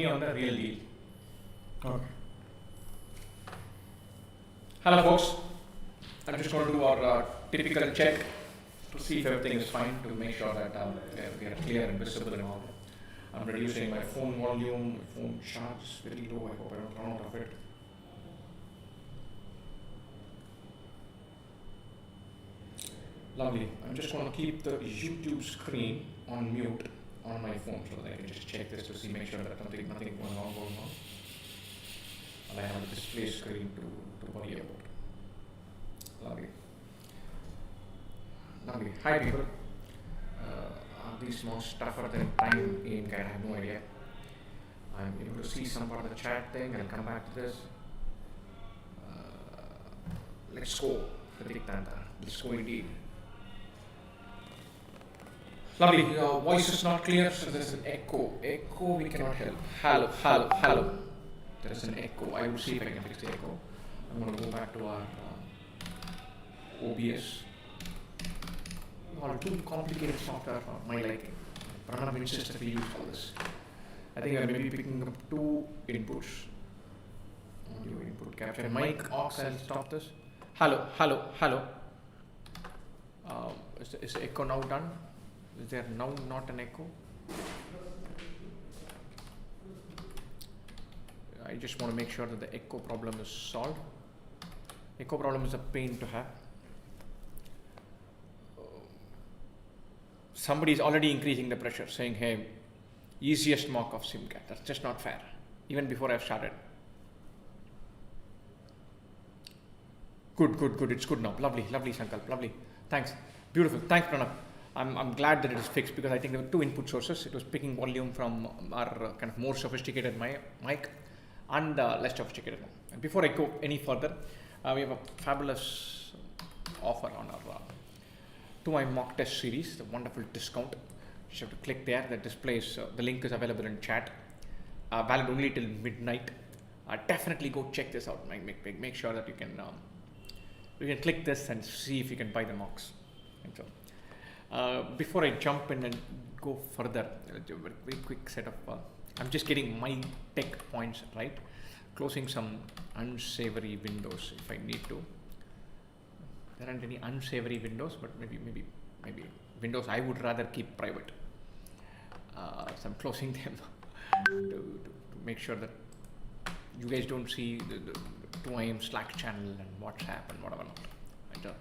on the real deal. Okay. Hello folks, I'm just going to do our typical check to see if everything is fine, to make sure that we are clear and visible and all. I'm reducing my phone volume, my phone charge is very low, I hope I don't run out of it. Lovely. I'm just going to keep the YouTube screen on mute on my phone so that I can just check this to see, make sure that nothing going on. And I have a display screen to worry about. Lovely. Lovely. Hi people. Are these more tougher than time in? I have no idea. I'm able to see some part of the chat thing. I'll come back to this. Let's go. Let's go indeed. Lovely. Your voice is not clear, so there's an echo. Echo, we cannot help. Hello, hello, hello. There is an echo. I will see if I can fix the echo. I'm going to go back to our OBS. All too complicated software for my liking. Pranav insists that we use all this. I think I may be picking up two inputs. Audio input capture. Mic, aux, I'll stop this. Hello, hello, hello. Is the echo now done? Is there now not an echo? I just want to make sure that the echo problem is solved. Echo problem is a pain to have. Somebody is already increasing the pressure, saying, hey, easiest mock of SimCAT. That's just not fair, even before I've started. Good. It's good now. Lovely, Sankalp. Lovely. Thanks. Beautiful. Thanks, Pranav. I'm glad that it is fixed, because I think there were two input sources. It was picking volume from our kind of more sophisticated mic and less sophisticated one. And before I go any further, we have a fabulous offer on our 2IIM mock test series, the wonderful discount. You just have to click there. That displays the link is available in chat. Valid only till midnight. Definitely go check this out. Make sure that you can click this and see if you can buy the mocks. And so, before I jump in and go further, a very quick set of, I'm just getting my tech points right, closing some unsavory windows if I need to. There aren't any unsavory windows, but maybe windows I would rather keep private. So I'm closing them to make sure that you guys don't see the 2IIM Slack channel and WhatsApp and whatever not. And,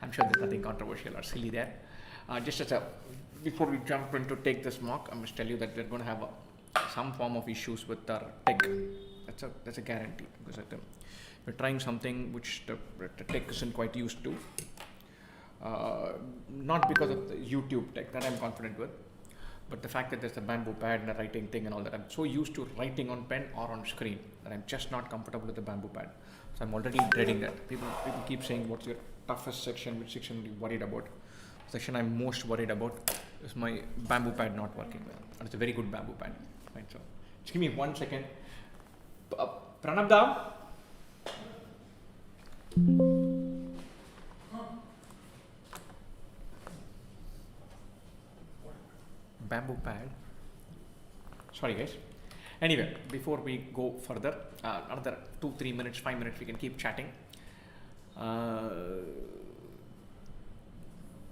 I'm sure there's nothing controversial or silly there. Just as before we jump in to take this mock, I must tell you that we're going to have some form of issues with our tech. That's a guarantee, because we're trying something which the tech isn't quite used to. Not because of the YouTube tech that I'm confident with, but the fact that there's a bamboo pad and a writing thing and all that. I'm so used to writing on pen or on screen that I'm just not comfortable with the bamboo pad. So I'm already dreading that. People keep saying, what's your toughest section? Which section are you worried about? The section I'm most worried about is my bamboo pad not working well. And it's a very good bamboo pad. Right, so just give me 1 second. Pranab da? Bamboo pad. Sorry guys. Anyway, before we go further, another 2-3 minutes, 5 minutes, we can keep chatting.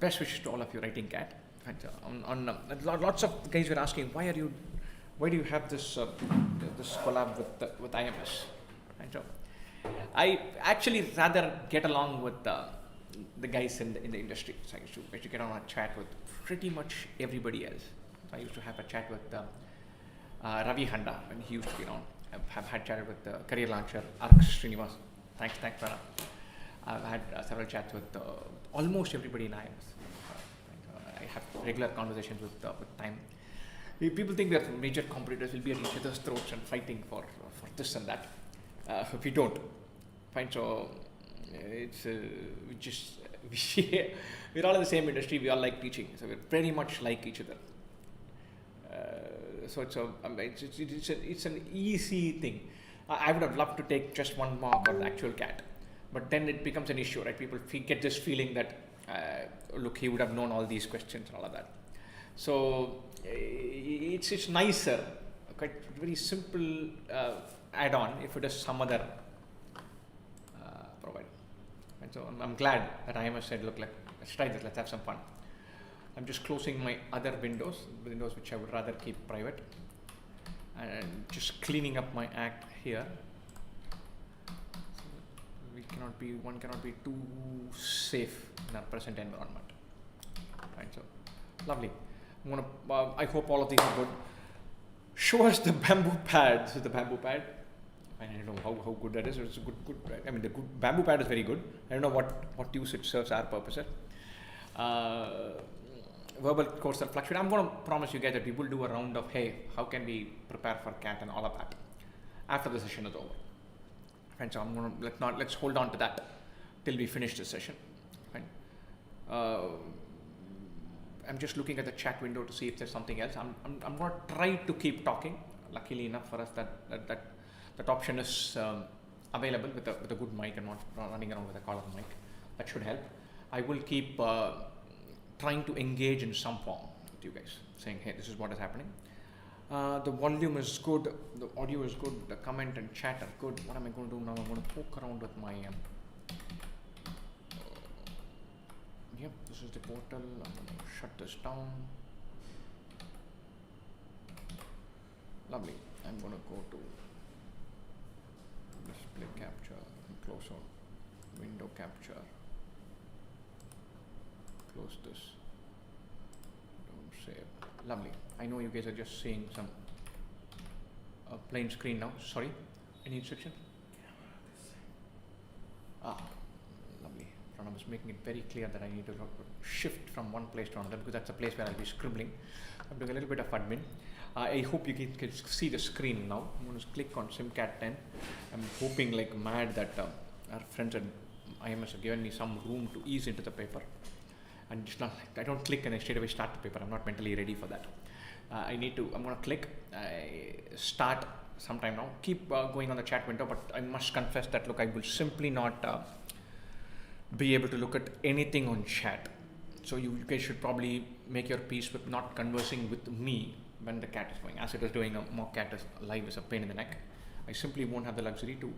Best wishes to all of you writing cat. Lots of guys were asking, why do you have this this collab with IMS? And so I actually rather get along with the guys in the industry. So I used to get on a chat with pretty much everybody else. So I used to have a chat with Ravi Handa when he used to be on. I've had chatted with the career launcher Arx Srinivas. Thanks Pranav. I've had several chats with almost everybody in IMS. I have regular conversations with time. People think that major competitors will be at each other's throats and fighting for this and that. We don't. Fine, so it's we're all in the same industry. We all like teaching, so we're very much like each other. So it's an easy thing. I would have loved to take just one mock or the actual CAT, but then it becomes an issue, right? People get this feeling that look, he would have known all these questions and all of that. So it's nicer quite very simple add-on if it is some other provider. And so I'm glad that IMS said, look, let's try this, let's have some fun. I'm just closing my other windows which I would rather keep private, and just cleaning up my act here. One cannot be too safe in our present environment. Right, so lovely. I hope all of these are good. Show us the bamboo pad. This is the bamboo pad. I don't know how good that is. It's a good. I mean, the good bamboo pad is very good. I don't know what use it serves our purposes. Verbal course and fluctuate. I'm going to promise you guys that we will do a round of, hey, how can we prepare for CAT and all of that after the session is over. And so I'm going to let's hold on to that till we finish this session. Right? I'm just looking at the chat window to see if there's something else. I'm going to try to keep talking. Luckily enough for us that option is available with a good mic and not running around with a collar mic. That should help. I will keep trying to engage in some form with you guys, saying, hey, this is what is happening. The volume is good, the audio is good, the comment and chat are good. What am I going to do now? I'm going to poke around with my yep, this is the portal. I'm going to shut this down. Lovely. I'm going to go to display capture and close out window capture. Close this. Don't save. Lovely. I know you guys are just seeing some plain screen now. Sorry. Any instruction? Lovely. Pranam is making it very clear that I need to shift from one place to another because that's a place where I'll be scribbling. I'm doing a little bit of admin. I hope you can see the screen now. I'm going to click on SimCAT 10. I'm hoping like mad that our friends at IMS have given me some room to ease into the paper. And just not, I don't click and I straight away start the paper. I'm not mentally ready for that. I'm going to click, start sometime now. Keep going on the chat window, but I must confess that, look, I will simply not be able to look at anything on chat. So you guys should probably make your peace with not conversing with me when the cat is going. As it is doing a mock cat is live is a pain in the neck. I simply won't have the luxury to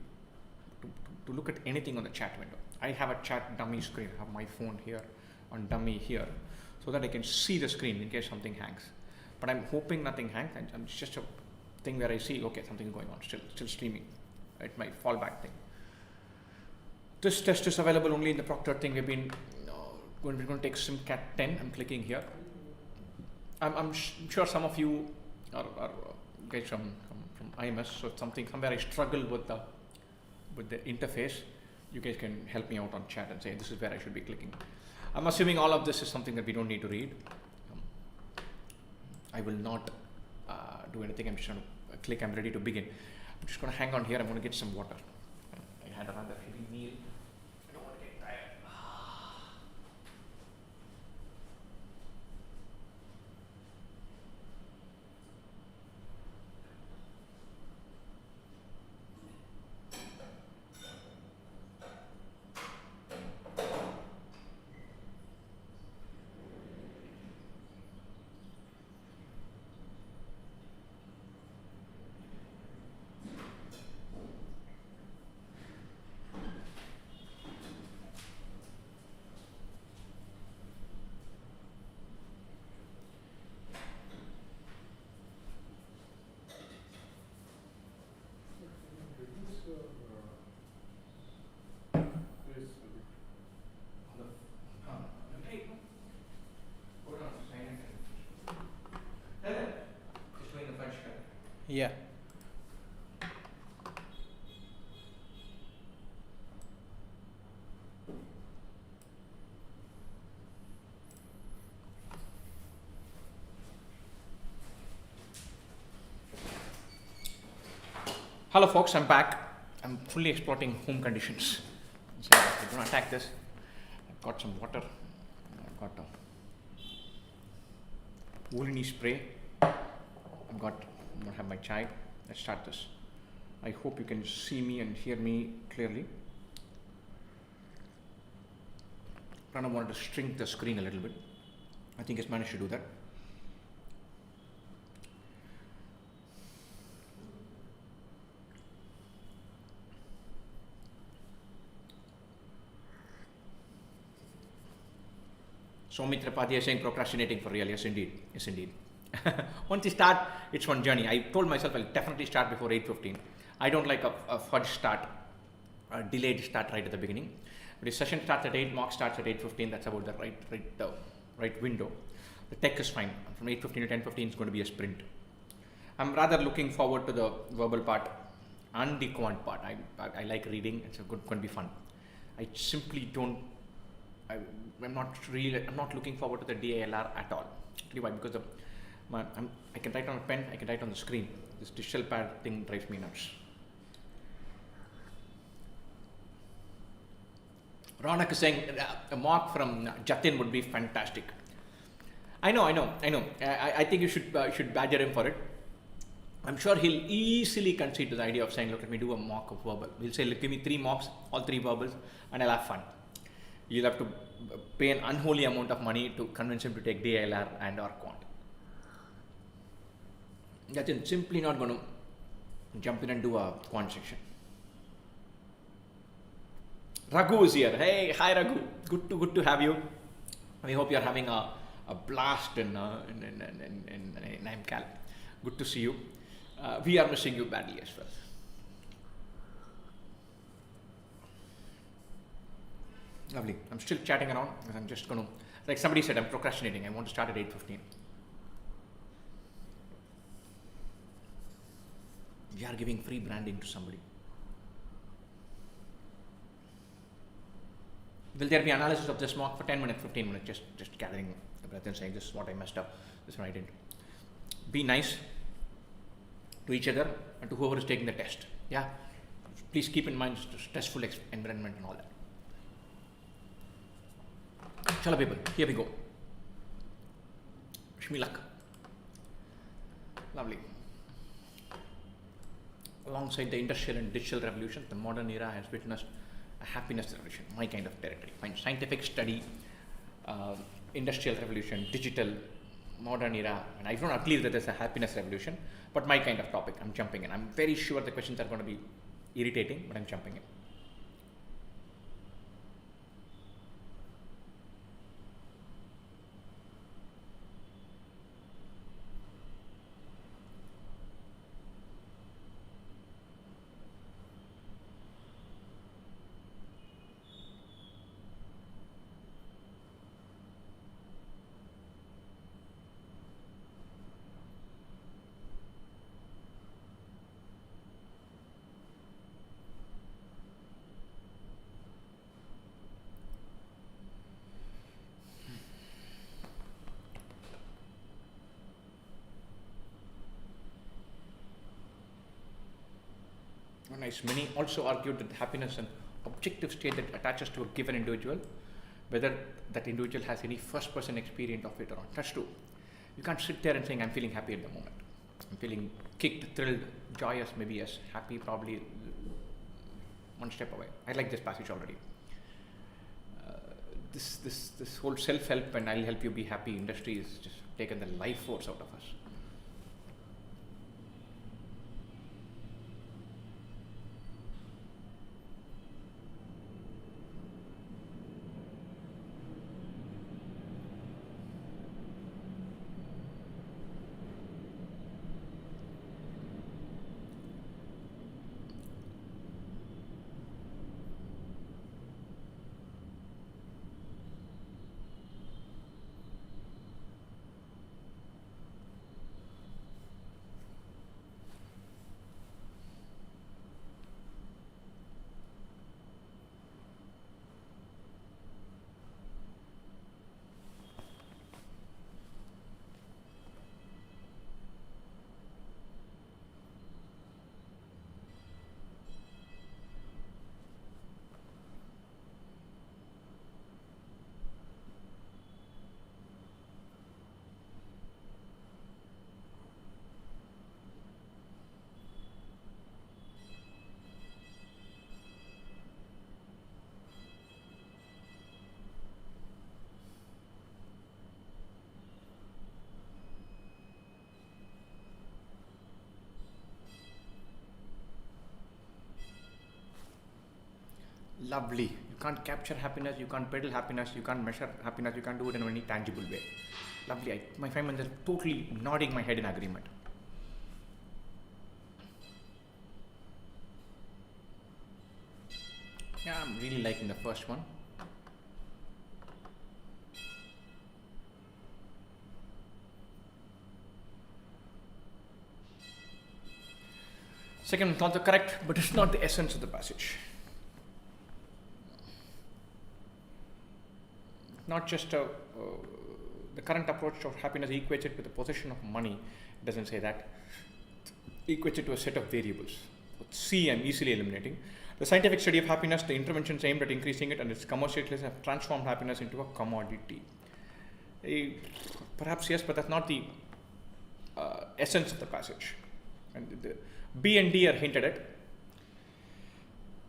look at anything on the chat window. I have a chat dummy screen. I have my phone here on dummy here so that I can see the screen in case something hangs. But I'm hoping nothing hangs, and it's just a thing where I see, okay, something going on, still streaming. It might fallback thing. This test is available only in the Proctor thing. We're going to take SimCAT 10. I'm clicking here. I'm sure some of you are guys from IMS, so it's somewhere I struggle with the interface. You guys can help me out on chat and say this is where I should be clicking. I'm assuming all of this is something that we don't need to read. I will not do anything. I'm just going to click. I'm ready to begin. I'm just going to hang on here. I'm going to get some water. I had a rather heavy meal. I don't want to get tired. Yeah. Hello folks, I'm back. I'm fully exploiting home conditions. So I'm going to attack this. I've got some water. I've got a woolly spray. I'm going to have my chai. Let's start this. I hope you can see me and hear me clearly. I wanted to shrink the screen a little bit. I think it's managed to do that. Soumit Tripathi is saying procrastinating for real. Yes, indeed. Yes, indeed. Once you start, it's one journey. I told myself I'll definitely start before 8:15. I don't like a fudge start, a delayed start right at the beginning. But if session starts at 8, mock starts at 8:15, that's about the right window. The tech is fine. From 8:15 to 10:15 is going to be a sprint. I'm rather looking forward to the verbal part and the quant part. I like reading. It's going to be fun. I simply don't. I'm not looking forward to the DALR at all. Why? Because I can write on a pen. I can write on the screen. This digital pad thing drives me nuts. Ronak is saying a mock from Jatin would be fantastic. I know. I think you should badger him for it. I'm sure he'll easily concede to the idea of saying, look, let me do a mock of verbal. He'll say, look, give me 3 mocks, all 3 verbals, and I'll have fun. You'll have to pay an unholy amount of money to convince him to take DLR and or quant. Jatin simply not going to jump in and do a quant section. Raghu is here. Hey, hi Raghu. Good to have you. We hope you're having a blast in IMCAT. Good to see you. We are missing you badly as well. Lovely. I'm still chatting around. I'm just going to, like somebody said, I'm procrastinating. I want to start at 8:15. We are giving free branding to somebody. Will there be analysis of this mock for 10 minutes, 15 minutes? Just gathering the breath and saying, this is what I messed up. This is what I didn't. Be nice to each other and to whoever is taking the test. Yeah. Please keep in mind the stressful environment and all that. Chala people, here we go. Wish me luck. Lovely. Alongside the industrial and digital revolution, the modern era has witnessed a happiness revolution, my kind of territory. Find scientific study, industrial revolution, digital, modern era, and I don't agree that there's a happiness revolution, but my kind of topic, I'm jumping in. I'm very sure the questions are going to be irritating, but I'm jumping in. Nice. Many also argued that happiness is an objective state that attaches to a given individual, whether that individual has any first-person experience of it or not. That's true. You can't sit there and saying, I'm feeling happy at the moment. I'm feeling kicked, thrilled, joyous, maybe yes, happy, probably one step away. I like this passage already. This whole self-help and I'll help you be happy industry is just taken the life force out of us. Lovely. You can't capture happiness, you can't peddle happiness, you can't measure happiness, you can't do it in any tangible way. Lovely. My friend is totally nodding my head in agreement. Yeah, I'm really liking the first one. Second one's also correct, but it's not the essence of the passage. Not just the current approach of happiness equates it with the possession of money. It doesn't say that. Equates it to a set of variables. C, I'm easily eliminating. The scientific study of happiness, the interventions aimed at increasing it, and its commercialization have transformed happiness into a commodity. Perhaps yes, but that's not the essence of the passage. And the B and D are hinted at.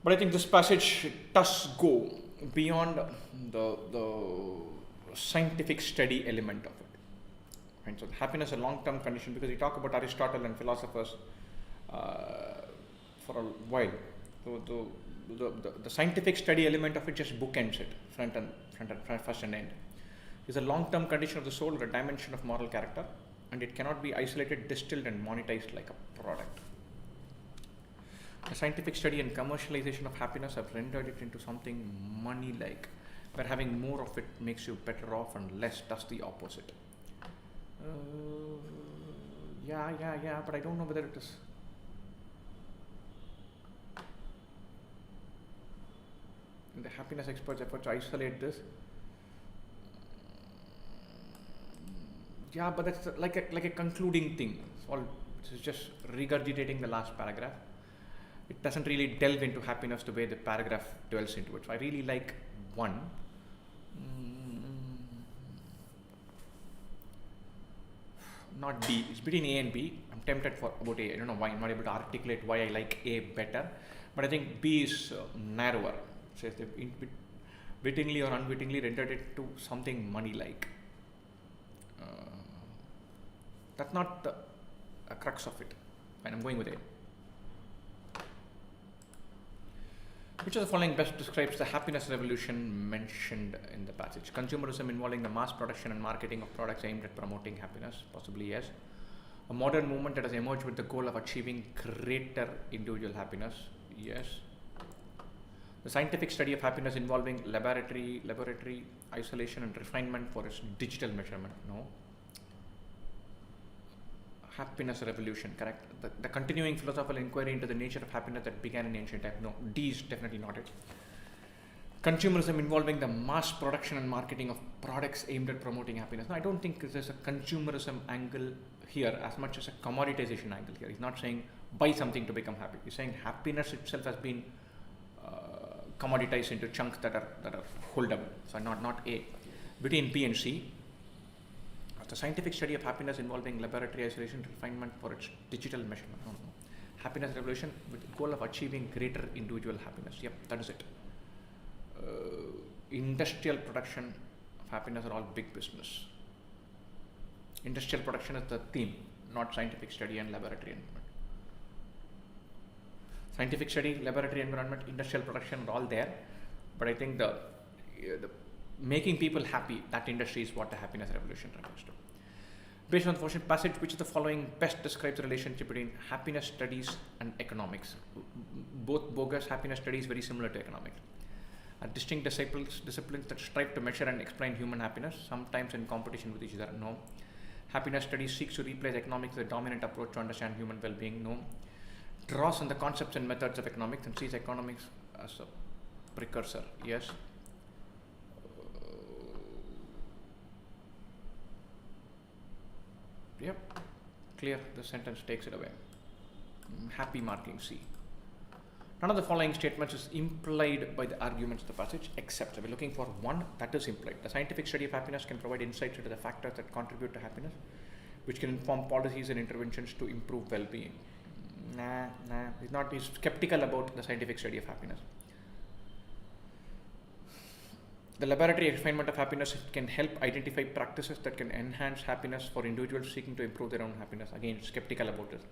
But I think this passage does go beyond the scientific study element of it. Right? So happiness is a long-term condition, because we talk about Aristotle and philosophers for a while. So the scientific study element of it just bookends it, first and end. It's a long-term condition of the soul or a dimension of moral character, and it cannot be isolated, distilled, and monetized like a product. The scientific study and commercialization of happiness have rendered it into something money-like, where having more of it makes you better off and less does the opposite. Yeah, but I don't know whether it is. In the happiness experts' effort to isolate this. Yeah, but that's like a concluding thing. It's just regurgitating the last paragraph. It doesn't really delve into happiness the way the paragraph dwells into it. So I really like one. Not D. It's between A and B. I'm tempted for about A. I don't know why. I'm not able to articulate why I like A better. But I think B is narrower. It says they wittingly or unwittingly rendered it to something money-like. That's not the crux of it. And I'm going with A. Which of the following best describes the happiness revolution mentioned in the passage? Consumerism involving the mass production and marketing of products aimed at promoting happiness? Possibly yes. A modern movement that has emerged with the goal of achieving greater individual happiness? Yes. The scientific study of happiness involving laboratory isolation and refinement for its digital measurement? No. Happiness revolution, correct. The continuing philosophical inquiry into the nature of happiness that began in ancient times. No, D is definitely not it. Consumerism involving the mass production and marketing of products aimed at promoting happiness. No, I don't think there's a consumerism angle here as much as a commoditization angle here. He's not saying buy something to become happy. He's saying happiness itself has been commoditized into chunks that are holdable. So not A. Between B and C. The scientific study of happiness involving laboratory isolation refinement for its digital measurement. No. Happiness revolution with the goal of achieving greater individual happiness. Yep, that is it. Industrial production of happiness are all big business. Industrial production is the theme, not scientific study and laboratory environment. Scientific study, laboratory environment, industrial production are all there, but I think the making people happy, that industry is what the happiness revolution refers to. Based on the following passage, which of the following best describes the relationship between happiness studies and economics? Both bogus. Happiness studies very similar to economics. Are distinct disciplines that strive to measure and explain human happiness, sometimes in competition with each other? No. Happiness studies seeks to replace economics as a dominant approach to understand human well-being? No. Draws on the concepts and methods of economics and sees economics as a precursor? Yes. Yep, clear. The sentence takes it away. Happy marking C. None of the following statements is implied by the arguments of the passage, except we're looking for one that is implied. The scientific study of happiness can provide insights into the factors that contribute to happiness, which can inform policies and interventions to improve well-being. Nah. He's skeptical about the scientific study of happiness. The laboratory refinement of happiness can help identify practices that can enhance happiness for individuals seeking to improve their own happiness. Again, skeptical about this.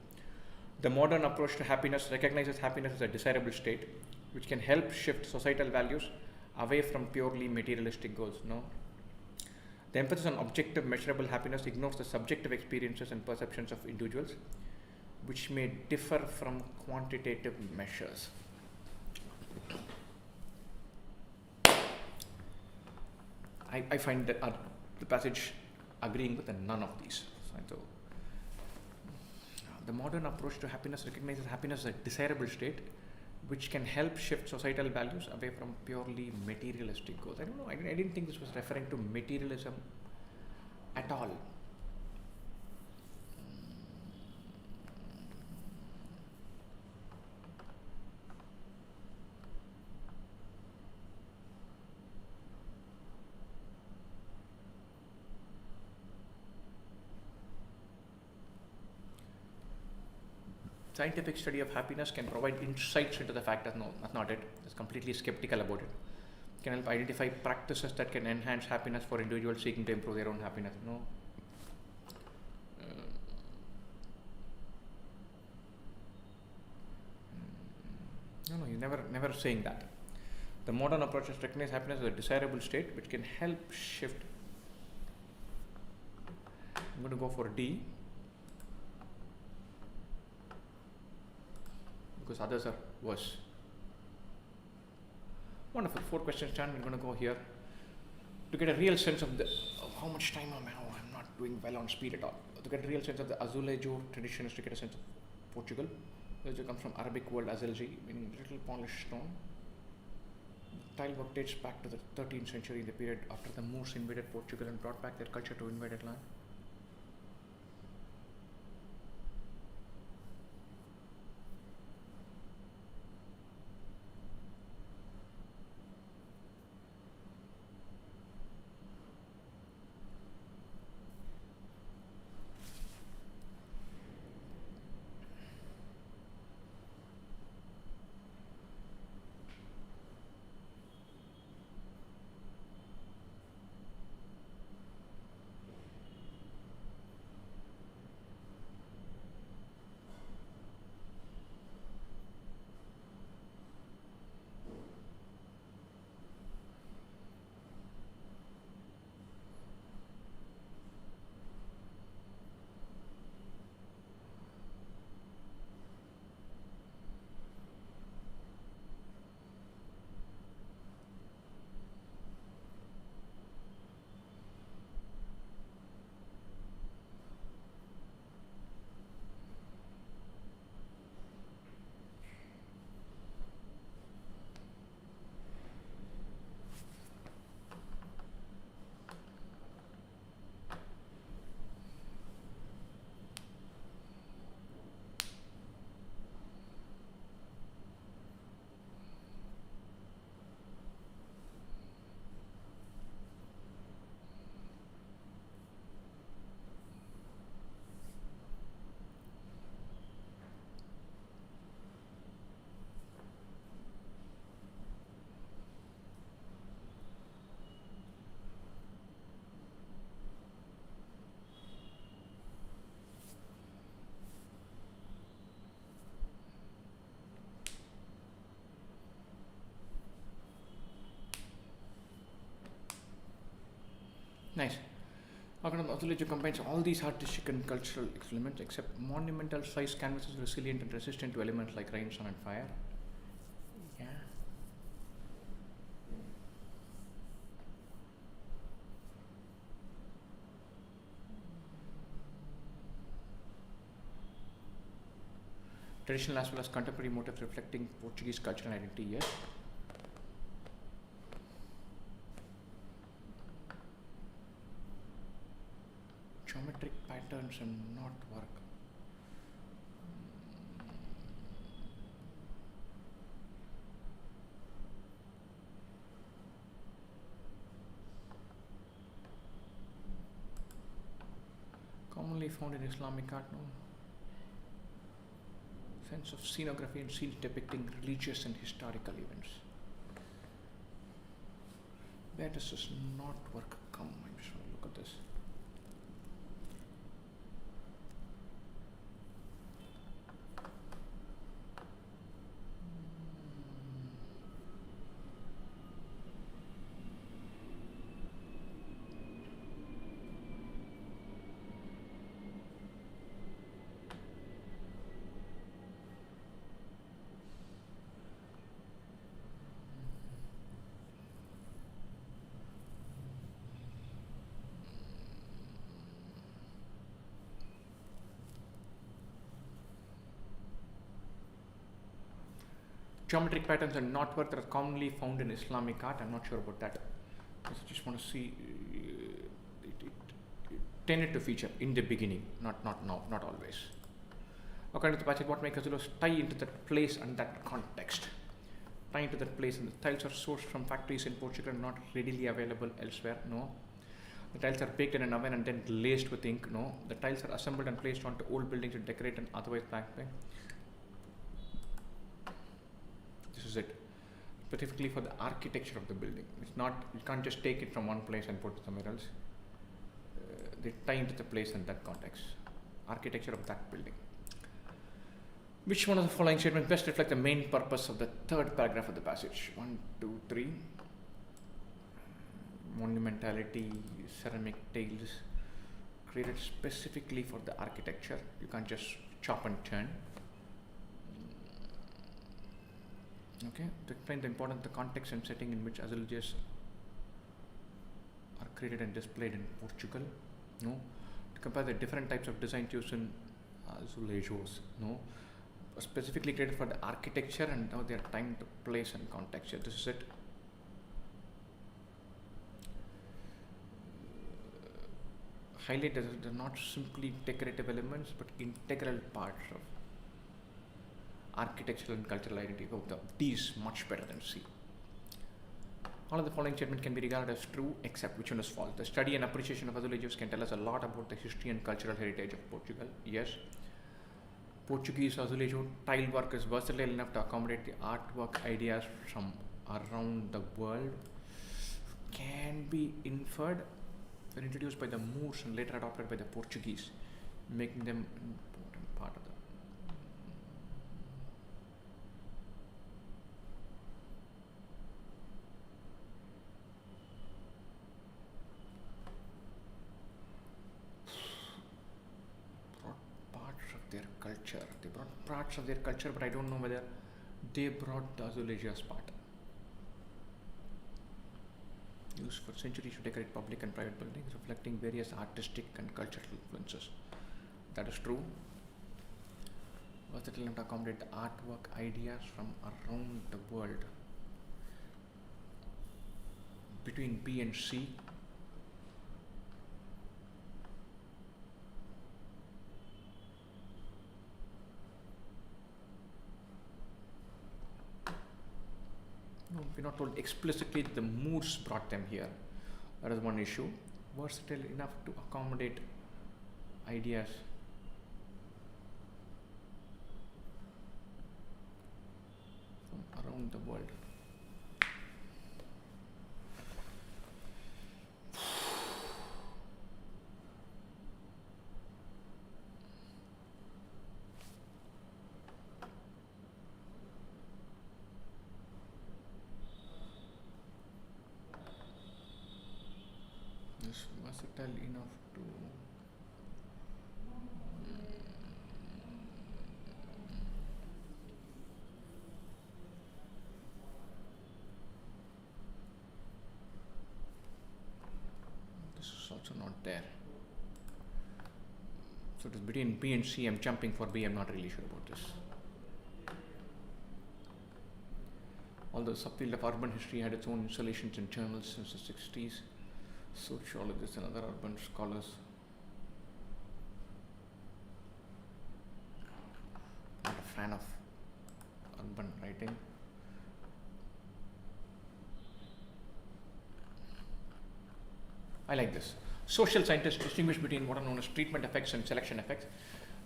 The modern approach to happiness recognizes happiness as a desirable state, which can help shift societal values away from purely materialistic goals. No, the emphasis on objective, measurable happiness ignores the subjective experiences and perceptions of individuals, which may differ from quantitative measures. I find that the passage agreeing with none of these. So, the modern approach to happiness recognizes happiness as a desirable state, which can help shift societal values away from purely materialistic goals. I don't know. I didn't think this was referring to materialism at all. Scientific study of happiness can provide insights into the fact that no, that's not it. It's completely skeptical about it. Can help identify practices that can enhance happiness for individuals seeking to improve their own happiness. No. No, you're never saying that. The modern approaches recognize happiness as a desirable state, which can help shift. I'm going to go for D, because others are worse. Wonderful. 4 questions done. We're going to go here to get a real sense of how much time am I? Oh, I'm not doing well on speed at all. To get a real sense of the azulejo tradition is to get a sense of Portugal. Azulejo comes from Arabic word azelji, meaning little polished stone. Tile work dates back to the 13th century, in the period after the Moors invaded Portugal and brought back their culture to invaded land. Nice. Azulejo combines all these artistic and cultural elements except monumental size canvases resilient and resistant to elements like rain, sun and fire. Yeah. Traditional as well as contemporary motifs reflecting Portuguese culture and identity, yes. Geometric patterns and not work. Commonly found in Islamic art, no. Sense of scenography and scenes depicting religious and historical events. Where does this not work come? I'm just want to look at this. Geometric patterns and knotwork that are commonly found in Islamic art. I'm not sure about that. I just want to see. It tended to feature in the beginning, not now, not always. According to the passage, what makes Azulos tie into that place and that context? Tie into that place, and the tiles are sourced from factories in Portugal and not readily available elsewhere. No. The tiles are baked in an oven and then glazed with ink. No. The tiles are assembled and placed onto old buildings to decorate and otherwise black paint. This is it. Specifically for the architecture of the building. It's not, you can't just take it from one place and put it somewhere else. They tie into the place and that context. Architecture of that building. Which one of the following statements best reflect the main purpose of the third paragraph of the passage? 1, 2, 3. Monumentality, ceramic tiles, created specifically for the architecture. You can't just chop and turn. Okay, to explain the importance of the context and setting in which azulejos are created and displayed in Portugal. No, to compare the different types of design used in azulejos. No, specifically created for the architecture, and now they are timed to place and context. This is it. Highlight that they're not simply decorative elements but integral parts of architectural and cultural identity. Oh, D is much better than C. All of the following statements can be regarded as true except which one is false. The study and appreciation of azulejos can tell us a lot about the history and cultural heritage of Portugal. Yes. Portuguese azulejo tile work is versatile enough to accommodate the artwork ideas from around the world. Can be inferred. Were introduced by the Moors and later adopted by the Portuguese, making them an important part of the their culture. They brought parts of their culture, but I don't know whether they brought the azulejo as part. Used for centuries to decorate public and private buildings, reflecting various artistic and cultural influences. That is true. Versatile enough to accommodate the artwork ideas from around the world. Between B and C. No, we're not told explicitly that the Moors brought them here. That is one issue. Versatile enough to accommodate ideas from around the world. Versatile enough to this is also not there. So it is between B and C. I'm jumping for B. I'm not really sure about this. Although the subfield of urban history had its own installations in journals since the 60s, sociologists and other urban scholars not a fan of urban writing. I like this. Social scientists distinguish between what are known as treatment effects and selection effects.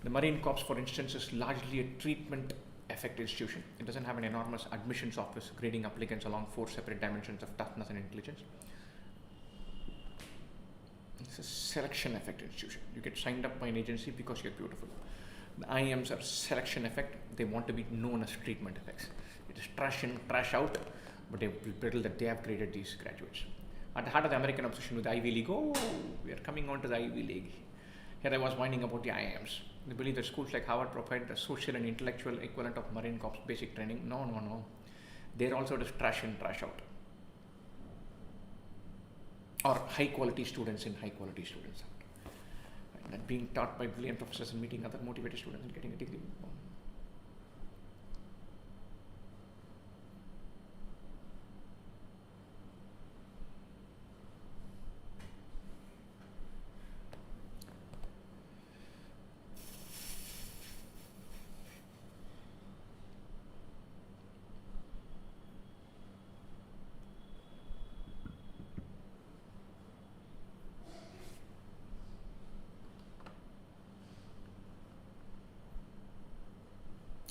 The Marine Corps, for instance, is largely a treatment effect institution. It doesn't have an enormous admissions office grading applicants along 4 separate dimensions of toughness and intelligence. It's a selection effect institution. You get signed up by an agency because you're beautiful. The IIMs are selection effect. They want to be known as treatment effects. It is trash in, trash out, but they will brittle that they have graded these graduates. At the heart of the American obsession with the Ivy League, oh, we are coming on to the Ivy League. Here I was whining about the IIMs. They believe that schools like Harvard provide the social and intellectual equivalent of Marine Corps basic training. No. They're also just trash in, trash out. Or high quality students in, high quality students out. And being taught by brilliant professors and meeting other motivated students and getting a degree.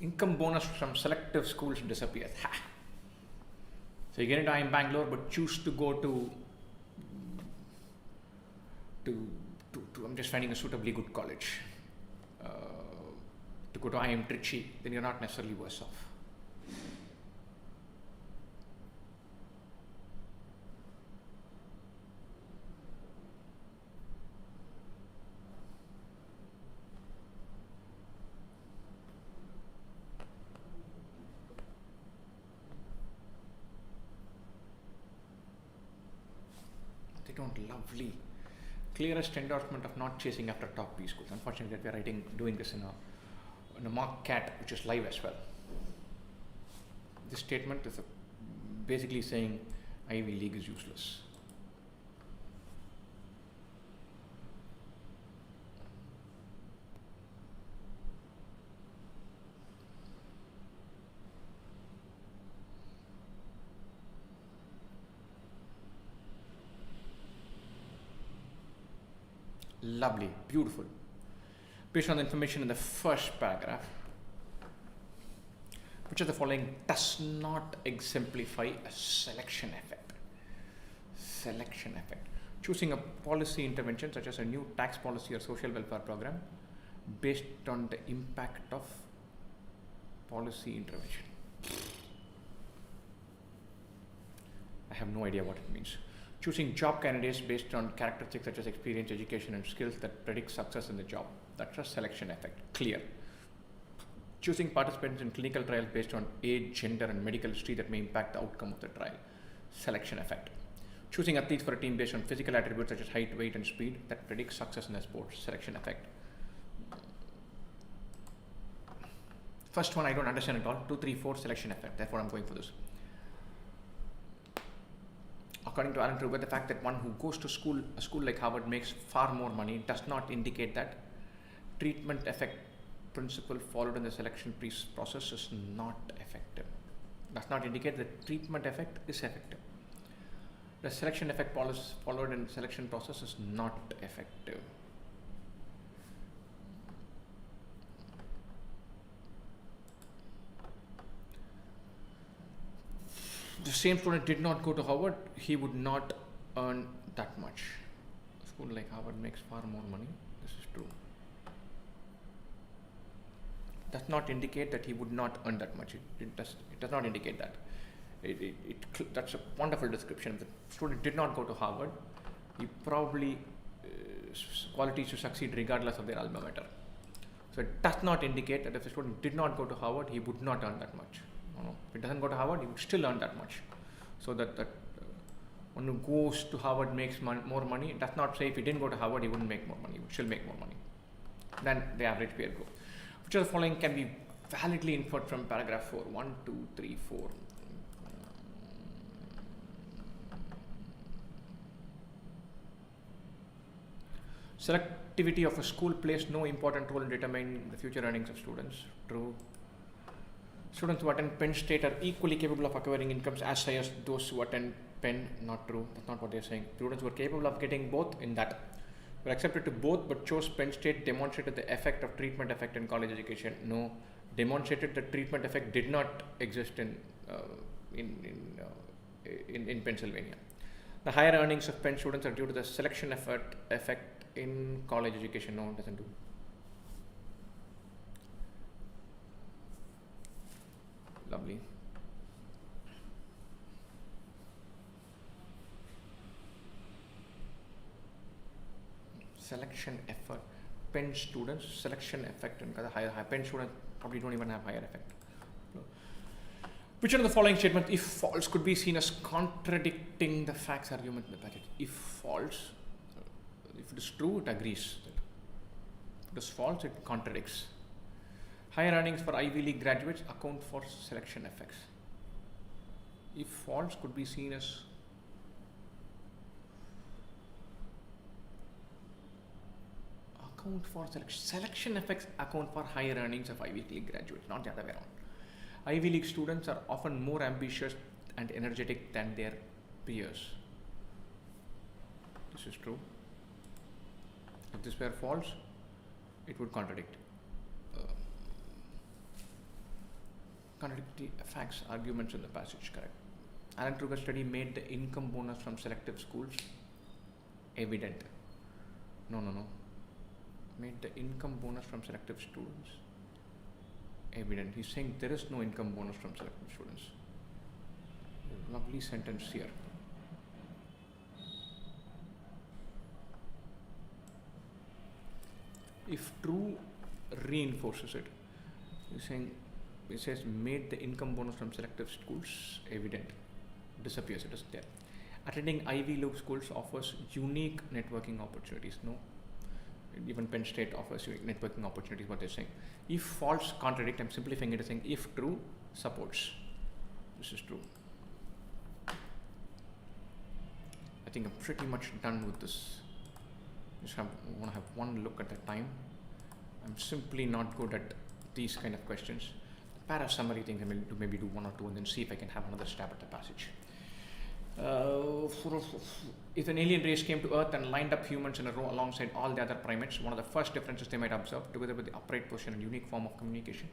Income bonus from selective schools disappears. Ha! So you get into IIM Bangalore, but choose to go to I'm just finding a suitably good college. To go to IIM Trichy, then you're not necessarily worse off. They don't lovely. Clearest endorsement of not chasing after top B schools. Unfortunately, we are doing this in a mock CAT, which is live as well. This statement is basically saying Ivy League is useless. Lovely, beautiful. Based on the information in the first paragraph, which of the following does not exemplify a selection effect? Selection effect. Choosing a policy intervention such as a new tax policy or social welfare program based on the impact of policy intervention. I have no idea what it means. Choosing job candidates based on characteristics such as experience, education, and skills that predict success in the job. That's a selection effect. Clear. Choosing participants in clinical trials based on age, gender, and medical history that may impact the outcome of the trial. Selection effect. Choosing athletes for a team based on physical attributes such as height, weight, and speed that predict success in the sport. Selection effect. First one I don't understand at all. 2, 3, 4 selection effect. Therefore, I'm going for this. According to Alan Kruger, the fact that one who goes to a school like Harvard makes far more money does not indicate that treatment effect principle followed in the selection process is not effective. Does not indicate that treatment effect is effective. The selection effect followed in selection process is not effective. The same student did not go to Harvard, he would not earn that much. A school like Harvard makes far more money. This is true. Does not indicate that he would not earn that much. It does not indicate that. That's a wonderful description. The student did not go to Harvard. He probably qualities to succeed regardless of their alma mater. So it does not indicate that if the student did not go to Harvard, he would not earn that much. No. If he doesn't go to Harvard, he would still earn that much. So that one who goes to Harvard makes more money. It does not say if he didn't go to Harvard, he wouldn't make more money. He would still make more money than the average peer group. Which of the following can be validly inferred from paragraph 4? 1, 2, 3, 4. Selectivity of a school plays no important role in determining the future earnings of students. True. Students who attend Penn State are equally capable of acquiring incomes as high as those who attend Penn. Not true. That's not what they're saying. Students who are capable of getting both in that were accepted to both but chose Penn State demonstrated the effect of treatment effect in college education. No. Demonstrated that treatment effect did not exist in Pennsylvania. The higher earnings of Penn students are due to the selection effect in college education. No, it doesn't do. Lovely. Selection effort. Penn students, selection effect, and the higher Penn students probably don't even have higher effect. Which one of the following statements, if false, could be seen as contradicting the facts argument in the package? If false, if it is true, it agrees. If it is false, it contradicts. Higher earnings for Ivy League graduates account for selection effects. If false, could be seen as account for selection effects account for higher earnings of Ivy League graduates, not the other way around. Ivy League students are often more ambitious and energetic than their peers. This is true. If this were false, it would contradict. contradictory facts, arguments in the passage, correct. Alan Kruger's study made the income bonus from selective schools evident. No. Made the income bonus from selective students evident. He's saying there is no income bonus from selective students. Lovely sentence here. If true reinforces it. He's saying, it says made the income bonus from selective schools evident. Disappears, it isn't there. Attending Ivy League schools offers unique networking opportunities. No. Even Penn State offers unique networking opportunities, what they're saying. If false contradict, I'm simplifying it as saying if true supports. This is true. I think I'm pretty much done with this. Want to have one look at the time. I'm simply not good at these kind of questions. The para summary thing, I will maybe do one or two and then see if I can have another stab at the passage. If an alien race came to Earth and lined up humans in a row alongside all the other primates, one of the first differences they might observe, together with the upright position and unique form of communication,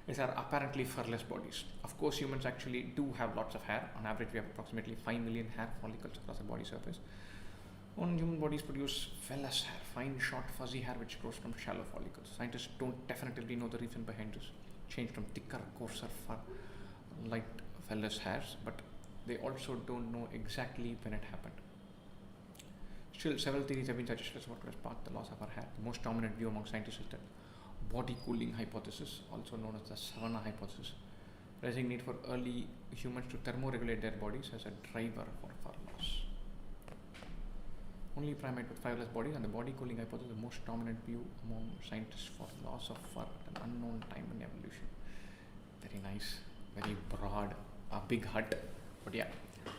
is our apparently furless bodies. Of course, humans actually do have lots of hair. On average, we have approximately 5 million hair follicles across the body surface. On human bodies produce vellus hair, fine, short, fuzzy hair which grows from shallow follicles. Scientists don't definitely know the reason behind this change from thicker, coarser, light vellus hairs, but they also don't know exactly when it happened. Still, several theories have been suggested as what sparked the loss of our hair. The most dominant view among scientists is the body cooling hypothesis, also known as the savanna hypothesis. Rising need for early humans to thermoregulate their bodies as a driver for fur loss. Only primate with fireless bodies, and the body cooling hypothesis is the most dominant view among scientists for loss of fur at an unknown time in evolution. Very nice, very broad, a big hut. But yeah,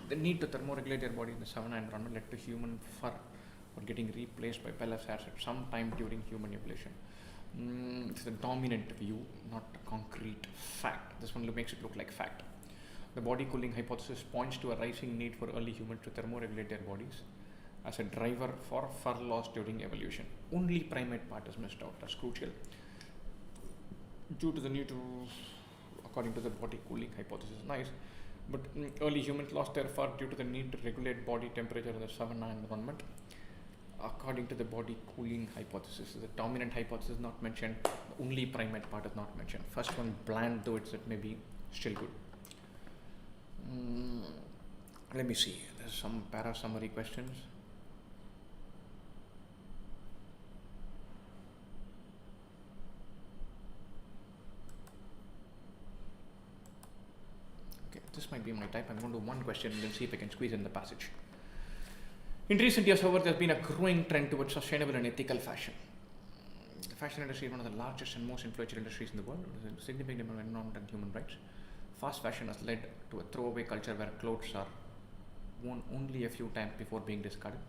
the need to thermoregulate their body in the savanna environment led to human fur for getting replaced by vellus hairs at some time during human evolution. It's the dominant view, not a concrete fact. This one makes it look like fact. The body cooling hypothesis points to a rising need for early humans to thermoregulate their bodies as a driver for fur loss during evolution. Only primate part is missed out. That's crucial. Due to the need to, according to the body cooling hypothesis, nice. But early humans lost their fur due to the need to regulate body temperature in the savanna environment. According to the body cooling hypothesis, the dominant hypothesis is not mentioned. The only primate part is not mentioned. First one bland, though it may be still good. Let me see. There's some para summary questions. This might be my type. I'm going to do one question and then see if I can squeeze in the passage. In recent years, however, there's been a growing trend towards sustainable and ethical fashion. The fashion industry is one of the largest and most influential industries in the world. It is a significant amount of environment and human rights. Fast fashion has led to a throwaway culture where clothes are worn only a few times before being discarded.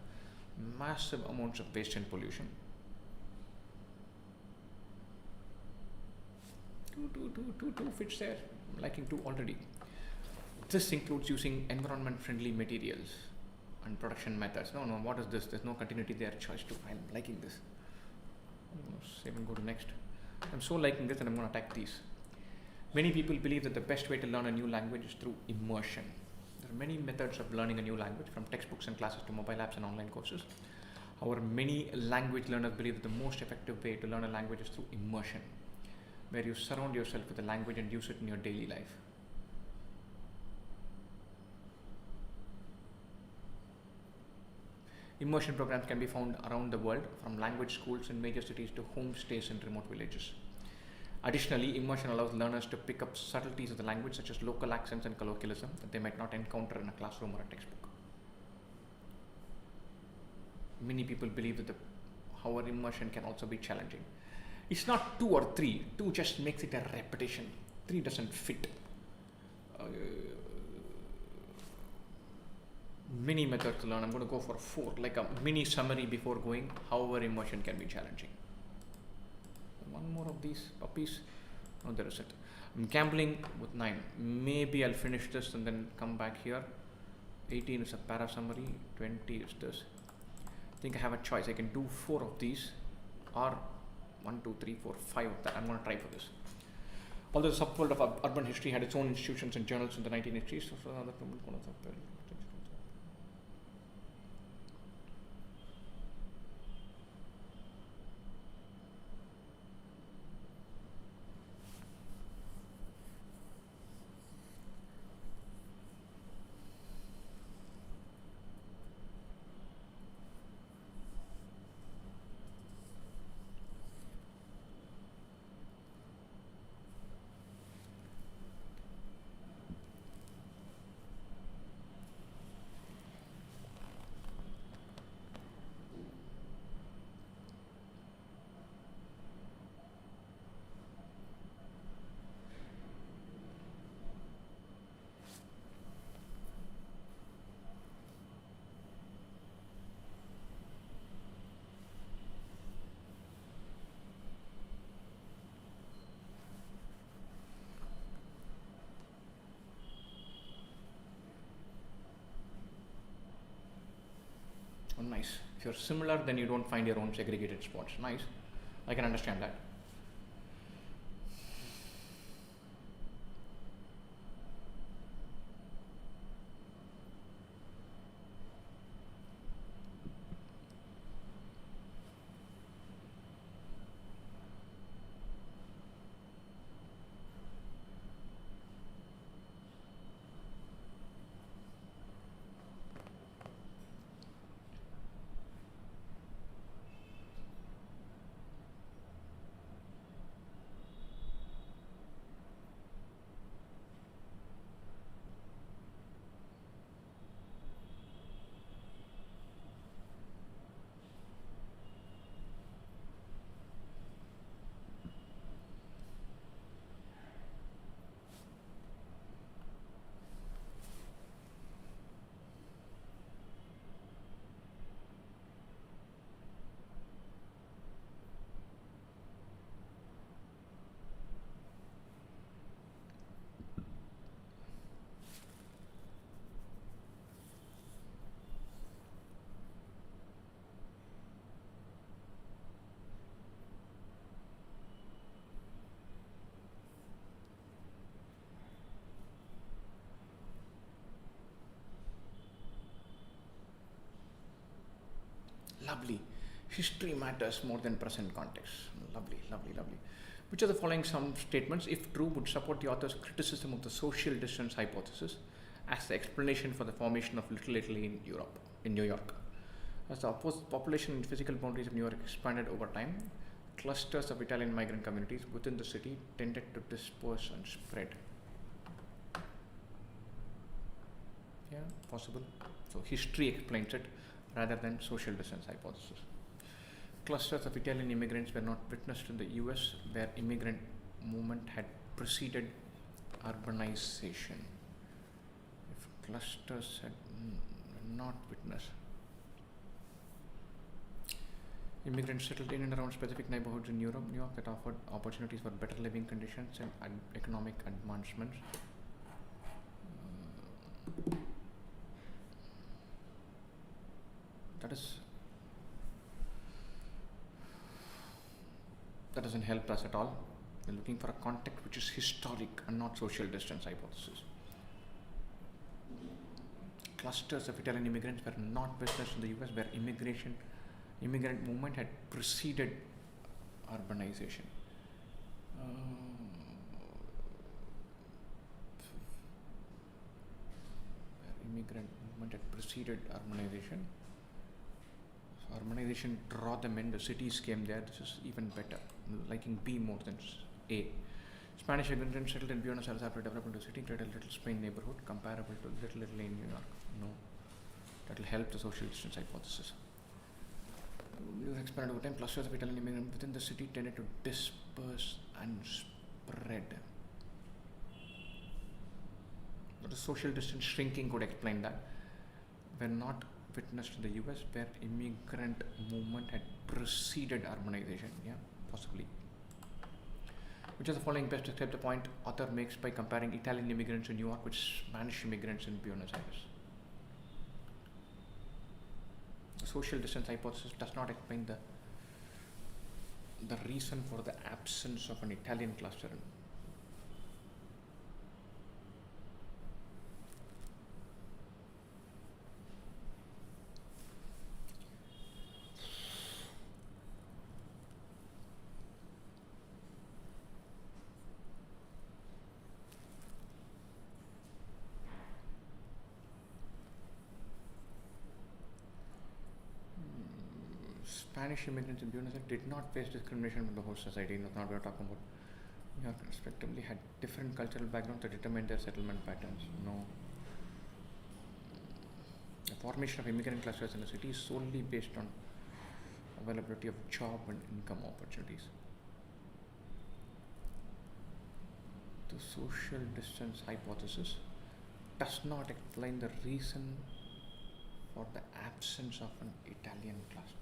Massive amounts of waste and pollution. Two fits there. I'm liking two already. This includes using environment-friendly materials and production methods. No, what is this? There's no continuity there. Choice 2. I'm liking this. Save and go to next. I'm so liking this and I'm going to attack these. Many people believe that the best way to learn a new language is through immersion. There are many methods of learning a new language, from textbooks and classes to mobile apps and online courses. However, many language learners believe that the most effective way to learn a language is through immersion, where you surround yourself with the language and use it in your daily life. Immersion programs can be found around the world, from language schools in major cities to homestays in remote villages. Additionally, immersion allows learners to pick up subtleties of the language, such as local accents and colloquialism, that they might not encounter in a classroom or a textbook. Many people believe that however, immersion can also be challenging. It's not 2 or 3. 2 just makes it a repetition. 3 doesn't fit. Many methods to learn. I'm going to go for 4, like a mini summary before going. However, immersion can be challenging. One more of these puppies. No, there isn't. I'm gambling with 9. Maybe I'll finish this and then come back here. 18 is a para summary. 20 is this. I think I have a choice. I can do 4 of these, or 1, 2, 3, 4, 5 of that. I'm going to try for this. Although the subfield of urban history had its own institutions and journals in the 1980s, oh, nice. If you're similar, then you don't find your own segregated spots. Nice. I can understand that. Lovely. History matters more than present context. Lovely, lovely, lovely. Which of the following some statements, if true, would support the author's criticism of the social distance hypothesis as the explanation for the formation of Little Italy in Europe, in New York? As the population and physical boundaries of New York expanded over time, clusters of Italian migrant communities within the city tended to disperse and spread. Yeah, possible. So history explains it rather than social distance hypothesis. Clusters of Italian immigrants were not witnessed in the US, where immigrant movement had preceded urbanization. If clusters had not witnessed, immigrants settled in and around specific neighborhoods in Europe, New York, that offered opportunities for better living conditions and economic advancements. That doesn't help us at all. We're looking for a context which is historic and not social distance hypothesis. Clusters of Italian immigrants were not witnessed in the US, where immigrant movement had preceded urbanization. Immigrant movement had preceded urbanization. So urbanization draw them in, the cities came there. This is even better, liking B more than A. Spanish immigrants settled in Buenos Aires after developing the city, created a Little Spain neighborhood comparable to Little Italy in New York. No, that will help the social distance hypothesis. Expanded over time, clusters of Italian immigrants within the city tended to disperse and spread. The social distance shrinking could explain that. Were not witnessed in the US, where immigrant movement had preceded urbanization. Yeah, possibly. Which of the following best describe the point author makes by comparing Italian immigrants in New York with Spanish immigrants in Buenos Aires? The social distance hypothesis does not explain the reason for the absence of an Italian cluster Spanish immigrants in Buenos Aires did not face discrimination from the host society. Not what we're talking about. New York respectively had different cultural backgrounds that determined their settlement patterns. No. The formation of immigrant clusters in the city is solely based on availability of job and income opportunities. The social distance hypothesis does not explain the reason for the absence of an Italian cluster.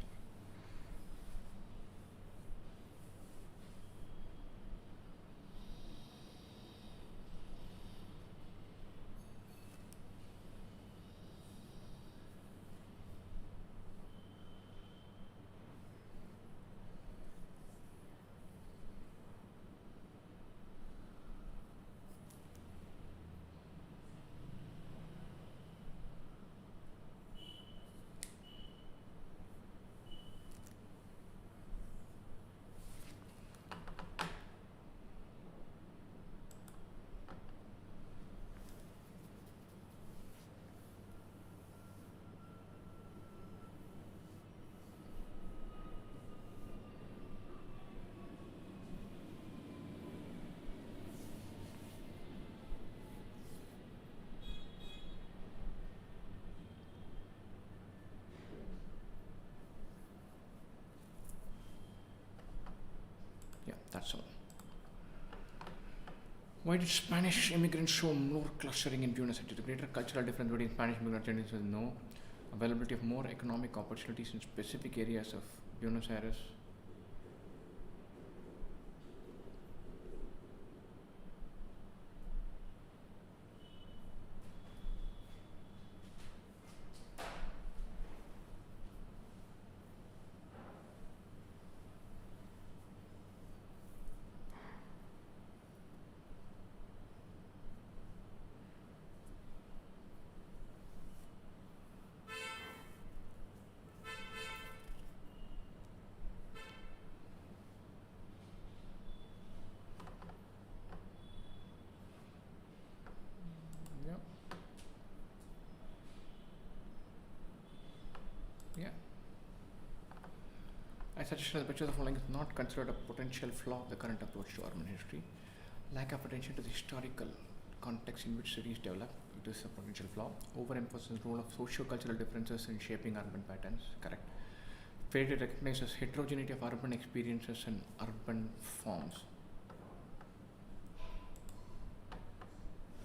Yeah, that's all. Why did Spanish immigrants show more clustering in Buenos Aires? The greater cultural difference between Spanish immigrants and Indians was no. Availability of more economic opportunities in specific areas of Buenos Aires. Yeah. I suggest that the picture of the following is not considered a potential flaw of the current approach to urban history. Lack of attention to the historical context in which cities develop, it is a potential flaw. Overemphasis on the role of socio-cultural differences in shaping urban patterns, correct. Failure to recognize as heterogeneity of urban experiences and urban forms.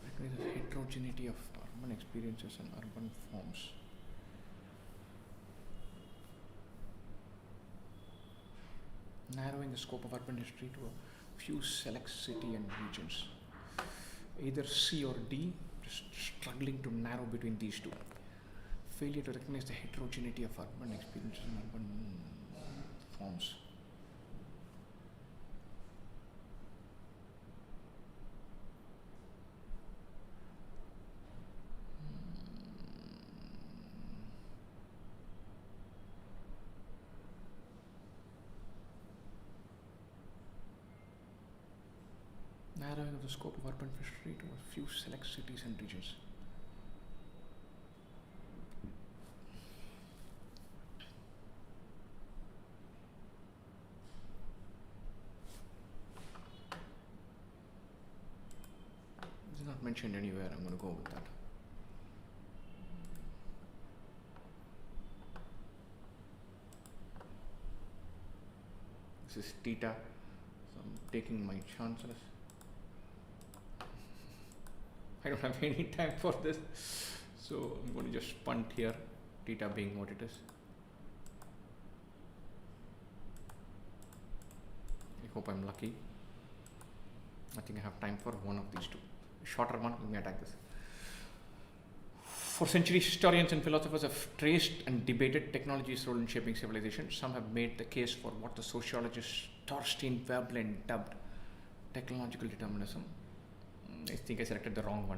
Recognize as heterogeneity of urban experiences and urban forms. Narrowing the scope of urban history to a few select city and regions. Either C or D, just struggling to narrow between these two. Failure to recognize the heterogeneity of urban experiences and urban forms. Narrowing of the scope of urban history to a few select cities and regions. This is not mentioned anywhere. I'm going to go with that. This is theta, so I'm taking my chances. I don't have any time for this, so I'm going to just punt here, theta being what it is. I hope I'm lucky. I think I have time for one of these two. A shorter one, let me attack this. For centuries, historians and philosophers have traced and debated technology's role in shaping civilization. Some have made the case for what the sociologist Thorstein Veblen dubbed technological determinism. I think I selected the wrong one.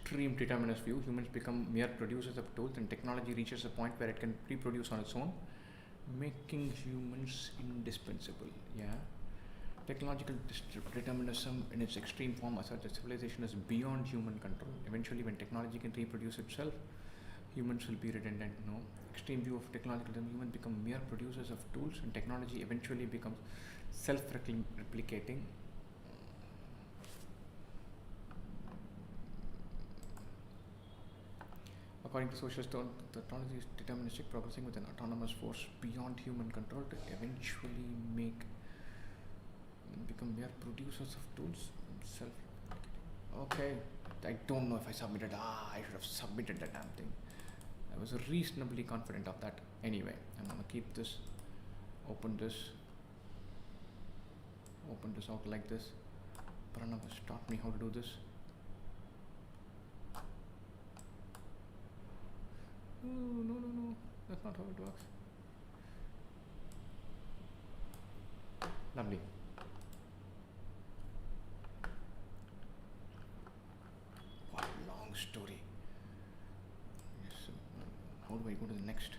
extreme determinist view, humans become mere producers of tools and technology reaches a point where it can reproduce on its own, making humans indispensable. Yeah. Technological determinism in its extreme form asserts that civilization is beyond human control. Eventually, when technology can reproduce itself, humans will be redundant. No. Extreme view of technological determinism, humans become mere producers of tools and technology eventually becomes self-replicating. According to socialist, the technology is deterministic, progressing with an autonomous force beyond human control to eventually become mere producers of tools. Okay, I don't know if I submitted. I should have submitted the damn thing. I was reasonably confident of that. Anyway, I'm gonna keep this, open this out like this. Pranav has taught me how to do this. No, that's not how it works. Lovely. What a long story. Yes, how do I go to the next?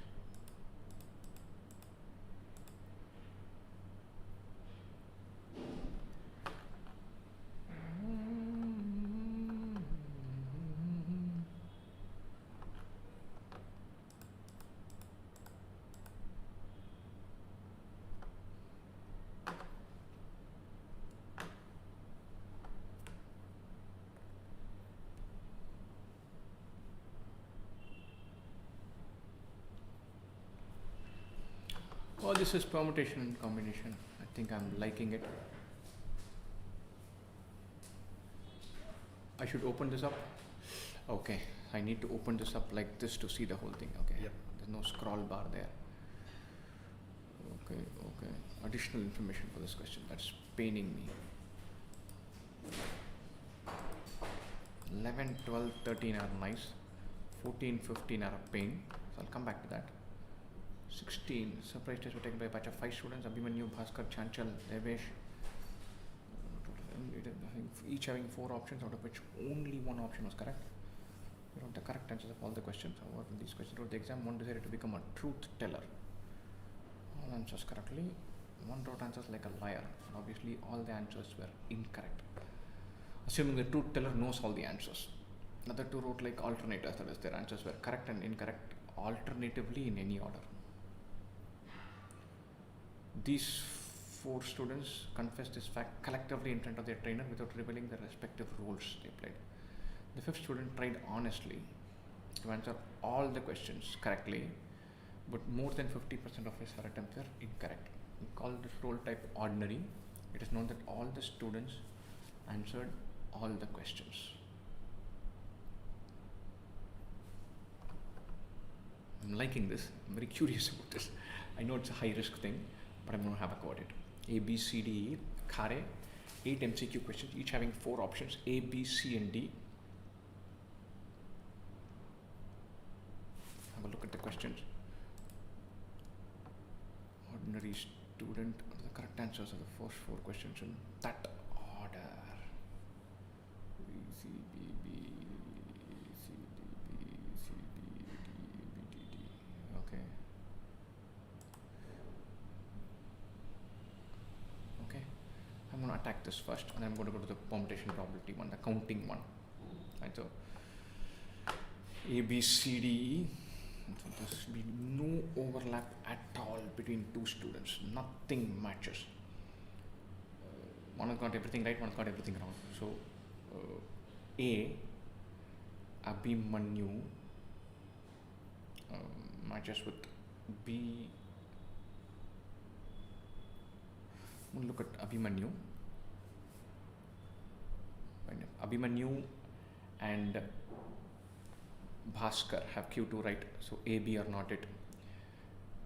Oh, this is permutation and combination. I think I'm liking it. I should open this up. Okay, I need to open this up like this to see the whole thing. Okay. Yep. There's no scroll bar there. Okay. Additional information for this question. That's paining me. 11, 12, 13 are nice. 14, 15 are a pain. So I'll come back to that. 16 surprise tests were taken by a batch of 5 students: Abhimanyu, Bhaskar, Chanchal, Devesh. Each having 4 options, out of which only one option was correct. We wrote the correct answers of all the questions. However, in these questions wrote the exam, one decided to become a truth teller. All answers correctly. One wrote answers like a liar. And obviously, all the answers were incorrect. Assuming the truth teller knows all the answers. Another 2 wrote like alternators, that is, their answers were correct and incorrect alternatively in any order. These 4 students confessed this fact collectively in front of their trainer without revealing their respective roles they played. The 5th student tried honestly to answer all the questions correctly, but more than 50% of his attempts were incorrect. We call this role type ordinary. It is known that all the students answered all the questions. I'm liking this. I'm very curious about this. I know it's a high risk thing, but I'm going to have a go at it. A, B, C, D, E, Khare, 8 MCQ questions, each having 4 options: A, B, C, and D. Have a look at the questions. Ordinary student, the correct answers are the first 4 questions in that order. B, C, B, B, C, D, B, C, B, D, B, D, D. Okay. I'm going to attack this first, and I'm going to go to the permutation probability one, the counting one. Right, so A, B, C, D, E. So there should be no overlap at all between 2 students. Nothing matches. One has got everything right, one has got everything wrong. So A, Abhimanyu, matches with B. We'll look at Abhimanyu. Abhimanyu and Bhaskar have Q2 right, so A, B are not it.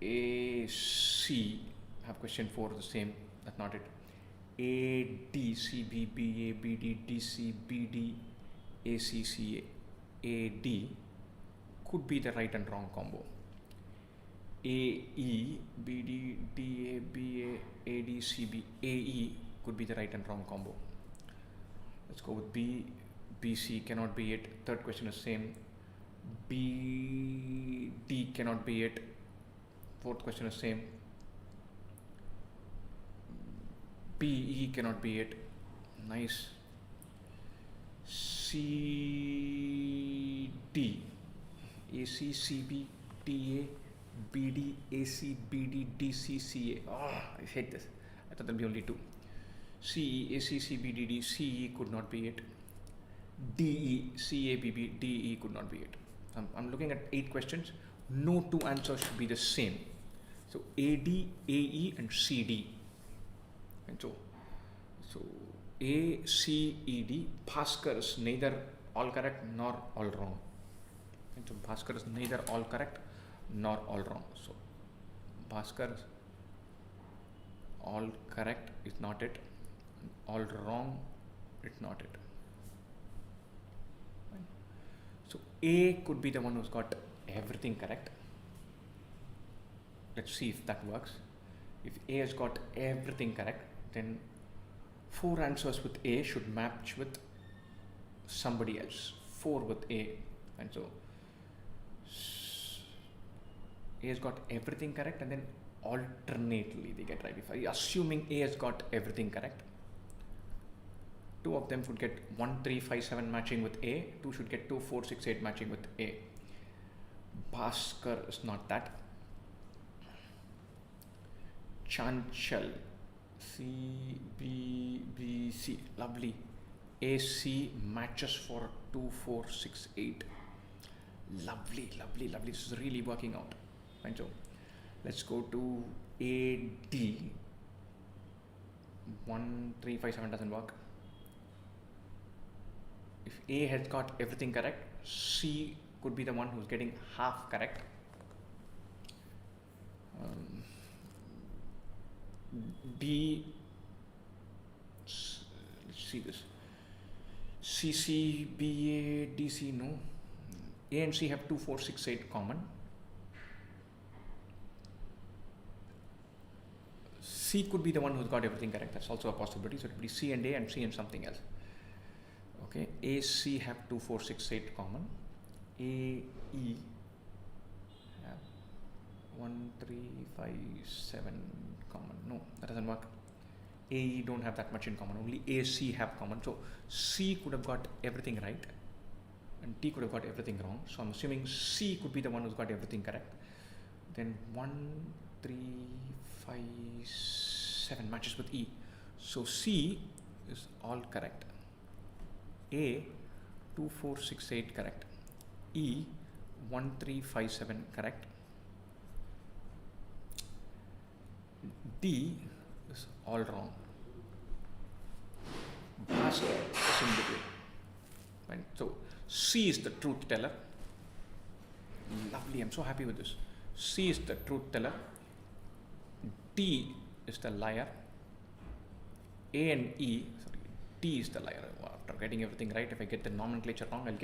A, C have question 4 the same, that's not it. A, D, C, B, B, A, B, D, D, C, B, D, A, C, C, A, D could be the right and wrong combo. A, E, B, D, D, A, B, A, A, D, C, B, A, E could be the right and wrong combo. Let's go with B, BC cannot be it. Third question is same. BD cannot be it. Fourth question is same. BE cannot be it. Nice. CD, AC, CB, TA, BD, AC, BD, DC, CA. I hate this. I thought there'll be only two. CE, AC, CB, DD, CE could not be it. DE, CABB, DE could not be it. I'm looking at 8 questions. No 2 answers should be the same. So AD, AE and CD. And so A, C, E, D, Bhaskar is neither all correct nor all wrong. And so Bhaskar is neither all correct nor all wrong. So Bhaskar is all correct is not it. All wrong, it's not it. So A could be the one who's got everything correct. Let's see if that works. If A has got everything correct, then 4 answers with A should match with somebody else. 4 with A. And so A has got everything correct, and then alternately they get right. If I assuming A has got everything correct, 2 of them would get 1, 3, 5, 7 matching with A. 2 should get 2, 4, 6, 8 matching with A. Bhaskar is not that. Chanchal, C, B, B, C, lovely. AC matches for 2, 4, 6, 8. Lovely, lovely, lovely. This is really working out. Right, so let's go to AD. 1, 3, 5, 7 doesn't work. If A has got everything correct, C could be the one who's getting half correct. D, let's see this. CC, BA, DC, no. A and C have 2, 4, 6, 8 common. C could be the one who's got everything correct. That's also a possibility. So it would be C and A and C and something else. Okay, A, C have 2, 4, 6, 8 common. A, E have 1, 3, 5, 7 common. No, that doesn't work. A, E don't have that much in common. Only A, C have common. So C could have got everything right, and D could have got everything wrong. So I'm assuming C could be the one who's got everything correct. Then 1, 3, 5, 7 matches with E. So C is all correct. A, 2, 4, 6, 8 correct. E, 1, 3, 5, 7 correct. D is all wrong. Bhaskar is in between. Right? So C is the truth teller. Lovely, I'm so happy with this. C is the truth teller. D is the liar. A and E, sorry, D is the liar. After getting everything right, if I get the nomenclature wrong, I'll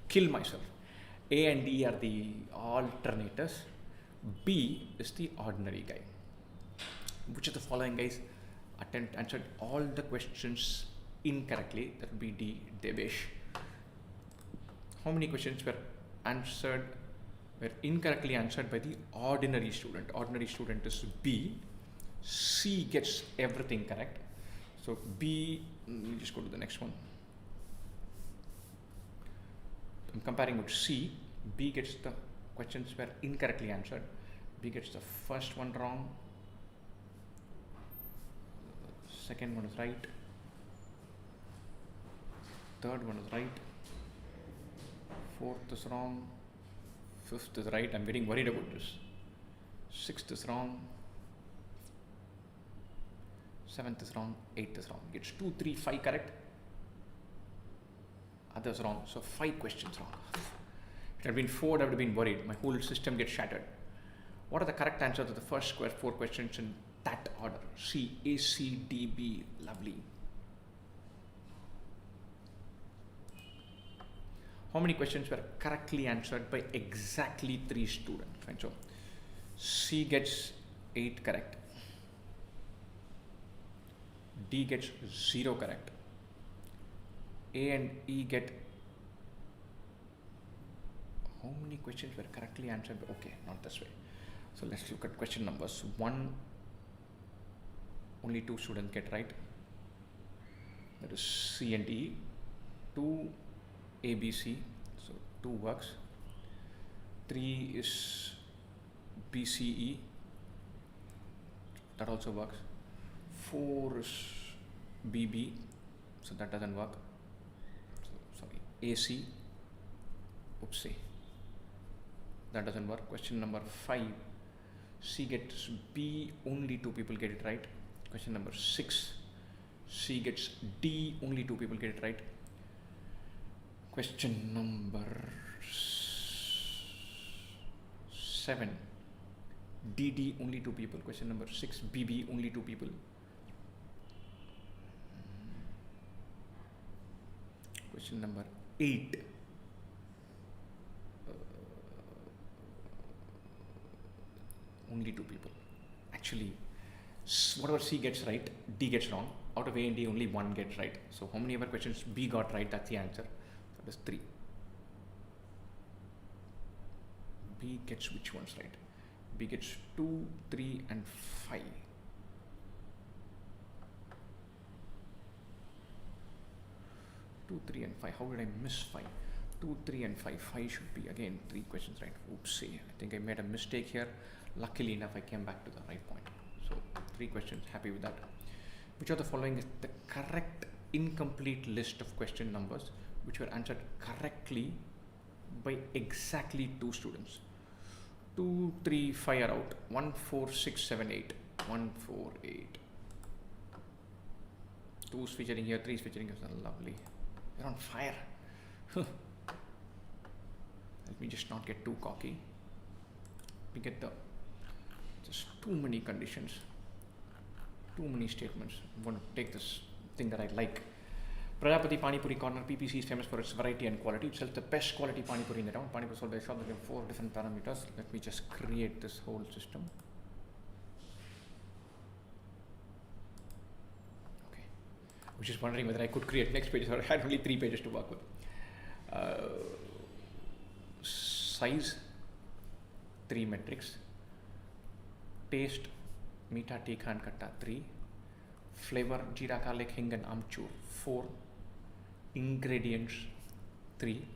kill myself. A and E are the alternators. B is the ordinary guy. Which of the following guys answered all the questions incorrectly? That would be D, Devesh. How many questions were incorrectly answered by the ordinary student? Ordinary student is B. C gets everything correct. So B, let me just go to the next one. I'm comparing with C. B gets the questions were incorrectly answered. B gets the first one wrong. Second one is right. Third one is right. Fourth is wrong. Fifth is right. I'm getting worried about this. Sixth is wrong. Seventh is wrong. Eighth is wrong. Gets 2, 3, 5 correct. Others wrong. So 5 questions wrong. If it had been 4, I would have been worried. My whole system gets shattered. What are the correct answers to the first 4 questions in that order? C, A, C, D, B. Lovely. How many questions were correctly answered by exactly 3 students? Right? So C gets 8 correct. D gets 0 correct. A and E get, how many questions were correctly answered? Okay, not this way. So let's look at question numbers. 1, only 2 students get right. That is C and E. 2, A, B, C. So 2 works. 3 is B, C, E. That also works. 4 is B, B. So that doesn't work. So, sorry, A, C. Oopsie. That doesn't work. Question number 5. C gets B, only 2 people get it right. Question number 6. C gets D, only 2 people get it right. Question number 7. DD, only 2 people. Question number 6. BB, only 2 people. Question number 8. Only 2 people. Actually, whatever C gets right, D gets wrong. Out of A and D, only 1 gets right. So how many other questions B got right? That's the answer. That is 3. B gets which ones right? B gets 2, 3 and 5. 2, 3 and 5. How did I miss 5? 2, 3 and 5. 5 should be again 3 questions right. Oopsie. I think I made a mistake here. Luckily enough, I came back to the right point. So 3 questions. Happy with that. Which of the following is the correct incomplete list of question numbers which were answered correctly by exactly 2 students? 2, 3, 5 are out. 1, 4, 6, 7, 8. 1, 4, 8. 2 is featuring here, 3 is featuring here. Lovely. They're on fire. Let me just not get too cocky. We get the just too many conditions, too many statements. I'm going to take this thing that I like. Prajapati Pani Puri Corner PPC is famous for its variety and quality. It sells the best quality Pani Puri in the town. Pani Puri sold by shop. There are 4 different parameters. Let me just create this whole system. Okay. I was just wondering whether I could create next pages or I had only 3 pages to work with. Size, 3 metrics. Taste, meeta, tikha and katta, 3. Flavor, jeera, garlic, hing and amchur, 4. Ingredients, 3.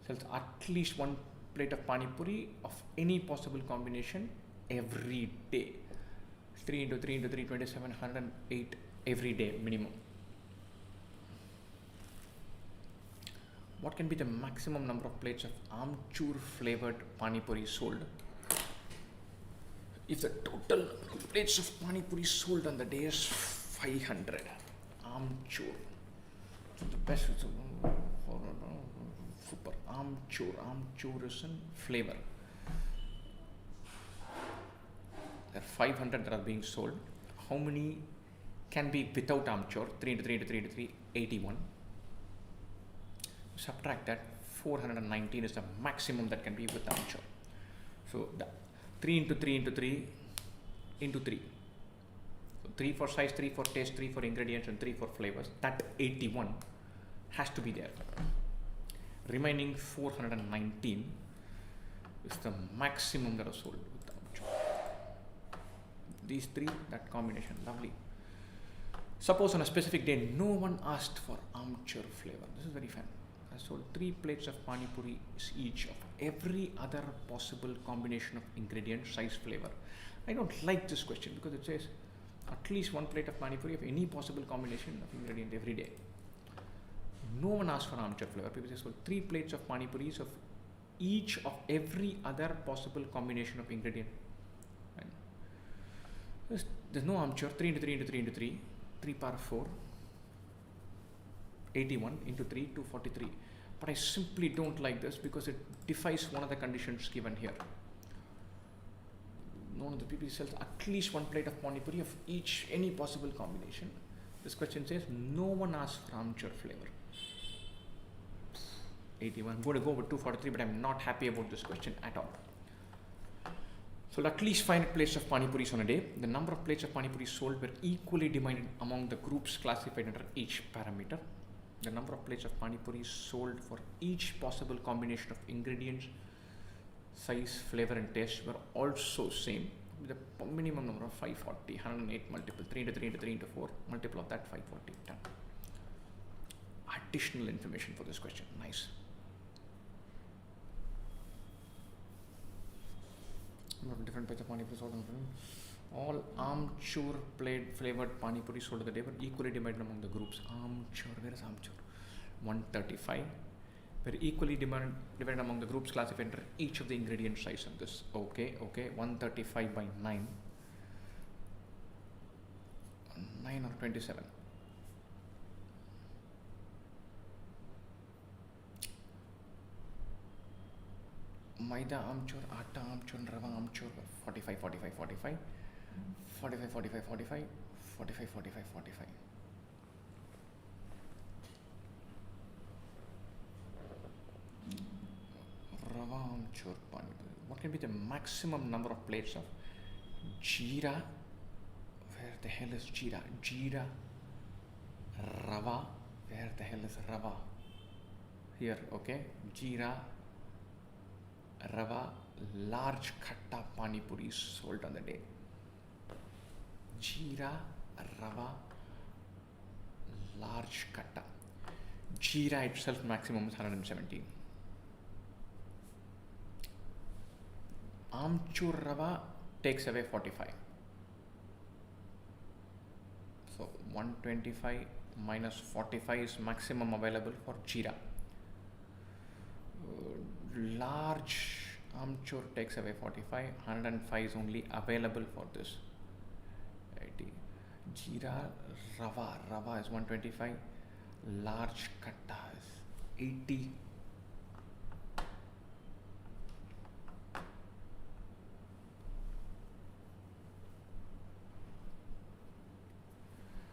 Sells at least 1 plate of pani puri of any possible combination every day. 3 into 3 into 3, 27, 108 every day minimum. What can be the maximum number of plates of amchur flavored pani puri sold? If the total plates of pani puri sold on the day is 500, amchur. So the best is super amchur is in flavor. There are 500 that are being sold. How many can be without amchur? 3 into 3 into 3 into 3, 81. Subtract that, 419 is the maximum that can be with amchur. So the 3 into 3 into 3 into 3. So 3 for size, 3 for taste, 3 for ingredients and 3 for flavors. That 81 has to be there. Remaining 419 is the maximum that are sold with amchur. These 3, that combination, lovely. Suppose on a specific day, no one asked for amchur flavor. This is very fun. I sold 3 plates of pani puri each of every other possible combination of ingredient, size, flavor. I don't like this question because it says at least 1 plate of pani puri of any possible combination of ingredient every day. No one asked for amchur flavor. People say sold 3 plates of pani puris of each of every other possible combination of ingredient. Right? There's no amchur. 3 into 3 into 3 into 3, 3 power 4. 81 into 3, 243. But I simply don't like this because it defies one of the conditions given here. None of the people sells at least 1 plate of pani puri of each, any possible combination. This question says no one asked for amchur flavor. 81. I'm going to go with 243, but I'm not happy about this question at all. So at least 500 plates of pani puris on a day. The number of plates of pani puris sold were equally divided among the groups classified under each parameter. The number of plates of pani puri sold for each possible combination of ingredients, size, flavor and taste were also same. The minimum number of 540, 108 multiple, 3 into 3 into 3 into 4, multiple of that 540, done. Additional information for this question, nice. Different types of pani puri sold. All Amchur flavored pani puri sold of the day were equally divided among the groups. Amchur, where is Amchur? 135. Were equally divided among the groups classified under each of the ingredient size of this. Okay. 135 by 9. 9 or 27. Maida Amchur, Atta Amchur, Rava Amchur, 45, 45, 45. 45, 45, 45, 45, 45, 45. Rava Amchur pani puri. What can be the maximum number of plates of jeera? Where the hell is jeera? Jeera Rava. Where the hell is Rava? Here, okay. Jeera Rava large khatta pani puris sold on the day. Jeera Rava large khatta. Jeera itself maximum is 117. Amchur Rava takes away 45. So 125 minus 45 is maximum available for jeera. Large Amchur takes away 45. 105 is only available for this. Jeera Rava is 125. Large khatta is 80.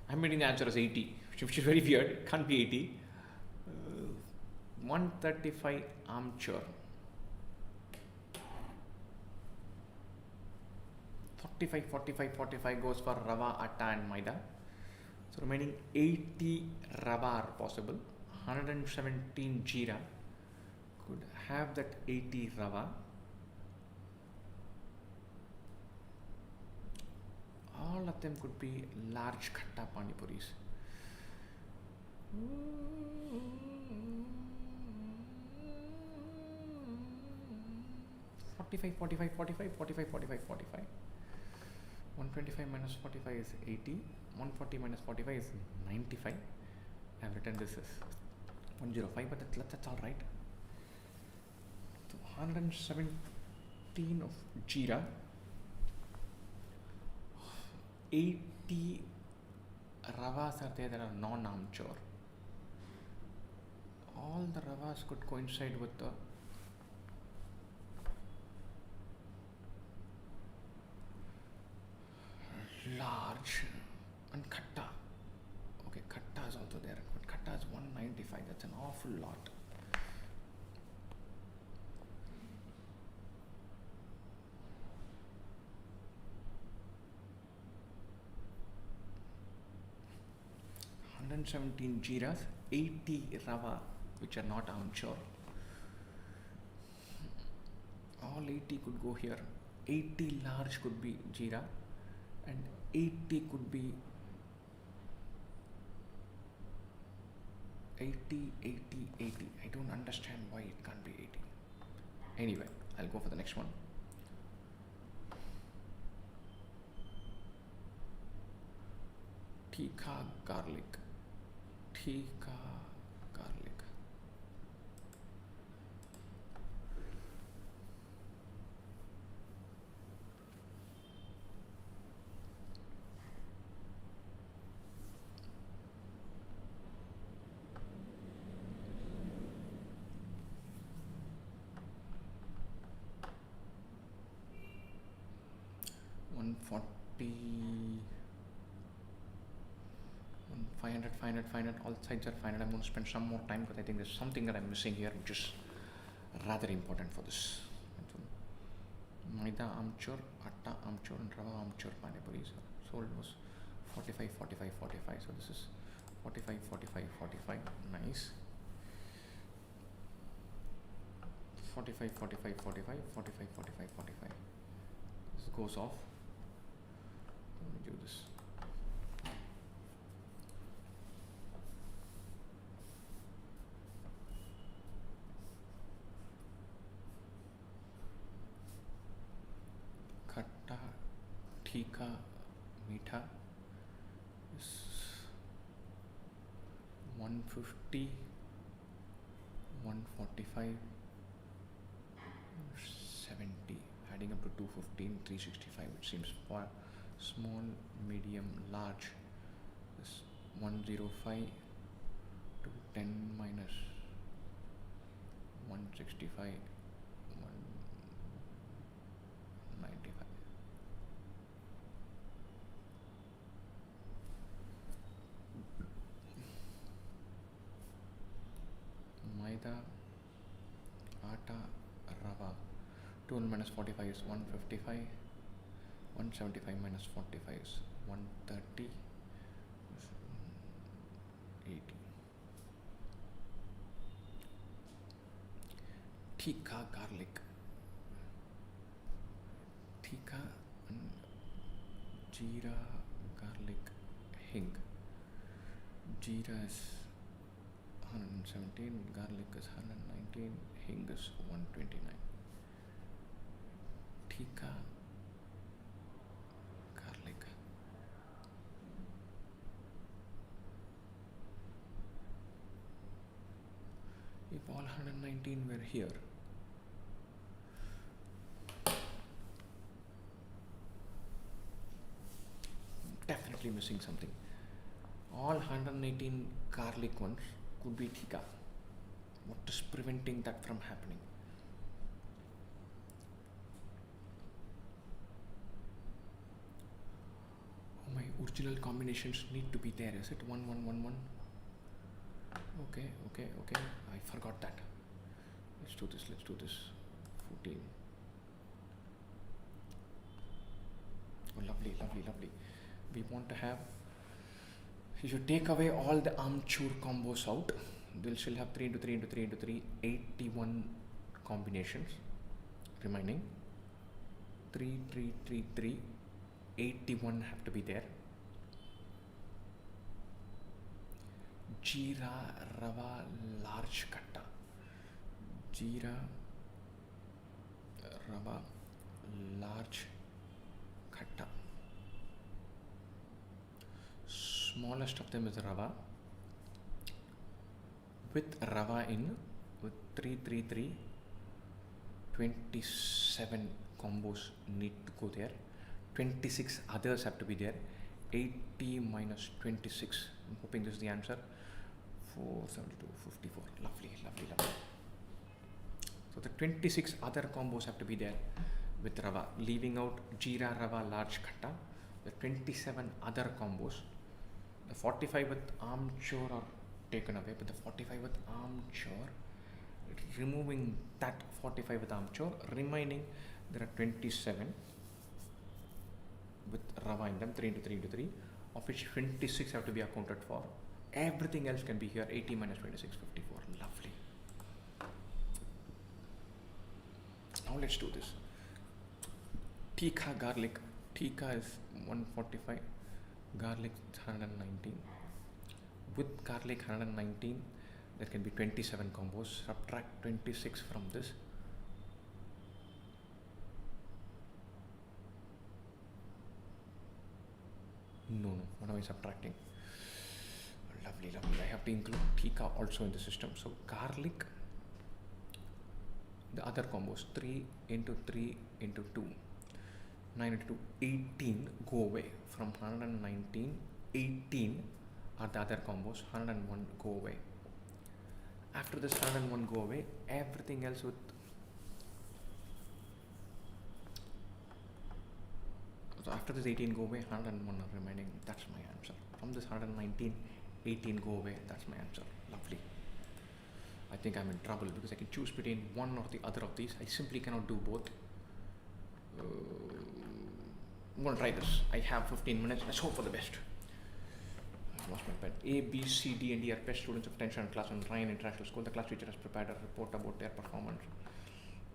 I'm reading the answer as 80, which is very weird. It can't be 80. 135 Amchur. 45, 45, 45 goes for Rava, Atta and Maida. So remaining 80 Rava are possible. 117 Jeera could have that 80 Rava. All of them could be large khatta pani puris. 45, 45, 45, 45, 45, 45. 125 minus 45 is 80. 140 minus 45 is 95. I have written this as 105, but that's all right. So 117 of jeera. 80 ravas are there that are non-Amchur. All the ravas could coincide with the large and khatta. Okay, khatta is also there, but khatta is 195. That's an awful lot. $117 jeeras, 80 rava, which are not Amchur. All 80 could go here. 80 large could be jeera, and 80 could be 80, 80, 80. I don't understand why it can't be 80. Anyway, I'll go for the next one. Tikka garlic. Tikka garlic. $500, all sides are 500. I'm going to spend some more time because I think there's something that I'm missing here which is rather important for this. Maida Amchur, Atta Amchur and Rava Amchur pani puris sold was 45, 45, 45. So this is 45, 45, 45, nice. 45, 45, 45, 45, 45, 45. This goes off. Let me do this. Khatta, Thika, Meetha is 150, 145, 70, adding up to 215, 365, which seems for small, medium, large. This 105 to 10 minus 165, 195. Maida, Atta, Rava. 12 minus 45 is 155. 175 minus 45 is 130. 80. Tikka garlic. Tikka and jeera garlic hing. Jeera is 117, garlic is 119, hing is 129. Tikka garlic. If all 119 were here, definitely missing something. All 118 garlic ones could be Tikka. What is preventing that from happening? Oh, my original combinations need to be there. Is it 1 1 1 1? Okay. I forgot that. Let's do this. 14. Oh, lovely. We want to have, if you take away all the armature combos out, we'll still have 3 into 3 into 3 into 3, 81 combinations remaining. 3, 3, 3, 3, 81 have to be there. Jeera Rava large khatta. Jeera Rava large khatta. Smallest of them is Rava. With Rava in, with 333, 27 combos need to go there. 26 others have to be there. 80 minus 26. I'm hoping this is the answer. 472, 54. Lovely. So the 26 other combos have to be there with Rava, leaving out Jeera Rava large khatta. The 27 other combos. The 45 with armature are taken away, but the 45 with armature, removing that 45 with armature, remaining there are 27 with Rava in them, 3 into 3 into 3, of which 26 have to be accounted for. Everything else can be here. 80 minus 26, 54. Lovely. Now let's do this. Tikka garlic. Tikka is 145. Garlic 119. With garlic 119, there can be 27 combos. Subtract 26 from this. No, what am I subtracting? Lovely. I have to include Tikka also in the system. So garlic, the other combos, 3 into 3 into 2, 9 into 2, 18 go away. From 119, 18 are the other combos, 101 go away. After this 101 go away, everything else with, so after this 18 go away, 101 are remaining. That's my answer. From this 119, 18 go away. That's my answer. Lovely. I think I'm in trouble because I can choose between one or the other of these. I simply cannot do both. I'm going to try this. I have 15 minutes. Let's hope for the best. Lost my pen. A, B, C, D, and E are best students of 10th standard class on Ryan International School. The class teacher has prepared a report about their performance.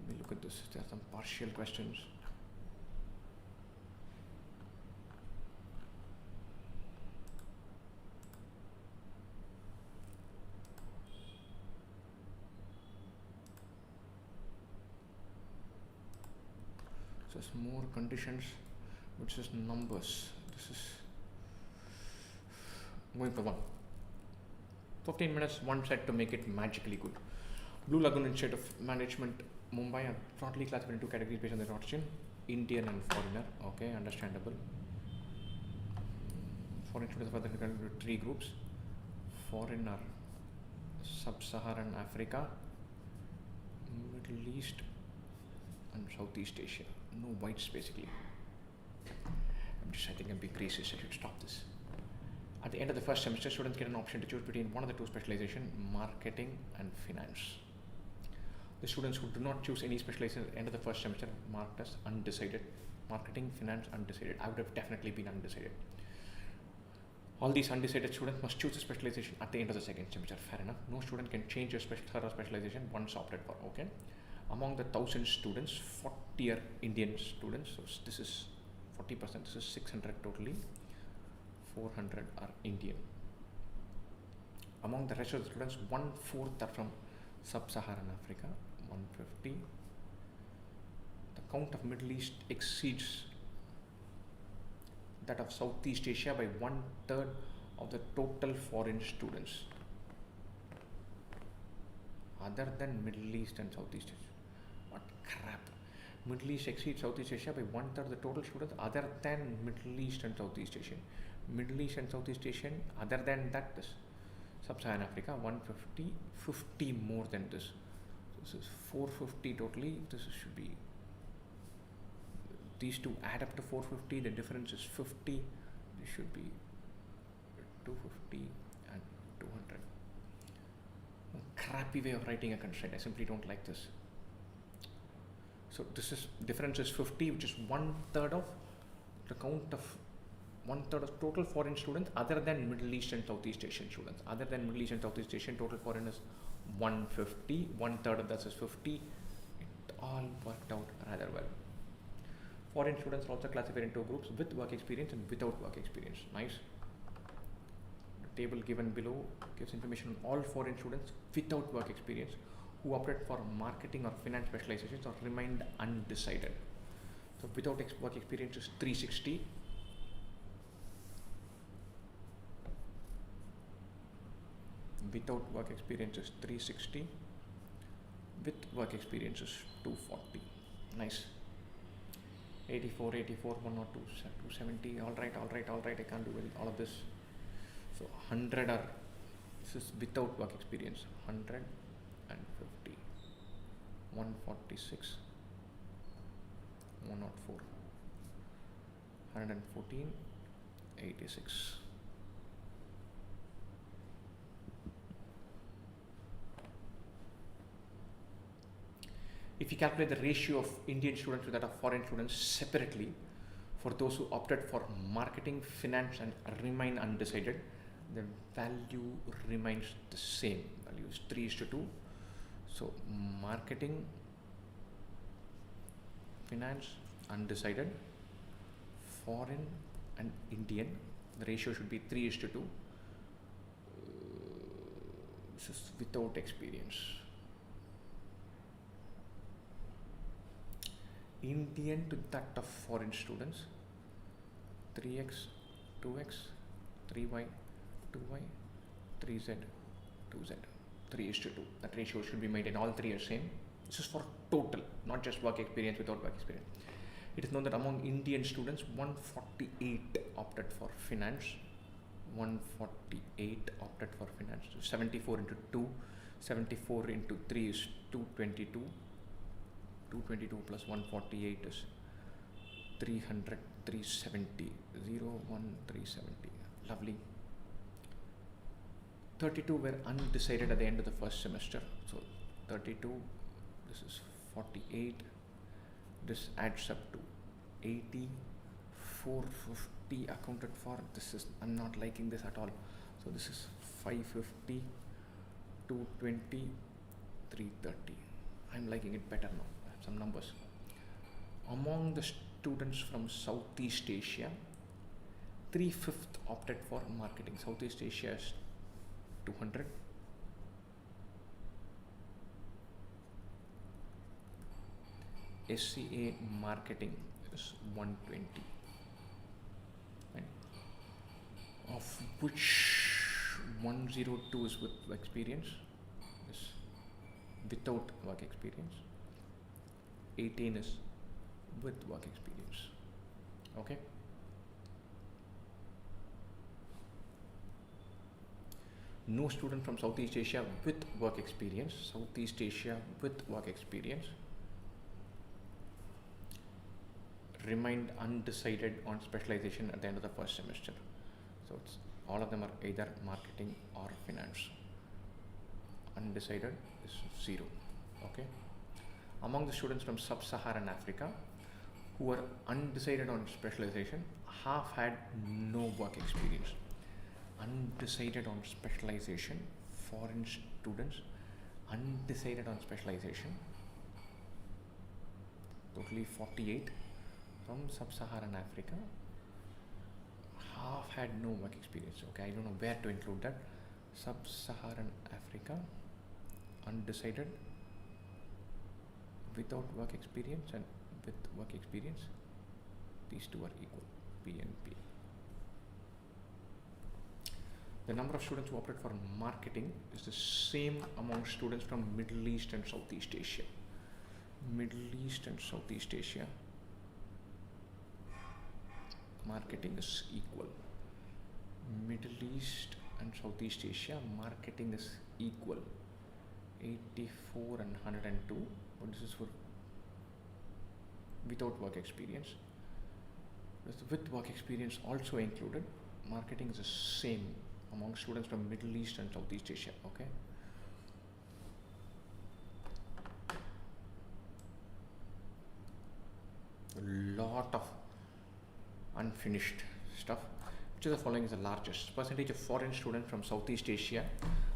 Let me look at this. There are some partial questions. So it's more conditions, which is numbers. This is going for 1. 15 minutes, one set to make it magically good. Blue Lagoon Institute of Management, Mumbai are broadly classified into categories based on their origin. Indian and foreigner. Okay, understandable. Foreign students are further divided into 3 groups. Foreign are Sub-Saharan Africa, Middle East, and Southeast Asia. No whites basically. I think I'm being racist. I should stop this. At the end of the first semester, students get an option to choose between one of the 2 specializations, marketing and finance. The students who do not choose any specialization at the end of the first semester are marked as undecided. Marketing, finance, undecided. I would have definitely been undecided. All these undecided students must choose a specialization at the end of the second semester. Fair enough. No student can change their third specialization once opted for. Okay. Among the 1,000 students, 40 are Indian students. So this is 40%. This is 600 totally. 400 are Indian. Among the rest of the students, 1/4 are from Sub-Saharan Africa, 150. The count of Middle East exceeds that of Southeast Asia by 1/3 of the total foreign students. Other than Middle East and Southeast Asia. What crap. Middle East exceeds Southeast Asia by 1/3 of the total students other than Middle East and Southeast Asian. Middle East and Southeast Asian, other than that, this Sub-Saharan Africa, 150, 50 more than this. This is 450 totally. This should be, these two add up to 450. The difference is 50. This should be 250 and 200. A crappy way of writing a constraint. I simply don't like this. So this is, difference is 50, which is 1/3 of the count of 1/3 of total foreign students other than Middle East and Southeast Asian students. Other than Middle East and Southeast Asian, total foreign is 150. 1/3 of that is 50. It all worked out rather well. Foreign students are also classified into groups with work experience and without work experience. Nice. The table given below gives information on all foreign students without work experience who opted for marketing or finance specializations or remained undecided. So without work experience is 360. Without work experience is 360. With work experience is 240. Nice. 84, 84, 102, 270. All right. I can't do all of this. So 100 are, this is without work experience. 150, 146, 104, 114, 86. If you calculate the ratio of Indian students to that of foreign students separately, for those who opted for marketing, finance and remain undecided, the value remains the same. Value is 3:2. So marketing, finance, undecided, foreign and Indian, the ratio should be 3:2. This is without experience. Indian to that of foreign students, 3x, 2x, 3y, 2y, 3z, 2z, 3:2. That ratio should be made in all 3 are same. This is for total, not just work experience without work experience. It is known that among Indian students, 148 opted for finance. 148 opted for finance. So 74 into 2, 74 into 3 is 222. 222 plus 148 is 300, 370, 370. Lovely. 32 were undecided at the end of the first semester. So 32, this is 48. This adds up to 80. 450 accounted for. This is, I'm not liking this at all. So this is 550, 220, 330. I'm liking it better now. I have some numbers. Among the students from Southeast Asia, 3/5 opted for marketing. Southeast Asia is 200. SCA marketing is 120. Right? Of which 102 is with experience, is without work experience. 18 is with work experience. Okay. No student from Southeast Asia with work experience. Southeast Asia with work experience remained undecided on specialization at the end of the first semester. So it's all of them are either marketing or finance. Undecided is 0. Okay. Among the students from sub-Saharan Africa who were undecided on specialization, half had no work experience. Undecided on specialization, foreign students, undecided on specialization, totally 48 from sub-Saharan Africa, half had no work experience. Okay, I don't know where to include that. Sub-Saharan Africa, undecided, without work experience and with work experience, these two are equal, P and P. The number of students who opted for marketing is the same among students from Middle East and Southeast Asia. Middle East and Southeast Asia, marketing is equal. Middle East and Southeast Asia, marketing is equal. 84 and 102, but this is for without work experience. With work experience also included, marketing is the same among students from Middle East and Southeast Asia. Okay. A lot of unfinished stuff. Which of the following is the largest? Percentage of foreign students from Southeast Asia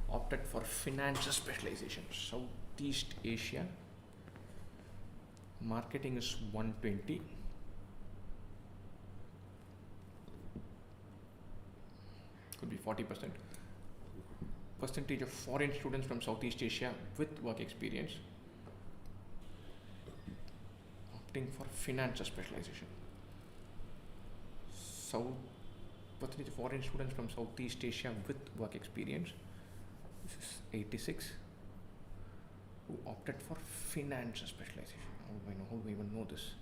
opted for finance specialization. Southeast Asia, marketing is 120. Could be 40%. Percentage of foreign students from Southeast Asia with work experience opting for finance specialization. Percentage of foreign students from Southeast Asia with work experience, this is 86, who opted for finance specialization. How do I even know this?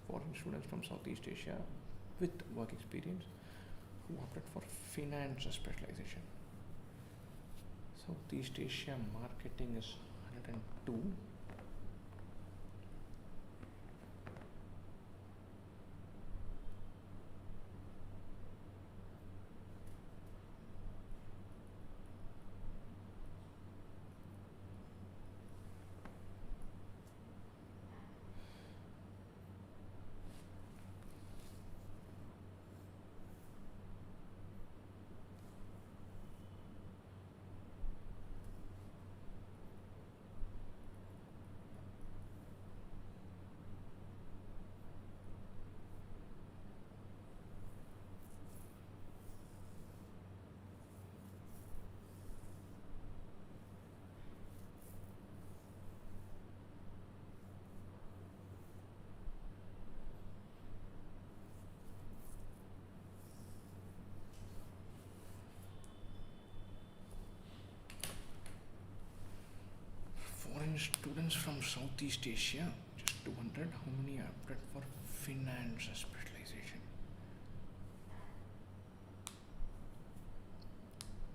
Foreign students from Southeast Asia with work experience who opted for finance specialization. Southeast Asia marketing is 102. Foreign students from Southeast Asia, just 200. How many opted for finance specialization?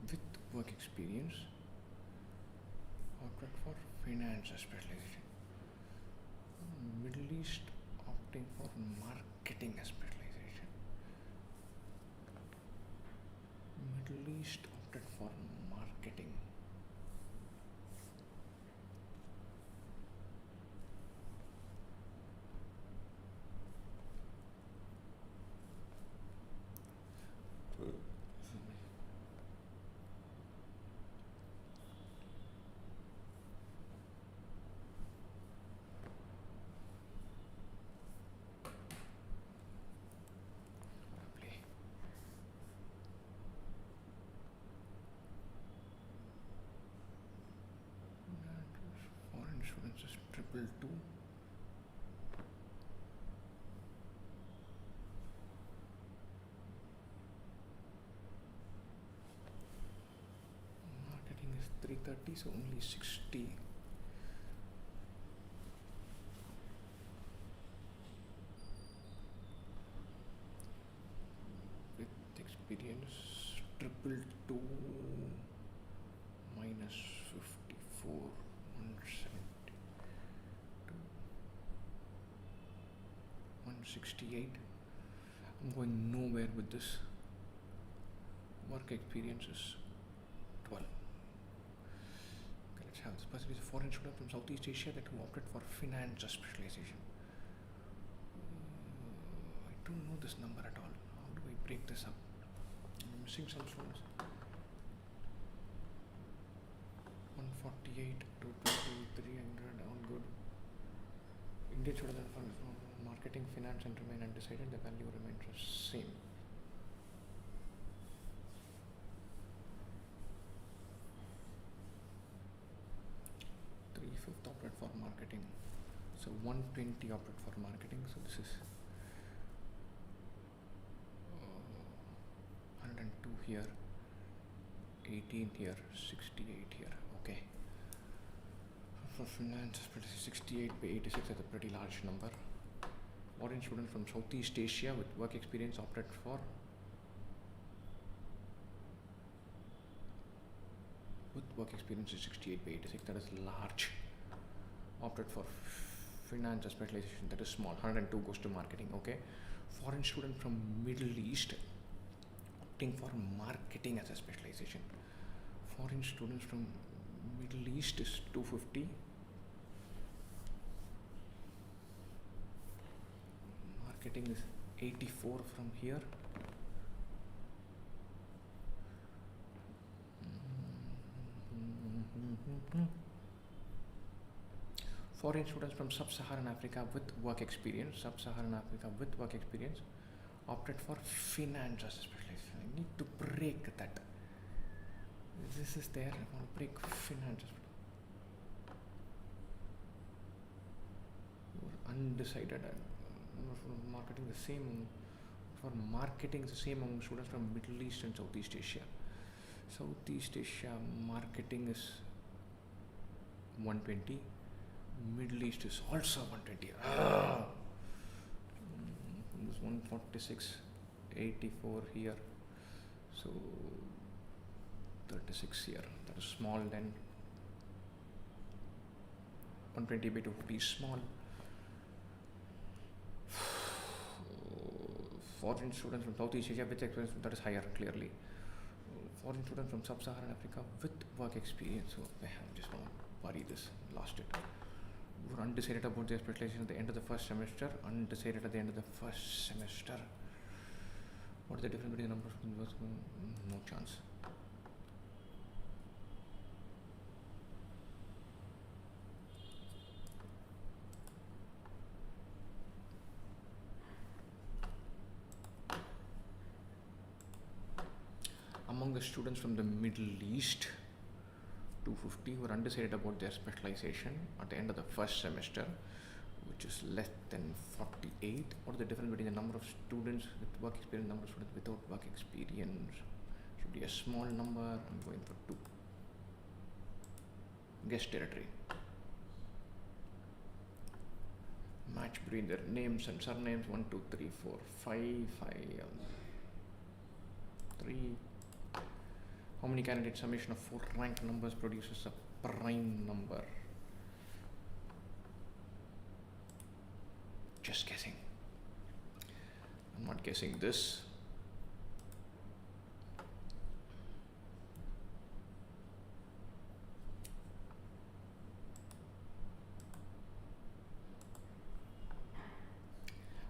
With work experience, opted for finance specialization. Middle East opting for marketing specialization. Middle East opted for marketing. triple two. Marketing is 330, so only 60. With experience, triple two minus 54, 172, 168. I'm going nowhere with this. Work experience is 12. Okay, let's have this person is a foreign student from Southeast Asia that who opted for finance specialization. I don't know this number at all. How do I break this up? I'm missing some students. 148, 220, 300, all good. Indian student from marketing, finance and remain undecided. The value remains the same. Fifth opted for marketing, so 120 opted for marketing, so this is 102 here, 18 here, 68 here. Okay, for finance 68 by 86 is a pretty large number. Foreign student from Southeast Asia with work experience opted for work experience is 68 by 86, that is large. Opted for finance specialization, that is small. 102 goes to marketing. Okay, foreign student from Middle East opting for marketing as a specialization. Foreign students from Middle East is 250. Marketing is 84 from here. Foreign students from Sub-Saharan Africa with work experience, opted for finance as a specialization. I need to break that. This is there. I want to break finance. Undecided. For marketing the same. For marketing the same among students from Middle East and Southeast Asia. Southeast Asia marketing is 120. Middle East is also 120. This 146, 84 here, so 36 here. That is small. Then 120 by 250 is small. Foreign students from Southeast Asia with experience, that is higher clearly. Foreign students from Sub-Saharan Africa with work experience. So I'm just going to bury this. Lost it. We were undecided about their specialization at the end of the first semester. What is the difference between the numbers? No chance. Among the students from the Middle East, 250 who are undecided about their specialization at the end of the first semester, which is less than 48. What is the difference between the number of students with work experience and number of students without work experience? Should be a small number. I'm going for 2. Guess territory. Match between their names and surnames. 1, 2, 3, 4, 5, 3. How many candidate summation of 4 ranked numbers produces a prime number? Just guessing. I'm not guessing this.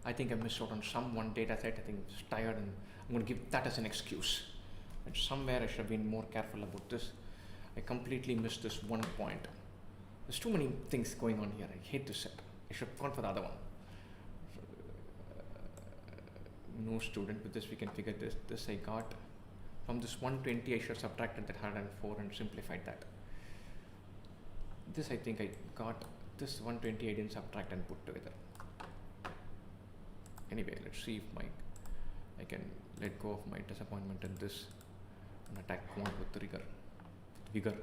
I think I missed out on some one data set. I think it's tired and I'm going to give that as an excuse. And somewhere I should have been more careful about this. I completely missed this one point. There's too many things going on here. I hate this set. I should have gone for the other one. No student, with this we can figure this. This I got. From this 120 I should have subtracted that 104 and simplified that. This I think I got this 120 I didn't subtract and put together. Anyway, let's see if I can let go of my disappointment in this and attack quant with rigor, with vigor.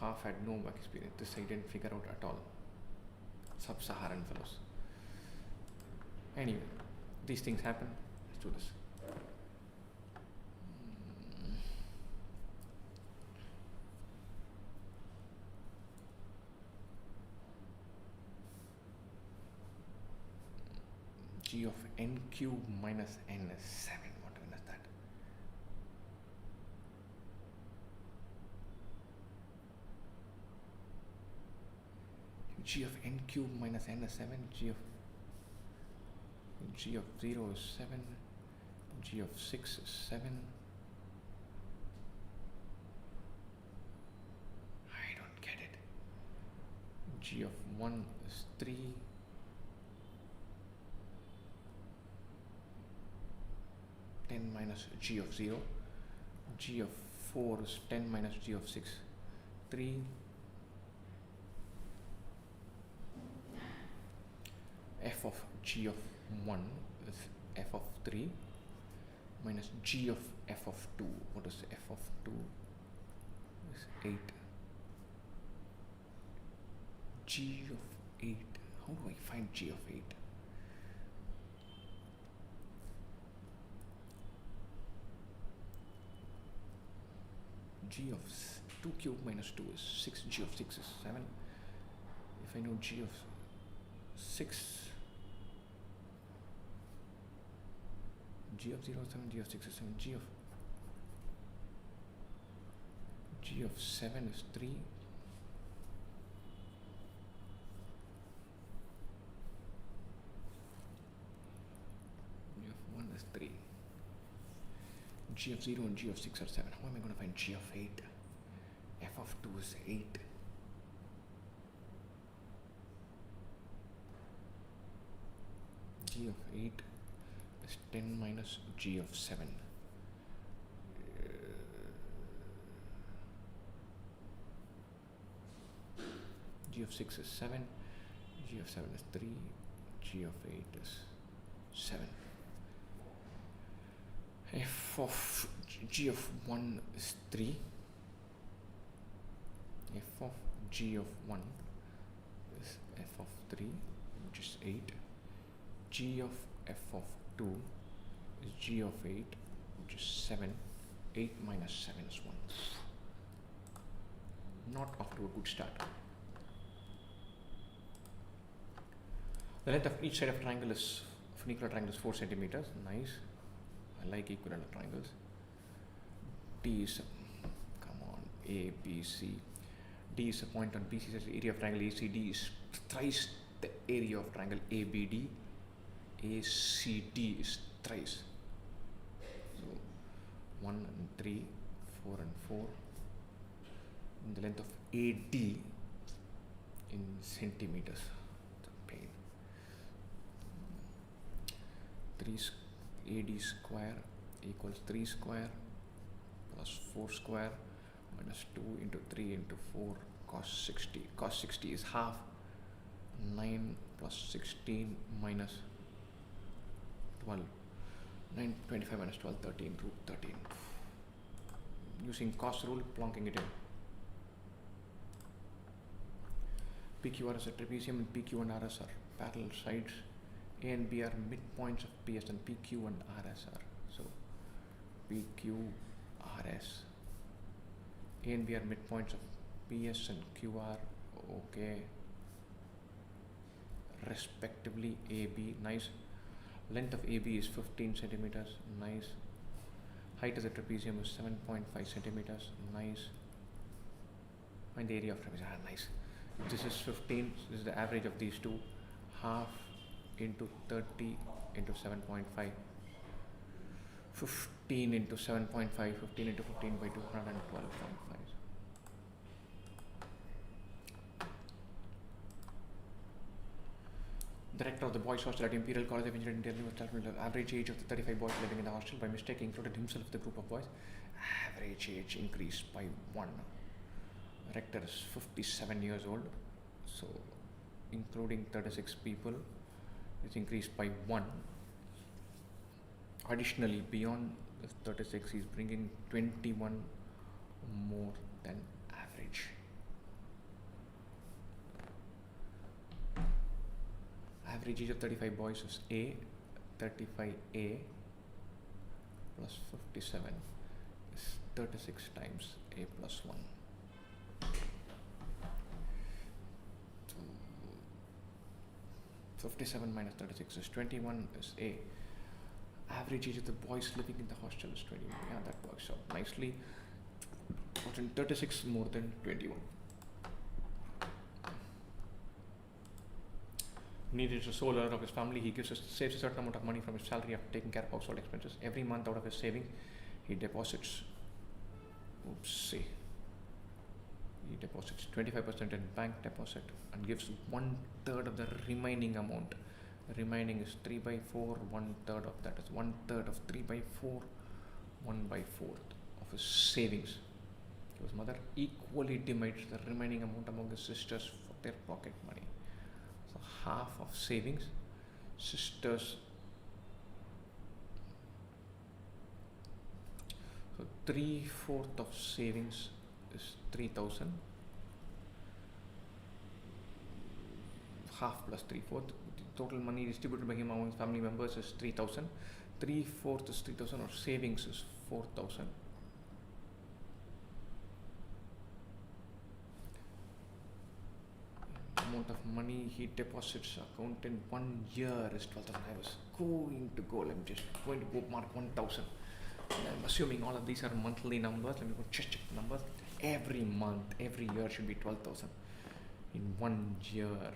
Half had no work experience. This I didn't figure out at all. Sub-Saharan fellows. Anyway, these things happen. Let's do this. G of n cube minus n is 7. What even is that? G of n cube minus n is 7. G of 0 is 7. G of 6 is 7. I don't get it. G of 1 is 3. Minus G of 0. G of 4 is 10 minus G of 6. 3. F of G of 1 is F of 3 minus G of F of 2. What is F of 2? Is 8. G of 8. How do I find G of 8? G of 2 cube minus 2 is 6. G of 6 is 7. If I know G of 6, G of 0 is 7, G of 6 is 7, G of 7 is 3. G of 1 is 3. G of 0 and G of 6 are 7. How am I going to find G of 8? F of 2 is 8. G of 8 is 10 minus G of 7. G of 6 is 7. G of 7 is 3. G of 8 is 7. F of G of 1 is 3. F of G of 1 is F of 3, which is 8. G of F of 2 is G of 8, which is 7. 8 minus 7 is 1. Not off to a good start. The length of each side of triangle is, of an equilateral triangle is 4 centimeters. Nice. I like equilateral triangles. D is, come on, A, B, C. D is a point on BC, such area of triangle ACD is thrice the area of triangle ABD. ACD is thrice. So 1 and 3, 4 and 4. And the length of AD in centimeters. It's a pain. 3 AD square equals 3 square plus 4 square minus 2 into 3 into 4 cos 60. Cos 60 is half. 9 plus 16 minus 12. 9, 25 minus 12, 13, root 13. Using cos rule, plonking it in. PQR is a trapezium and PQ and RS are parallel sides. A and B are midpoints of PS and PQ and RS are. So PQ, RS. A and B are midpoints of PS and QR. Okay. Respectively, AB. Nice. Length of AB is 15 centimeters. Nice. Height of the trapezium is 7.5 centimeters. Nice. Find the area of trapezium. Nice. This is 15. This is the average of these two. Half into 30 into 7.5. 15 into 7.5. 15 into 15 by 212.5. Director of the boys' hostel at Imperial College of Engineering Delhi was telling me the average age of the 35 boys living in the hostel by mistake included himself with the group of boys. Average age increased by 1. Rector is 57 years old, so including 36 people, it's increased by 1. Additionally, beyond this 36, he's bringing 21 more than average. Average age of 35 boys is A. 35A plus 57 is 36 times A plus 1. So 57 minus 36 is 21 is A. Average age of the boys living in the hostel is 21. Yeah, that works out nicely. 36 more than 21. Needed a solar of his family. He saves a certain amount of money from his salary after taking care of household expenses. Every month out of his savings, he deposits 25% in bank deposit and gives 1/3 of the remaining amount. The remaining is 3/4. 1/3 of that is 1/3 of 3/4. 1/4 of his savings. His mother equally divides the remaining amount among his sisters for their pocket money. So half of savings, sisters. So 3/4 of savings is 3,000. Half plus 3/4. The total money distributed by him among his family members is 3,000. 3/4 is 3,000, or savings is 4,000. Amount of money he deposits account in 1 year is 12,000. I was going to go. I'm just going to go mark 1,000. I'm assuming all of these are monthly numbers. Let me go check the numbers. Every month, every year should be 12,000 in 1 year.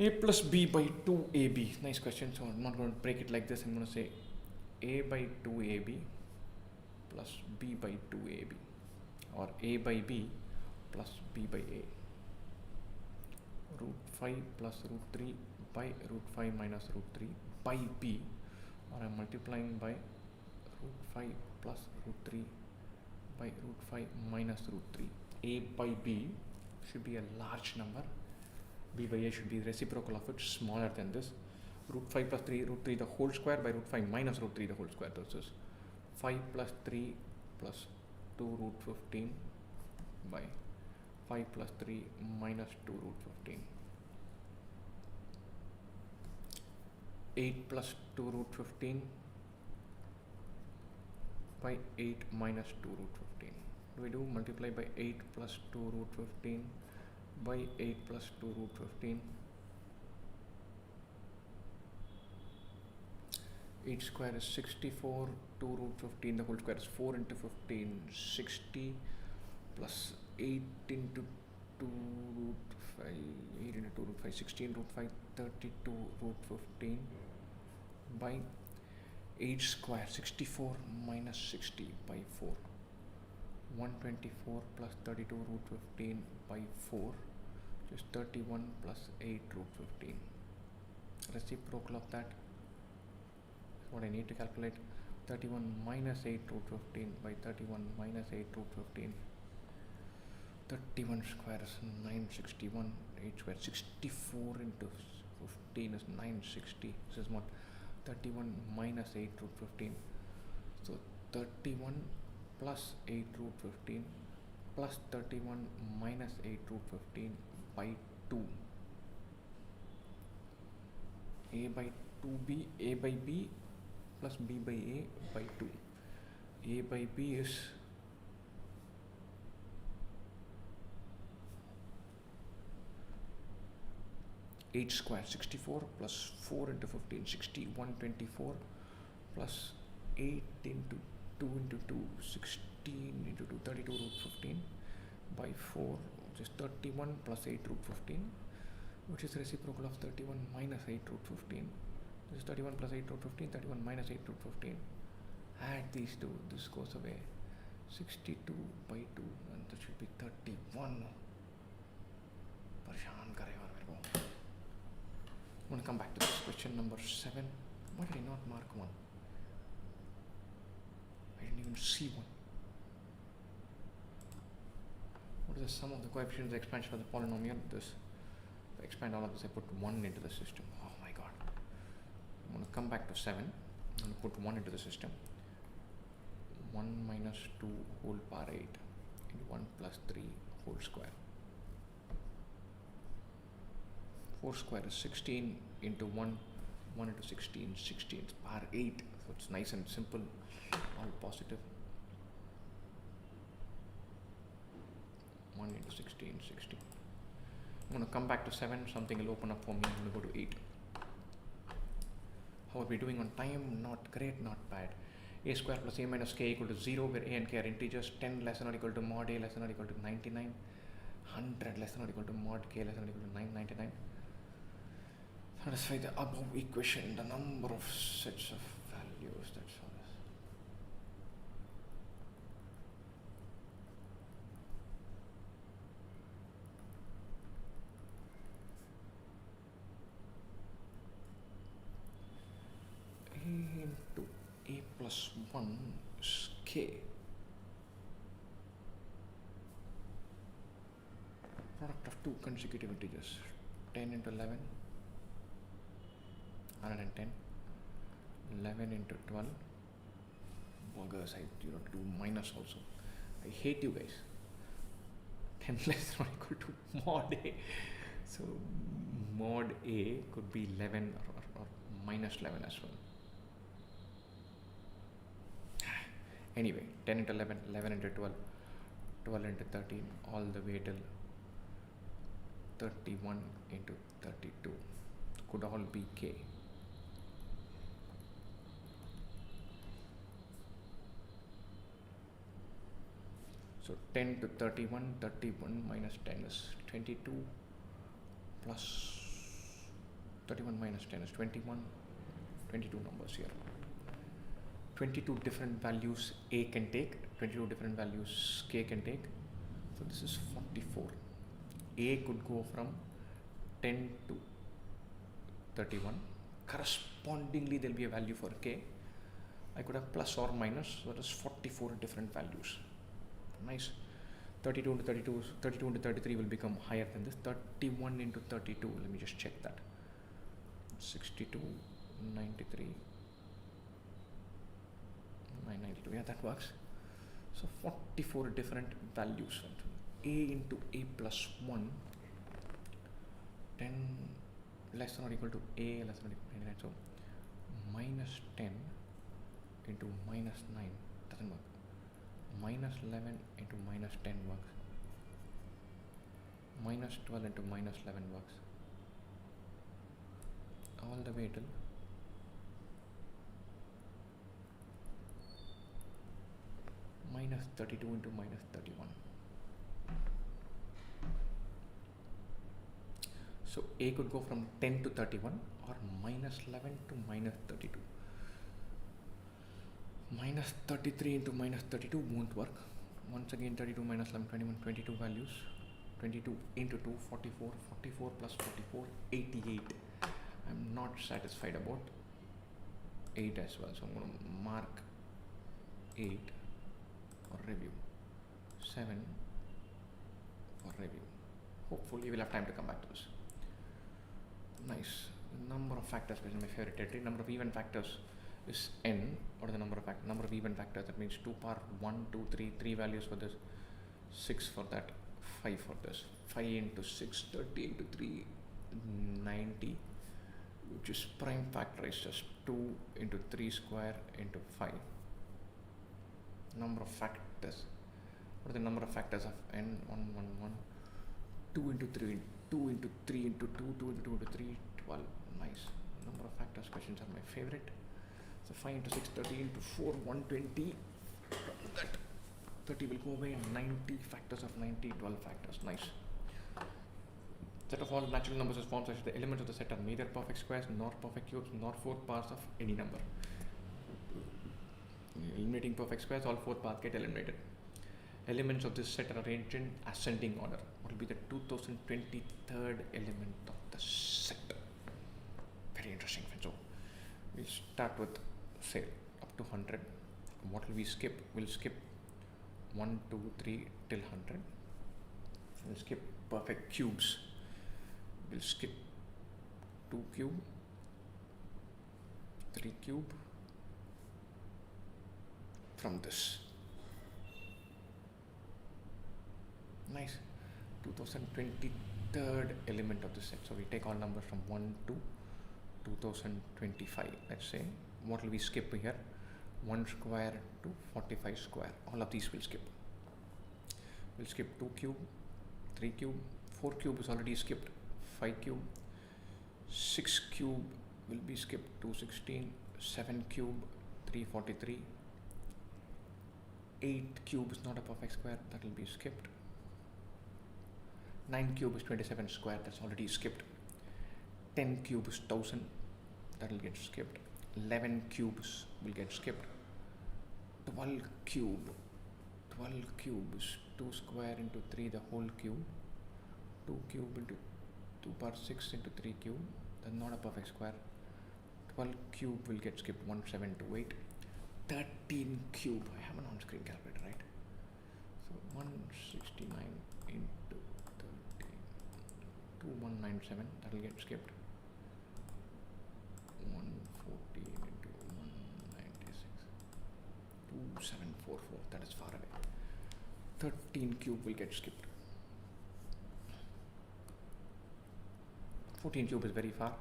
A plus B by 2AB. Nice question. So I'm not going to break it like this. I'm going to say A by 2AB plus B by 2AB, or A by B plus B by A. Root 5 plus root 3 by root 5 minus root 3 by B, or I'm multiplying by root 5 plus root 3 by root 5 minus root 3. A by B should be a large number. B by A should be the reciprocal of it, smaller than this. Root 5 plus 3 root 3 the whole square by root 5 minus root 3 the whole square. This is 5 plus 3 plus 2 root 15 by 5 plus 3 minus 2 root 15. 8 plus 2 root 15 by 8 minus 2 root 15. Do we do multiply by 8 plus 2 root 15 by 8 plus 2 root 15? 8 square is 64, 2 root 15, the whole square is 4 into 15, 60, plus 8 into 2 root 5, 8 into 2 root 5, 16 root 5, 32 root 15 by 8 square, 64 minus 60 by 4, 124 plus 32 root 15 by 4, which is 31 plus 8 root 15. Reciprocal of that is what I need to calculate. 31 minus 8 root 15 by 31 minus 8 root 15. 31 square is 961. 8 square 64 into 15 is 960. This is what? 31 minus 8 root 15. So 31 plus 8 root 15 plus 31 minus 8 root 15 by 2. A by 2B, A by B plus B by A by 2. A by B is 8 square, 64 plus 4 into 15, 60, 124 plus 8 into 2 into 2, 16 into 2, 32 root 15 by 4, which is 31 plus 8 root 15, which is reciprocal of 31 minus 8 root 15. This is 31 plus 8 root 15, 31 minus 8 root 15. Add these two, this goes away. 62 by 2, and that should be 31. Pareshan kare yaar mere ko. I'm going to come back to this. Question number 7. Why did I not mark 1? I didn't even see 1. What is the sum of the coefficients of the expansion of the polynomial? This. If I expand all of this, I put 1 into the system. Oh my god. I'm going to come back to 7. I'm going to put 1 into the system. 1 minus 2 whole power 8 into 1 plus 3 whole square. 4 square is 16 into 1. 1 into 16, 16 is power 8. So it's nice and simple, all positive. 1 into 16, 16. I'm going to come back to 7. Something will open up for me. I'm going to go to 8. How are we doing on time? Not great, not bad. A square plus a minus k equal to 0, where a and k are integers. 10 less than or equal to mod a less than or equal to 99. 100 less than or equal to mod k less than or equal to 999. Satisfy the above equation, the number of sets of values. That's all. A into a plus 1 is k. Product of two consecutive integers. 10 into 11. 110. 11 into 12. Buggers, I do minus also. I hate you guys. 10 less than or equal to mod a. So mod a could be 11 or minus 11 as well. Anyway, 10 into 11, 11 into 12, 12 into 13, all the way till 31 into 32. Could all be k. So 10 to 31, 31 minus 10 is 22 plus 31 minus 10 is 21, 22 numbers here. 22 different values a can take, 22 different values k can take. So this is 44. A could go from 10 to 31. Correspondingly, there will be a value for k. I could have plus or minus, so that is 44 different values. Nice. 32 into 32, 32 into 33 will become higher than this. 31 into 32, let me just check that. 62, 93, 992, yeah, that works. So 44 different values. A into a plus 1, 10 less than or equal to a less than or equal to 99. So minus 10 into minus 9 doesn't work. Minus 11 into minus 10 works. Minus 12 into minus 11 works. All the way till minus 32 into minus 31. So a could go from 10 to 31 or minus 11 to minus 32. Minus 33 into minus 32 won't work. Once again, 32 minus 11, 21, 22 values. 22 into 2, 44, 44 plus 44, 88. I'm not satisfied about 8 as well. So I'm going to mark 8 for review. 7 for review. Hopefully we'll have time to come back to this. Nice. Number of factors is my favorite territory. Number of even factors is n. What is the number of number of even factors? That means 2 power 1, 2, 3, 3 values for this, 6 for that, 5 for this. 5 into 6, 30 into 3, 90, which is prime factorized as 2 into 3 square into 5. Number of factors. What are the number of factors of n? 1, 1, 1. 2 into 3, 2 into 3 into 2, 2 into 2 into 3, 12. Nice. Number of factors questions are my favorite. So 5 into 6, 30 into 4, 120. That 30 will go away. 90 factors of 90, 12 factors. Nice. Set of all natural numbers is formed such that the elements of the set are neither perfect squares, nor perfect cubes, nor 4 powers of any number. Eliminating perfect squares, all 4 paths get eliminated. Elements of this set are arranged in ascending order. What will be the 2023rd element of the set? Very interesting. start with, say, up to 100. What will we skip? We'll skip 1, 2, 3 till 100. We'll skip perfect cubes. We'll skip 2 cube, 3 cube from this. Nice. 2023rd element of the set. So we take all numbers from 1 to 2025. Let's say, what will we skip here? 1 square to 45 square. All of these will skip. We'll skip 2 cube, 3 cube, 4 cube is already skipped, 5 cube, 6 cube will be skipped, 216, 7 cube, 343, 8 cube is not a perfect square, that will be skipped, 9 cube is 27 square, that's already skipped, 10 cube is 1000, that will get skipped, 11 cubes will get skipped, 12 cube is 2 square into 3 the whole cube, 2 cube into 2 power 6 into 3 cube, that's not a perfect square, 12 cube will get skipped, 1728, 13 cube, I have an on-screen calculator, right? So 169 into 13, 2197, that will get skipped, 114 into 196, 2744, that is far away. 13 cube will get skipped. 14 cube is very far.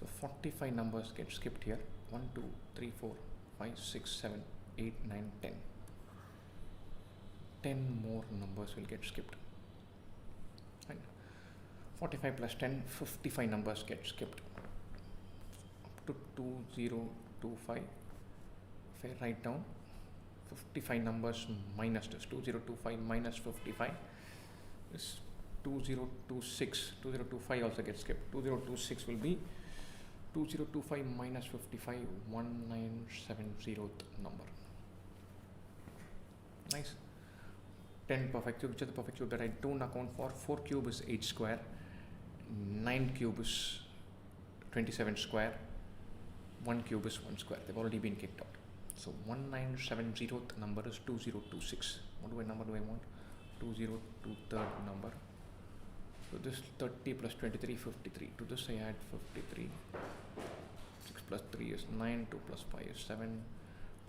So 45 numbers get skipped here. 1, 2, 3, 4, 5, 6, 7, 8, 9, 10. 10 more numbers will get skipped. And 45 plus 10, 55 numbers get skipped. Up to 2025. If I write down 55 numbers minus this, 2025 minus 55 is 2026. 2025 also gets skipped. 2026 will be 2025 minus 55, 1970th number. Nice. 10 perfect cube, which is the perfect cube that I don't account for. 4 cube is 8 square, 9 cube is 27 square, 1 cube is 1 square. They've already been kicked out. So 1970th number is 2026. What number do I want? 2023rd number. So this 30 plus 23, 53. To this I add 53. 6 plus 3 is 9. 2 plus 5 is 7.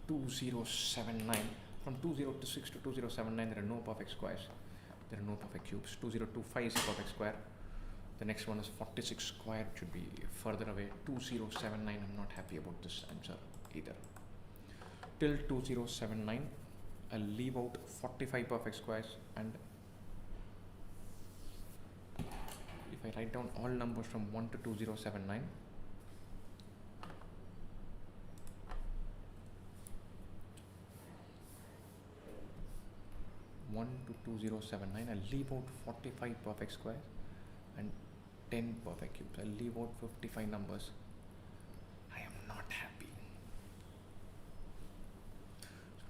2079. From 2026 to 2079 there are no perfect squares. There are no perfect cubes. 2025 is a perfect square. The next one is 46 square. It should be further away. 2079. I'm not happy about this answer either. Till 2079, I'll leave out 45 perfect squares, and if I write down all numbers from 1 to 2079, I'll leave out 45 perfect squares and 10 perfect cubes. I'll leave out 55 numbers. I am not happy.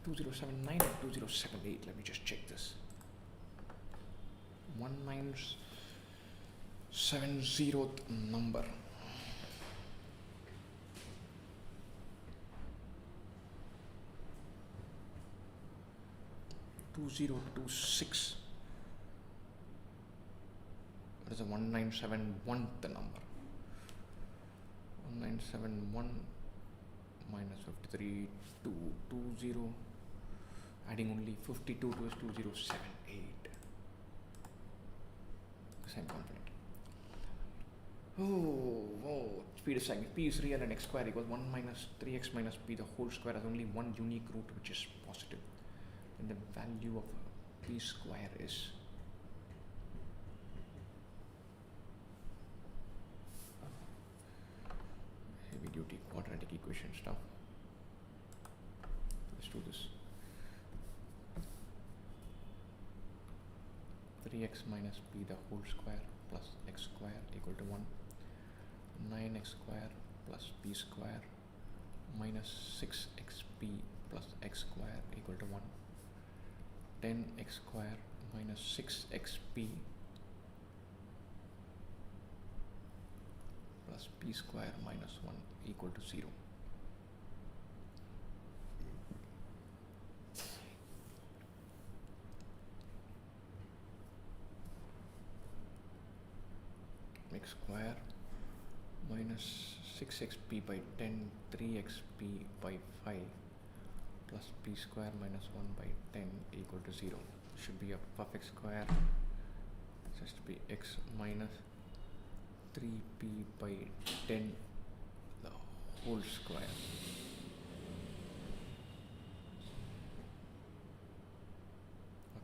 2079 or 2078, let me just check this. 1970th number. (2026). What is the 1971th number? 1971 minus 53, 220. Adding only 52 to is 2078. Because I'm confident. Oh, speed is saying p is real and x square equals 1 minus 3x minus p the whole square has only one unique root which is positive. And the value of p square is heavy duty quadratic equation stuff. Let's do this. 3x minus p the whole square plus x square equal to 1. 9x square plus p square minus 6xp plus x square equal to 1. 10x square minus 6xp plus p square minus 1 equal to 0. minus 6xp by 10, 3xp by 5 plus p square minus 1 by 10 equal to 0. Should be a perfect square. It has to be x minus 3p by 10 the whole square.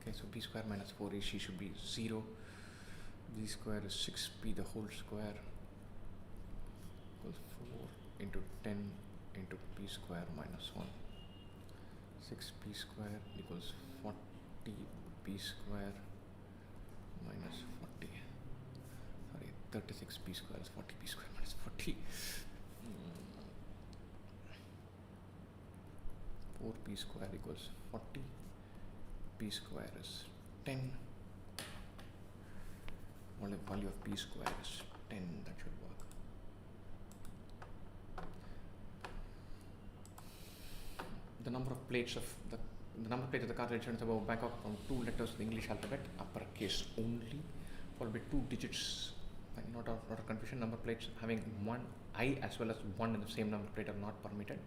Okay, so b square minus 4ac should be 0. b square is 6p the whole square equals 4 into 10 into p square minus 1. 6p square equals 40p square minus 40. Sorry, 36p square is 40p square minus 40. 4p square equals 40. P square is 10. Value of p square is 10. That should work. The number of plates of the card registered above Bangkok from 2 letters of the English alphabet, uppercase only, followed by 2 digits. Not of confusion. Number plates having one I as well as 1 in the same number plate are not permitted.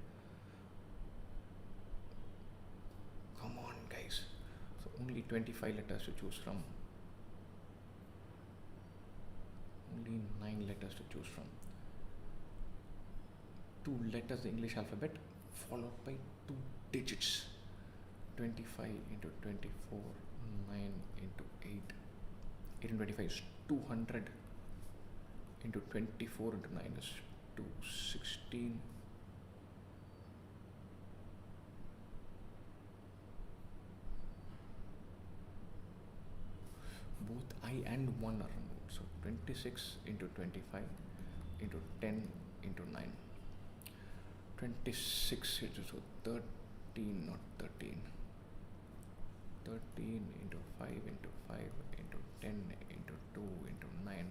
Come on, guys. So only 25 letters to choose from. Only 9 letters to choose from. 2 letters the English alphabet followed by 2 digits. 25 into 24, 9 into 8. 8 into 25 is 200. Into 24 into 9 is 216. Both I and 1 are removed. So 26 into 25 into 10 into 9. 26 is so 13, not 13. 13 into 5 into 5 into 10 into 2 into 9.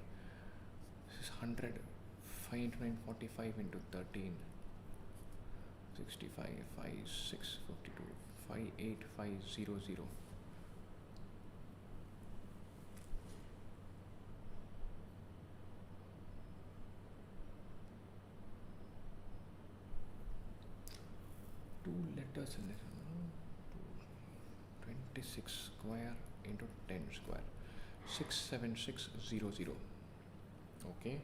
This is 100. 5 into 9, 45 into 13. 65, 5, 6, 52, 5, 8, 5, 0, 0. Two letters in this. 26 square into 10 square. 67600. Okay.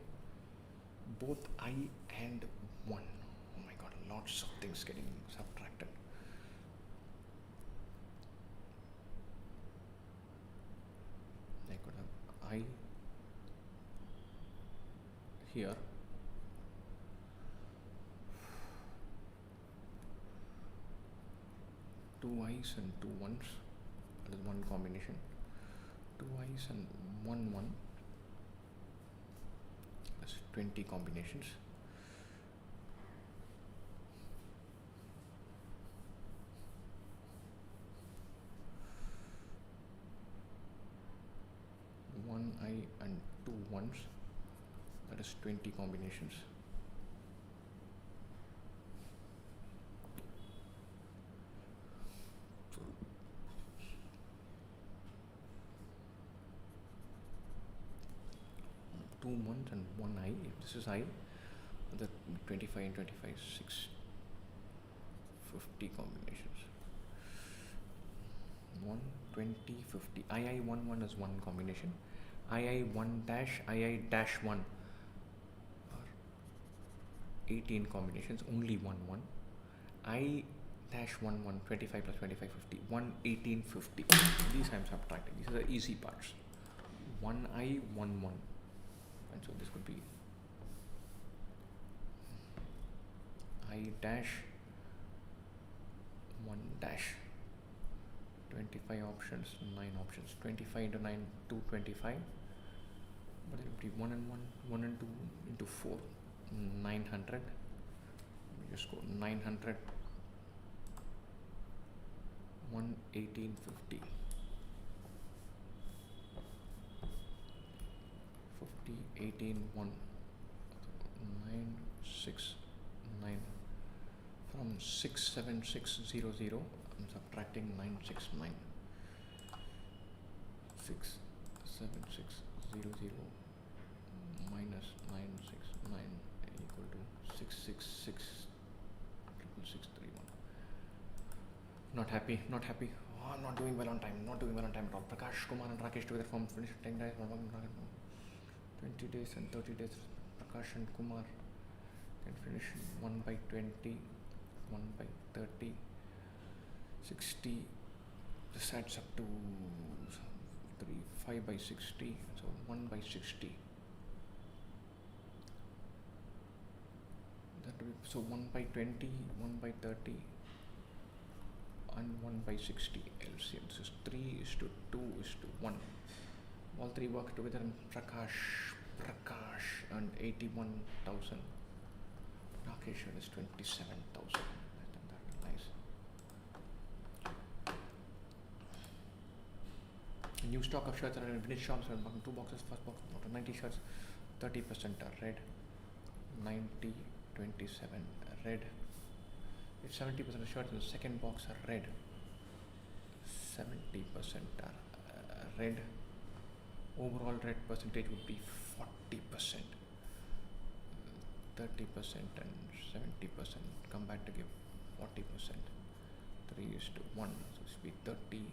Both I and 1. Oh my god, lots of things getting subtracted. I could have I here. Two I's and 2 1's. That is one combination. 2 I's and 1 1. That's 20 combinations. One I and 2 1's. That is 20 combinations. Two 1's and 1 I. If this is I, the 25 and 25 is 50 combinations. 1, 20, 50. II 1 1 is one combination. II 1 dash, II dash 1 are 18 combinations, only 1 1. I dash 1 1, 25 plus 25, 50. 1, 18, 50. These I am subtracting. These are the easy parts. 1 I, 1 1. And so this could be I dash 1 dash. 25 options, 9 options. 25 into 9, 225. But it would be 1 and 1, 1 and 2 into 4. 900. Let me just go 900. 1, 18, 50. 50, 18, 1, 9, 6, 9. From 67600, I'm subtracting 969. 67600 minus 969. 666 Not happy. Oh, I'm not doing well on time at all. Prakash, Kumar and Rakesh together from finished 10 days, 20 days and 30 days. Prakash and Kumar can finish 1 by 20, 1 by 30, 60. This adds up to 5 by 60, so 1 by 60. That will be, so 1 by 20, 1 by 30, and 1 by 60 LCM. This is 3:2:1. All three work together and Prakash and 81,000. Rakesh is 27,000. Nice. A new stock of shirts are in vintage shops. I'm buying 2 boxes. First box, 90 shirts, 30% are red. 90, 27 red. If 70% of shirts in the second box are red, 70% are red. Overall red percentage would be 40%. 30% and 70% come back to give 40%. 3:1. So it should be 30,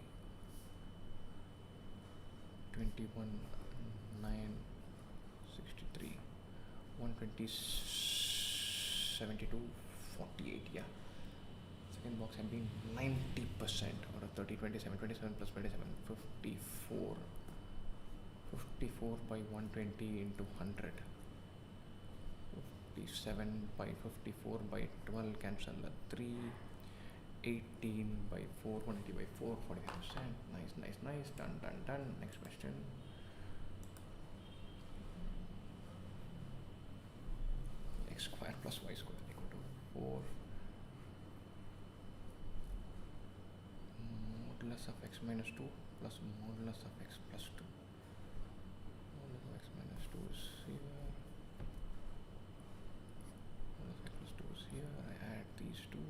21, 9, 63, 120, 72, 48. Yeah. Second box I'm being 90% out of 30, 27 plus 27, 54. 54 by 120 into 100. 57 by 54 by 12 cancel the 3. 18 by 4, 180 by 4, 45%. Nice. Done. Next question. X square plus y square equal to 4. Modulus of x minus 2 plus modulus of x plus 2. Modulus of x minus 2 is here. Modulus of x plus 2 is here. I add these two.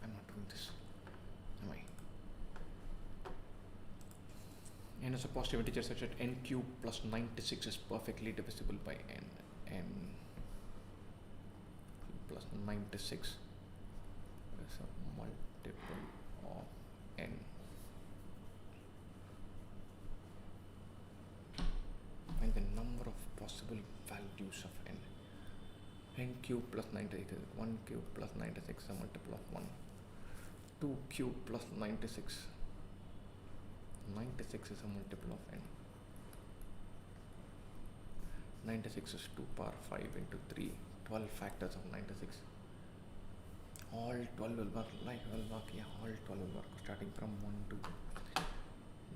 I'm not doing this, am I? N is a positive integer such that n cube plus 96 is perfectly divisible by n. N plus 96 is a multiple of n. And the number of possible values of n. N cube plus 96 is 1 cube plus 96 is a multiple of 1. 2 cube plus 96. 96 is a multiple of n. 96 is 2 power 5 into 3. 12 factors of 96. All 12 will work. Yeah, all 12 will work. Starting from 1 to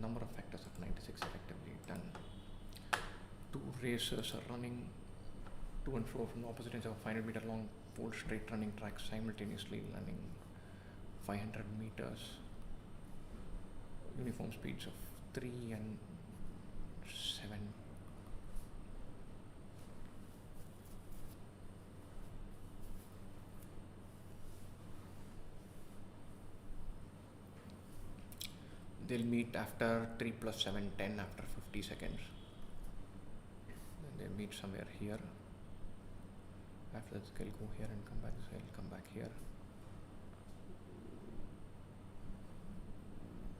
number of factors of 96 effectively done. 2 racers are running to and fro from the opposite ends of a 500 meter long pole straight running track simultaneously running 500 meters. Uniform speeds of 3 and 7. They'll meet after 3 plus 7, 10 after 50 seconds. Then they'll meet somewhere here. After that, they'll go here and come back. So they'll come back here.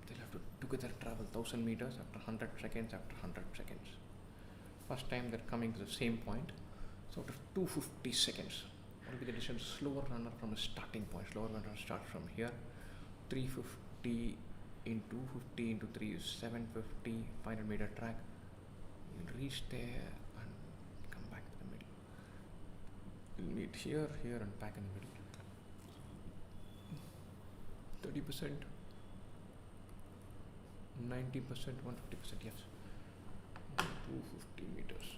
They'll have to together travel 1000 meters after 100 seconds, after 100 seconds. First time they're coming to the same point. So after 250 seconds, what will be the distance? Slower runner from the starting point. Slower runner starts from here. 350 into 250 into 3 is 750. 500 meter track. You'll reach there and come back to the middle. You'll meet here, here, and back in the middle. 30%, 90%, 150%. Yes. 250 meters.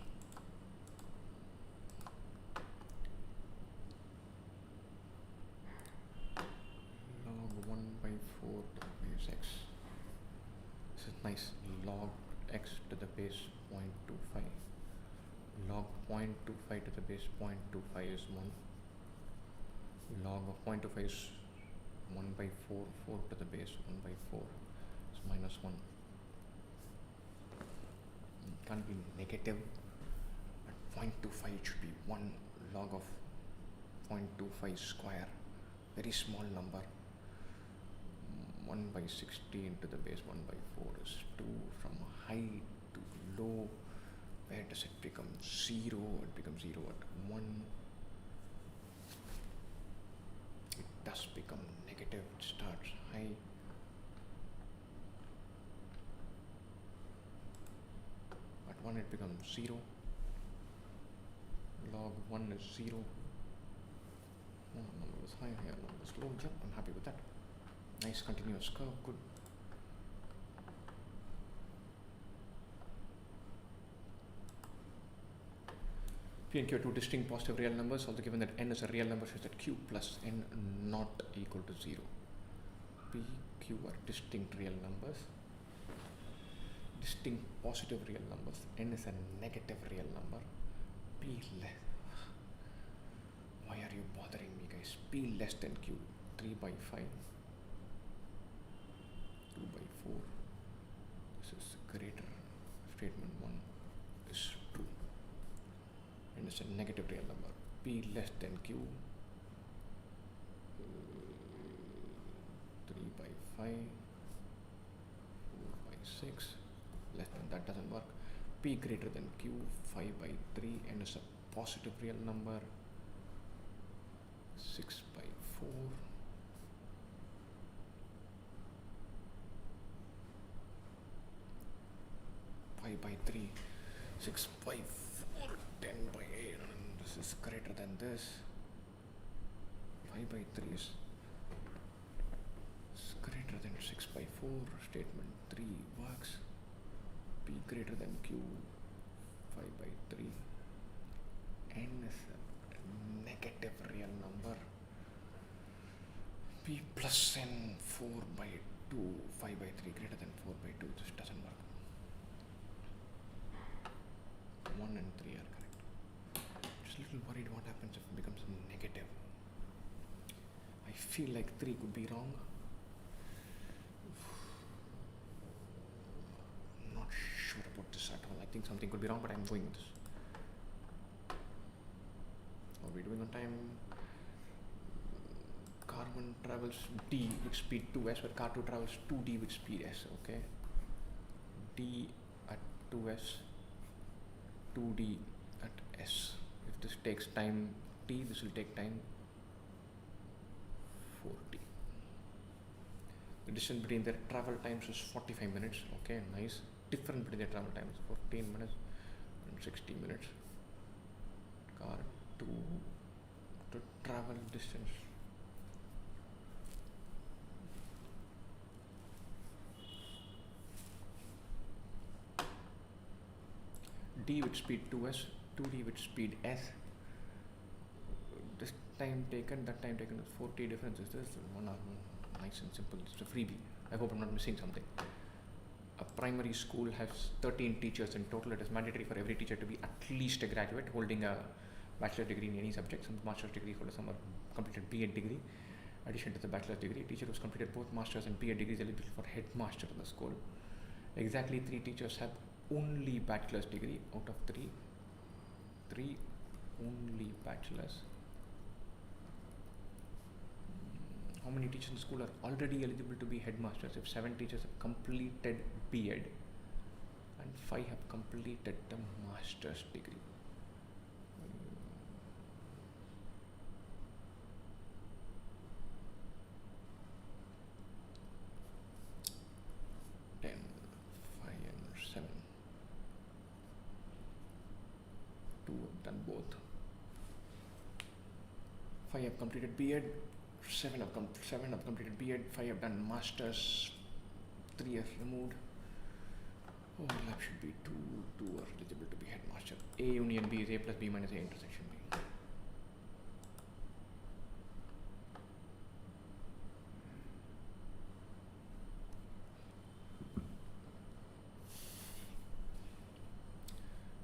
Log 1 by 4 to the base x. This is nice. Log x to the base 0.25. Log 0.25 to the base 0.25 is 1. Log of 0.25 is 1 by 4. 4 to the base 1 by 4 is minus 1. Can't can't be negative. At 0.25 it should be 1 log of 0.25 square, very small number. 1 by 60 into the base 1 by 4 is 2. From high to low, where does it become 0? It becomes 0 at 1. It does become negative. It starts high. At 1 it becomes 0. Log 1 is 0. One number is high, here number is low. Yep, I'm happy with that. Nice continuous curve, good. P and Q are two distinct positive real numbers, also given that n is a real number such that q plus n not equal to 0. P, Q are distinct real numbers, distinct positive real numbers. N is a negative real number. P less. Why are you bothering me, guys? P less than Q. 3 by 5. 2 by 4. This is greater. Statement 1 is true. And it's a negative real number. P less than Q. 3 by 5. 4 by 6. Less than that doesn't work. P greater than Q. 5 by 3. And it's a positive real number. 6 by 4. 5 by 3, 6 by 4, 10 by 8, and this is greater than this. 5 by 3 is greater than 6 by 4. Statement 3 works. P greater than Q. 5 by 3. N is a negative real number. P plus N 4 by 2. 5 by 3 greater than 4 by 2. This doesn't work. 1 and 3 are correct. Just a little worried what happens if it becomes negative. I feel like 3 could be wrong. I'm not sure about this at all. I think something could be wrong, but I'm going with this. Are we doing on time? Car1 travels d with speed 2s, where car2 travels 2d with speed s. Okay, d at 2s, 2d at s. If this takes time t, this will take time 4t. The distance between their travel times is 45 minutes. Okay, nice. Difference between their travel times 14 minutes and 60 minutes. Car 2 to travel distance. D with speed 2s, 2d with speed s. This time taken, that time taken is 40. Difference is this 1 hour. Nice and simple. It's a freebie. I hope I'm not missing something. A primary school has 13 teachers in total. It is mandatory for every teacher to be at least a graduate holding a bachelor's degree in any subject. Some master's degree holders, some are completed B.Ed degree. In addition to the bachelor's degree, teacher who's completed both master's and B.Ed degrees eligible for headmaster in the school. Exactly 3 teachers have only bachelor's degree out of 3. 3 only bachelor's. How many teachers in the school are already eligible to be headmasters? If 7 teachers have completed B.Ed and 5 have completed the master's degree. 10, 5 and 7. 2 have done both. 5 have completed B.Ed. 7 have completed B.Ed, 5 have done masters, 3 have removed. Overlap should be 2 are eligible to be headmaster. A union B is A plus B minus A intersection B.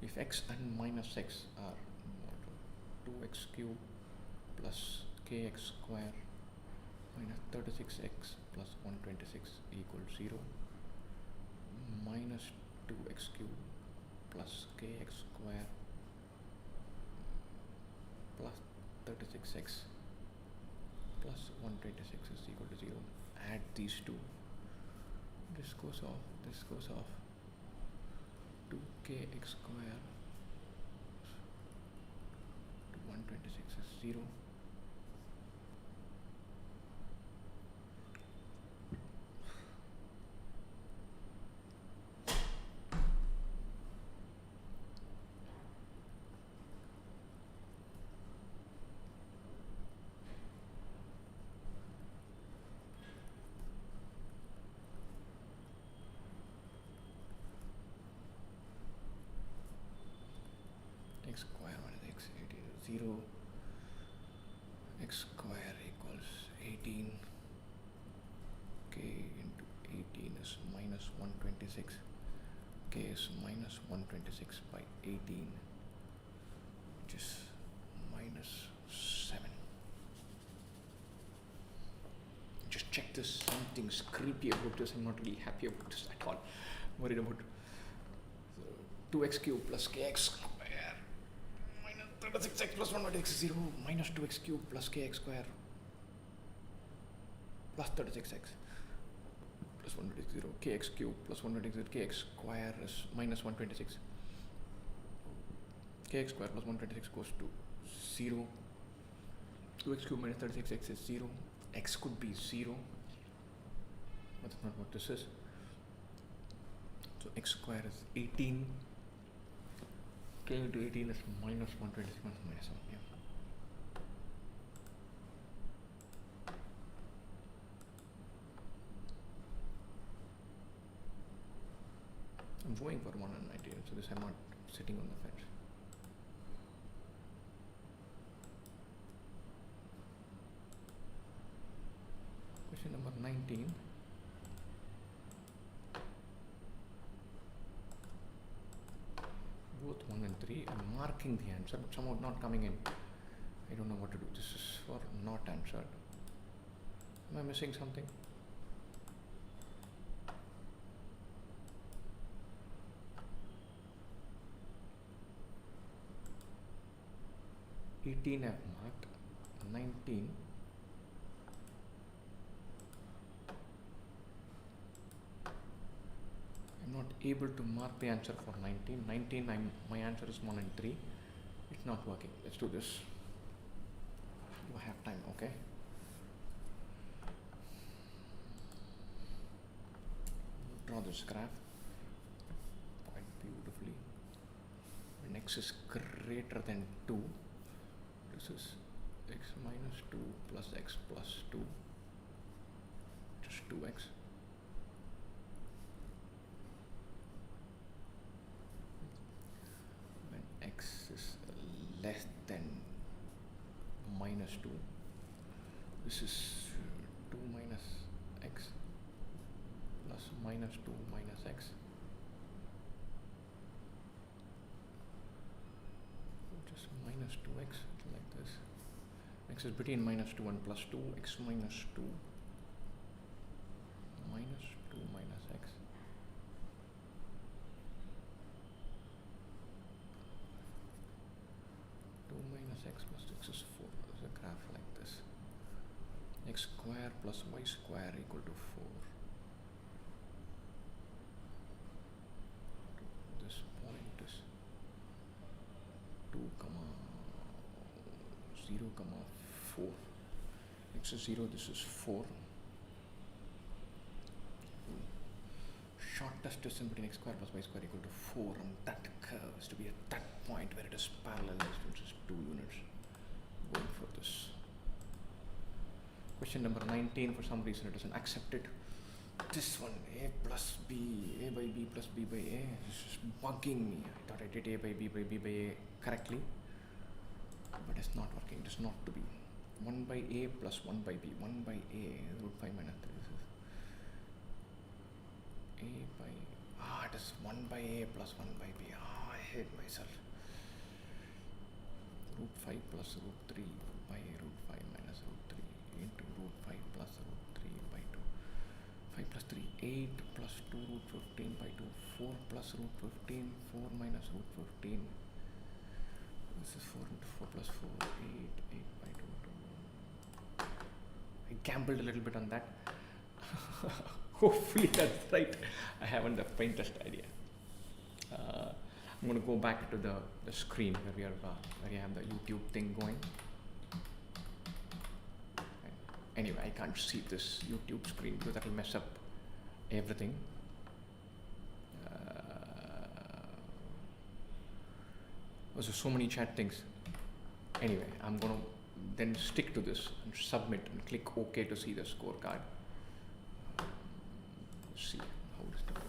If x and minus x are 2x cube plus kx square minus 36x plus 126 equals 0, minus 2x cube plus kx square plus 36x plus 126 is equal to 0. Add these two. This goes off, this goes off. 2kx square to 126 is 0. X square minus x 18 is 0. X square equals 18. K into 18 is minus 126. K is minus 126 by 18, which is minus 7. Just check this. Something's creepy about this. I'm not really happy about this at all. I'm worried about 2x cubed plus kx square minus 36x plus 126 is 0 minus 2x cubed plus kx square plus 36x plus 126 0 kx cubed plus 126 kx square is minus 126. Kx square plus 126 goes to 0. 2x cubed minus 36x is 0. X could be 0, but that's not what this is. So x square is 18. K into 18 is minus 126 minus 1. Yeah. I'm going for 190, so this I'm not sitting on the fence. Question number 19. Both 1 and 3. I'm marking the answer, but somehow not coming in. I don't know what to do. This is for not answered. Am I missing something? I've marked. 19. I'm not able to mark the answer for 19. 19, my answer is 1 and 3. It's not working. Let's do this. Do I have time? Okay. Draw this graph quite beautifully. When x is greater than 2, this is x minus 2 plus x plus 2, just 2x. When x is less than minus 2, this is 2 minus x plus minus 2 minus x. Just minus 2x, like this. X is between minus 2 and plus 2, x minus 2 minus 2 minus x. X plus x is 4. There's a graph like this. X square plus y square equal to 4. This point is 2 comma 0 comma 4. X is 0, this is 4. Shortest distance between x square plus y square equal to 4, and that curve is to be at that point where it is parallel distance is 2 units. Going for this. Question number 19, for some reason it isn't accepted. This one, a plus b, a by b plus b by a, this is bugging me. I thought I did a by b by b by a correctly, but it's not working. It is not to be. 1 by a plus 1 by b. 1 by a, root 5 minus 3. This is a by, it is 1 by a plus 1 by b. I hate myself. Root 5 plus root 3 by root 5 minus root 3 into root 5 plus root 3 by 2. 5 plus 3, 8 plus 2 root 15 by 2, 4 plus root 15, 4 minus root 15. This is 4 into 4 plus 4, 8 by 2. I gambled a little bit on that. Hopefully that's right. I haven't the faintest idea. I'm going to go back to the screen where we have the YouTube thing going. Anyway, I can't see this YouTube screen because that will mess up everything. There's so many chat things. Anyway, I'm going to then stick to this and submit and click OK to see the scorecard. See how this does.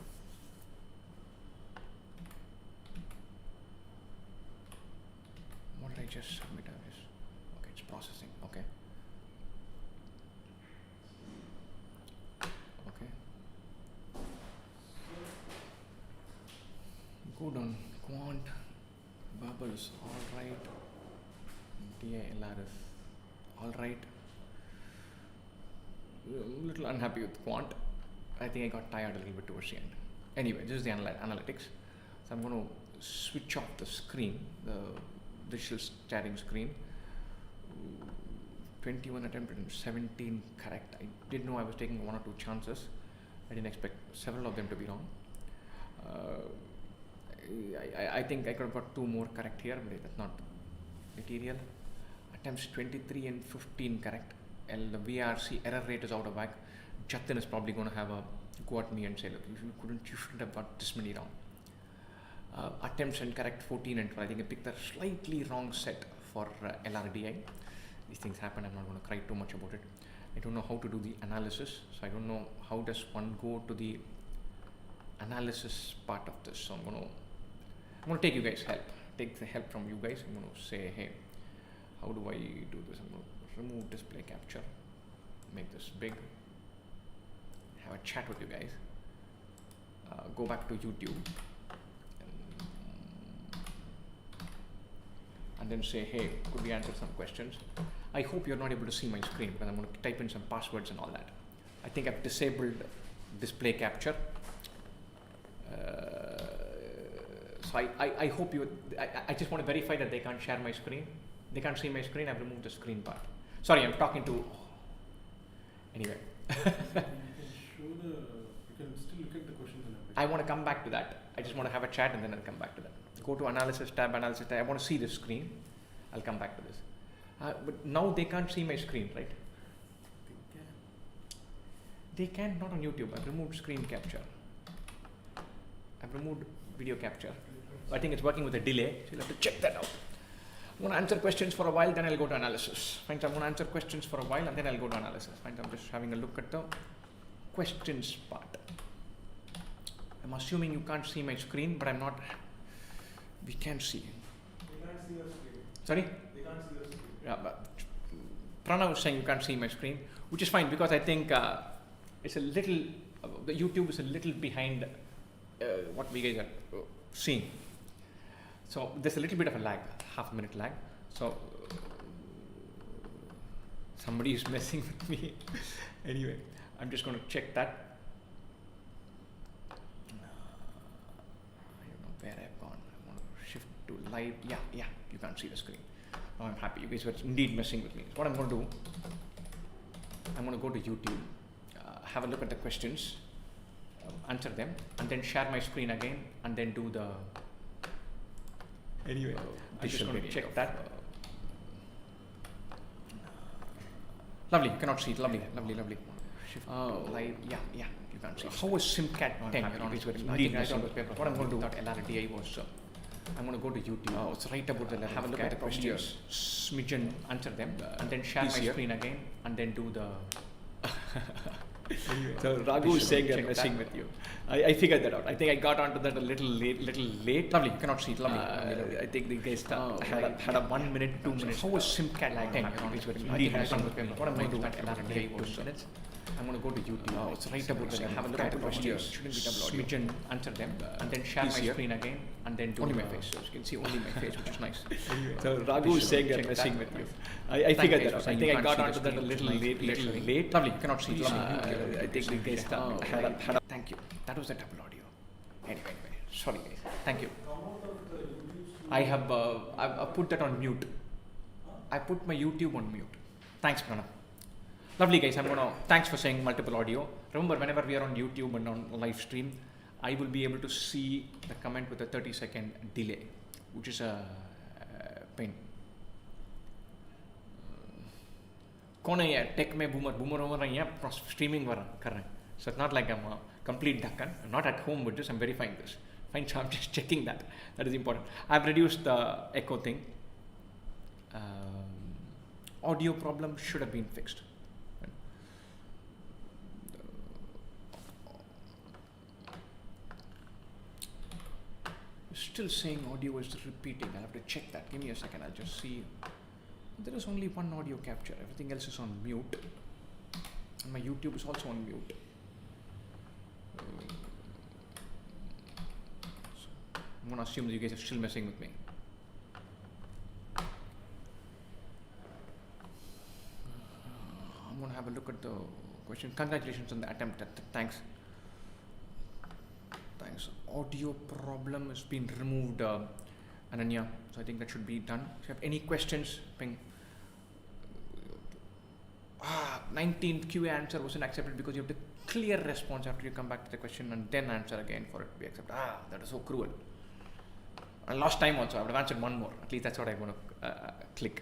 What did I just submit? Okay, it's processing. Okay. Good on quant, bubbles, alright, DILRF, alright. A little unhappy with quant. I think I got tired a little bit towards the end. Anyway, this is the analytics. So I'm going to switch off the screen, the digital chatting screen. 21 attempted and 17 correct. I did know I was taking 1 or 2 chances. I didn't expect several of them to be wrong. I think I could have got 2 more correct here, but that's not material. Attempts 23 and 15 correct. And the VRC error rate is out of whack. Jatin is probably going to have a go at me and say, look, you shouldn't have got this many wrong. Attempts and correct 14 and 12. I think I picked a slightly wrong set for LRDI. These things happen. I'm not going to cry too much about it. I don't know how to do the analysis, so I don't know how does one go to the analysis part of this. So I'm going to take you guys help. Take the help from you guys. I'm going to say, hey, how do I do this? I'm going to remove display capture, make this big, have a chat with you guys, go back to YouTube, and then say, hey, could we answer some questions? I hope you're not able to see my screen because I'm going to type in some passwords and all that. I think I've disabled display capture. So I hope I just want to verify that they can't share my screen. They can't see my screen. I've removed the screen part. Sorry, I'm talking to. Anyway. You can still look at the questions and everything. I want to come back to that. I just want to have a chat and then I'll come back to that. Go to analysis tab. I want to see the screen. I'll come back to this. But now they can't see my screen, right? They can, not on YouTube. I've removed screen capture. I've removed video capture. I think it's working with a delay, so you'll have to check that out. I'm going to answer questions for a while, then I'll go to analysis. Fine, so I'm going to answer questions for a while and then I'll go to analysis. Fine, so I'm just having a look at the questions part. I'm assuming you can't see my screen, but I'm not. We can see. They can't see your screen. Sorry? They can't see your screen. Yeah, but Pranav was saying you can't see my screen, which is fine because I think it's a little, the YouTube is a little behind what we guys are seeing. So there's a little bit of a lag, half a minute lag. So somebody is messing with me. Anyway, I'm just going to check that. I don't know where I've gone. I want to shift to live. Yeah, you can't see the screen. Now I'm happy. You guys were indeed messing with me. So what I'm going to do, I'm going to go to YouTube, have a look at the questions, answer them, and then share my screen again, and then do the. Anyway, I'm just going to check that. Lovely, you cannot see it. Lovely. Shift live. Yeah, you can't see it. How was SimCAT 10? What I'm going to do, LRDI was. I'm going to go to YouTube. Oh, it's right about the level. Have a look at the questions, smidgen, answer them, and then share my screen again, and then do the. So Raghu is saying I'm messing with you. I figured that out. I think I got onto that a little late. Lovely, you cannot see it. Lovely. I think the guys had a 1 minute, 2 minutes. How was SimCAT 10? What I'm going to do, LRDI was 2 minutes. I'm going to go to YouTube. Oh, it's right about the level. Have a look at the questions, smidgen, answer them, and then share my screen again, and then do Only the, my face. so you can see only my face, which is nice. So Raghu is saying they're Check messing that. with you. I figured Thank that out. you. I You think I can't got see the onto that a screen, little which is late. nice. Little Late. late. Lovely. You cannot see the screen. I think the guys had a Thank you. That was the double audio. Anyway. Sorry guys. Thank you. I have I've put that on mute. I put my YouTube on mute. Thanks, Pranav. Lovely guys. Thanks for saying multiple audio. Remember, whenever we are on YouTube and on live stream, I will be able to see the comment with a 30-second delay, which is a pain. कौन है यार take में boomer over रही है streaming कर रहे हैं. So it's not like I'm a complete ducker. I'm not at home with this. I'm verifying this. Fine, so I'm just checking that. That is important. I've reduced the echo thing. Audio problem should have been fixed. Still saying audio is repeating. I'll have to check that. Give me a second. I'll just see. There is only one audio capture. Everything else is on mute. And my YouTube is also on mute. So I'm going to assume that you guys are still messing with me. I'm going to have a look at the question. Congratulations on the attempt. Thanks. Audio problem has been removed, Ananya. So I think that should be done. If you have any questions, ping. 19th QA answer wasn't accepted because you have the clear response after you come back to the question and then answer again for it to be accepted. That is so cruel. I lost time also. I would have answered one more. At least that's what I want to click.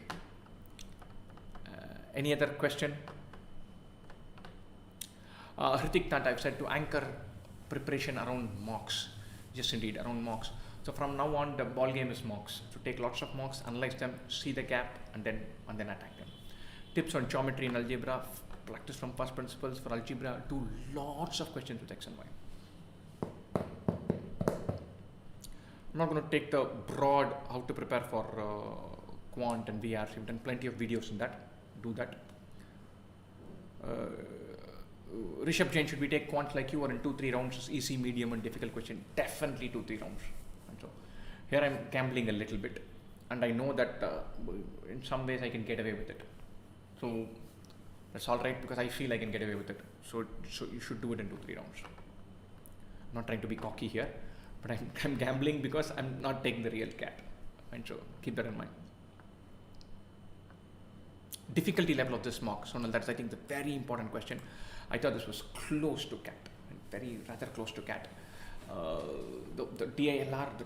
Any other question? Hrithik Tata, I've said to anchor preparation around mocks. Yes, indeed, around mocks. So from now on, the ball game is mocks. So take lots of mocks, analyze them, see the gap, and then attack them. Tips on geometry and algebra. Practice from past principles for algebra. Do lots of questions with X and Y. I'm not going to take the broad how to prepare for quant and VRs. We've done plenty of videos in that. Do that. Rishabh Jain, should we take quant like you or in 2-3 rounds? Easy, medium and difficult question. Definitely 2-3 rounds. And so here I'm gambling a little bit, and I know that in some ways I can get away with it. So that's all right because I feel I can get away with it. So you should do it in 2-3 rounds. I'm not trying to be cocky here, but I'm gambling because I'm not taking the real cat. And so keep that in mind. Difficulty level of this mock. So that's I think the very important question. I thought this was close to cat, rather close to cat. The DILR, the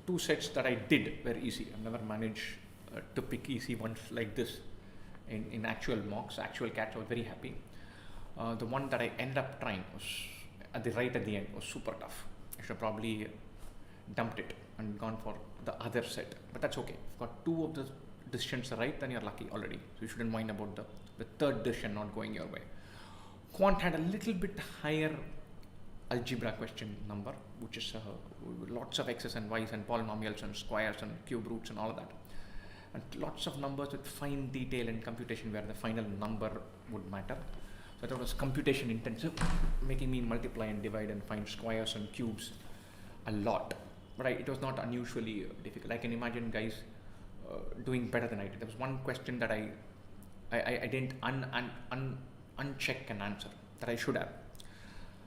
2 sets that I did were easy. I've never managed to pick easy ones like this in actual mocks, actual cats. I was very happy. The one that I ended up trying was at the end was super tough. I should have probably dumped it and gone for the other set, but that's okay. If you've got 2 of the decisions right, then you're lucky already. So you shouldn't mind about the third decision not going your way. Quant had a little bit higher algebra question number, which is lots of x's and y's and polynomials and squares and cube roots and all of that. And lots of numbers with fine detail and computation where the final number would matter. So I thought it was computation intensive, making me multiply and divide and find squares and cubes a lot. But it was not unusually difficult. I can imagine guys doing better than I did. There was one question that I didn't uncheck an answer that I should have.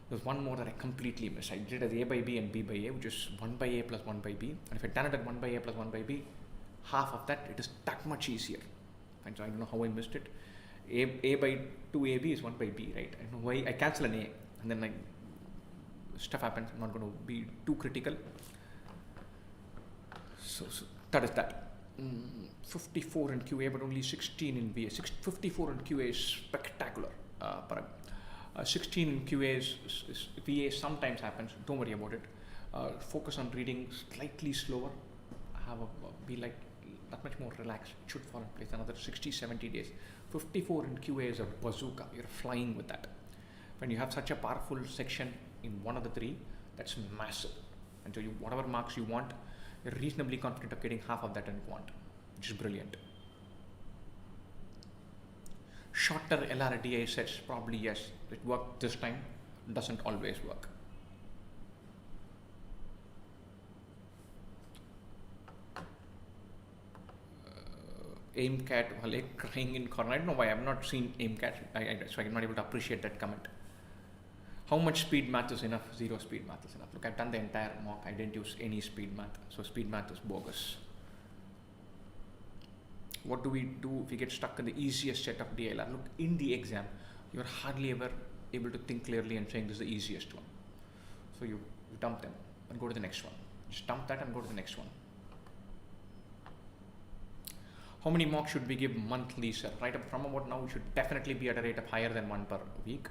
There's one more that I completely missed. I did it as A by B and B by A, which is 1 by A plus 1 by B. And if I done it at 1 by A plus 1 by B, half of that, it is that much easier. And so I don't know how I missed it. A by 2AB is 1 by B, right? I don't know why I cancel an A and then stuff happens. I'm not going to be too critical. So that is that. 54 in QA, but only 16 in VA. 54 in QA is spectacular. 16 in QA is VA sometimes happens. Don't worry about it. Focus on reading slightly slower. Be like that much more relaxed. It should fall in place. Another 60-70 days. 54 in QA is a bazooka. You're flying with that. When you have such a powerful section in one of the 3, that's massive. And so whatever marks you want, you're reasonably confident of getting half of that in quant, which is brilliant. Shorter LRDI sets, probably yes. It worked this time, doesn't always work. IIM-CAT, well, like crying in corner. I don't know why I've not seen IIM-CAT, so I'm not able to appreciate that comment. How much speed math is enough? Zero speed math is enough. Look, I've done the entire mock. I didn't use any speed math. So speed math is bogus. What do we do if we get stuck in the easiest set of DLR? Look, in the exam, you're hardly ever able to think clearly and saying this is the easiest one. So you dump them and go to the next one. Just dump that and go to the next one. How many mocks should we give monthly, sir? Right up from about now, we should definitely be at a rate of higher than 1 per week,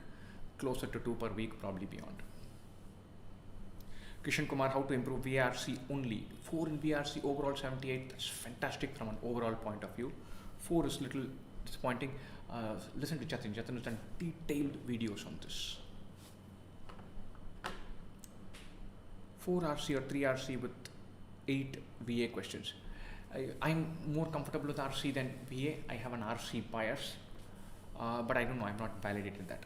closer to 2 per week, probably beyond. Kishan Kumar, how to improve VRC only? 4 in VRC, overall 78. That's fantastic from an overall point of view. 4 is little disappointing. Listen to Jatin. Jatin has done detailed videos on this. 4 RC or 3 RC with 8 VA questions. I'm more comfortable with RC than VA. I have an RC bias, but I don't know. I've not validated that.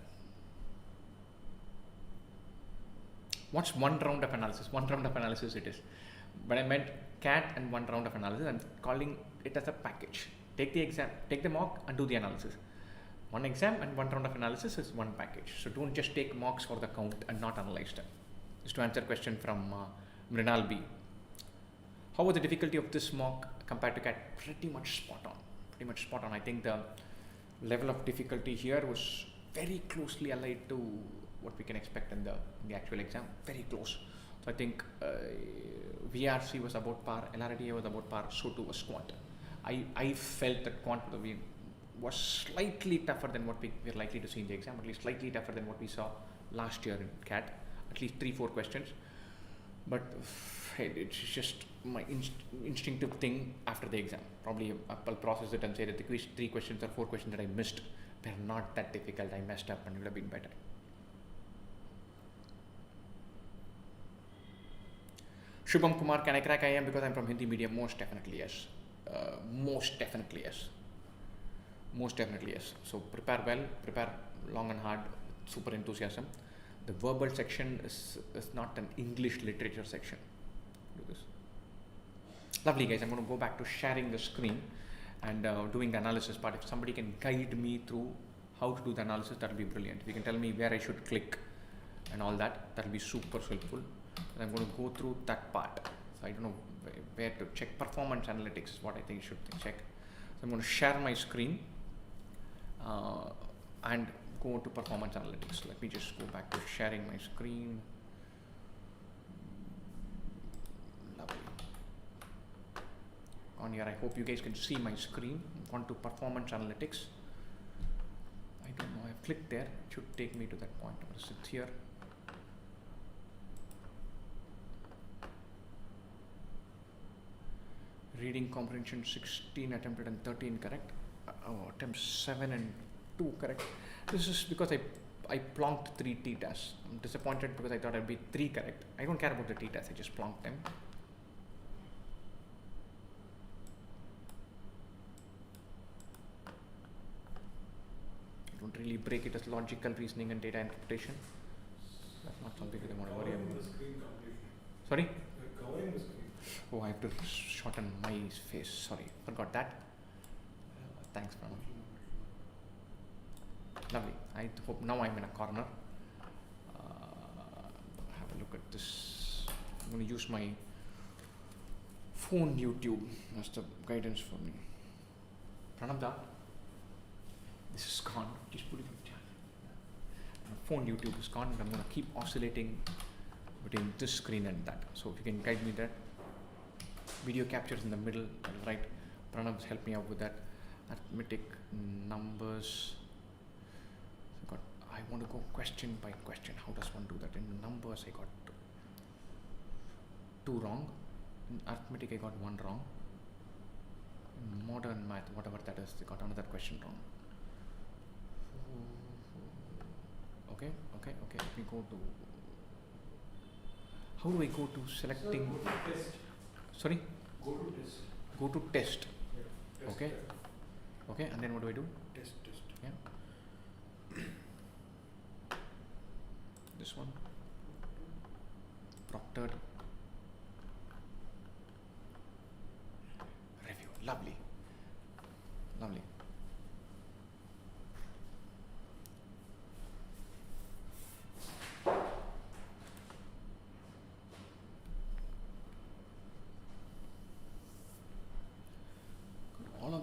What's 1 round of analysis? 1 round of analysis it is. But I meant CAT and 1 round of analysis. I'm calling it as a package. Take the exam, take the mock and do the analysis. 1 exam and 1 round of analysis is 1 package. So don't just take mocks for the count and not analyze them. Just to answer a question from Mrinal B. How was the difficulty of this mock compared to CAT? Pretty much spot on. Pretty much spot on. I think the level of difficulty here was very closely allied to what we can expect in the actual exam. Very close. So I think VRC was about par, LRDA was about par, so too was quant. I felt that quant was slightly tougher than what we were likely to see in the exam, at least slightly tougher than what we saw last year in CAT, at least 3-4 questions. But hey, it's just my instinctive thing after the exam. Probably I'll process it and say that the 3 questions or 4 questions that I missed were not that difficult. I messed up and it would have been better. Shubham Kumar, can I crack IIM because I'm from Hindi medium? Most definitely yes. Most definitely yes. Most definitely yes. So prepare well, prepare long and hard, super enthusiasm. The verbal section is not an English literature section. Do this. Lovely guys, I'm going to go back to sharing the screen and doing the analysis part. If somebody can guide me through how to do the analysis, that will be brilliant. If you can tell me where I should click and all that, that will be super helpful. And I'm going to go through that part. So I don't know where to check. Performance analytics is what I think you should check. So I'm going to share my screen and go to performance analytics. Let me just go back to sharing my screen. Lovely. On here, I hope you guys can see my screen. On to performance analytics. I don't know, I've clicked there. It should take me to that point. I'm going to sit here. Reading comprehension 16 attempted and 13 correct. Attempt 7 and 2 correct. This is because I plonked 3 t-tests. I'm disappointed because I thought I'd be 3 correct. I don't care about the t-tests, I just plonked them. I don't really break it as logical reasoning and data interpretation. That's not something that I want to worry about. Sorry? You're covering the screen. Oh, I have to shorten my face. Sorry, forgot that. Thanks, Pranav. Lovely. I hope now I'm in a corner. Have a look at this. I'm going to use my phone YouTube as the guidance for me. Pranav, da. This is gone. Just put it in chat. Phone YouTube is gone, and I'm going to keep oscillating between this screen and that. So if you can guide me there. Video captures in the middle, right? Pranav's helped me out with that. Arithmetic numbers. So I want to go question by question. How does one do that? In numbers, I got 2 wrong. In arithmetic, I got 1 wrong. In modern math, whatever that is, I got another question wrong. Okay. Let me go to. How do I go to selecting? Sir, go to test. Sorry? Go to test. Go to test. Yeah, test. Okay. Okay, and then what do I do? Test. Yeah. This one. Proctored. Review. Lovely.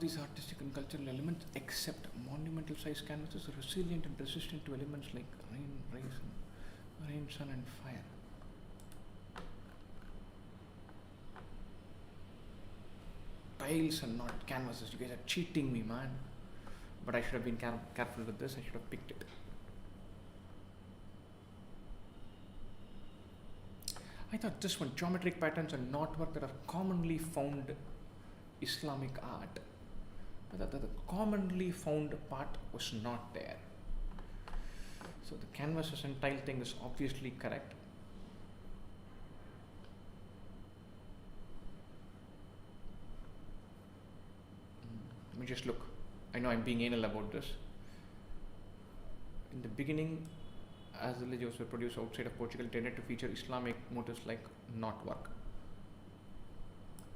these artistic and cultural elements except monumental size canvases are resilient and resistant to elements like rain, sun and fire. Tiles and not canvases. You guys are cheating me, man. But I should have been careful with this. I should have picked it. I thought this one, geometric patterns and knotwork that are commonly found Islamic art. But the commonly found part was not there. So the canvases and tile thing is obviously correct. Let me just look. I know I'm being anal about this. In the beginning, as the religions were produced outside of Portugal, tended to feature Islamic motifs like knotwork.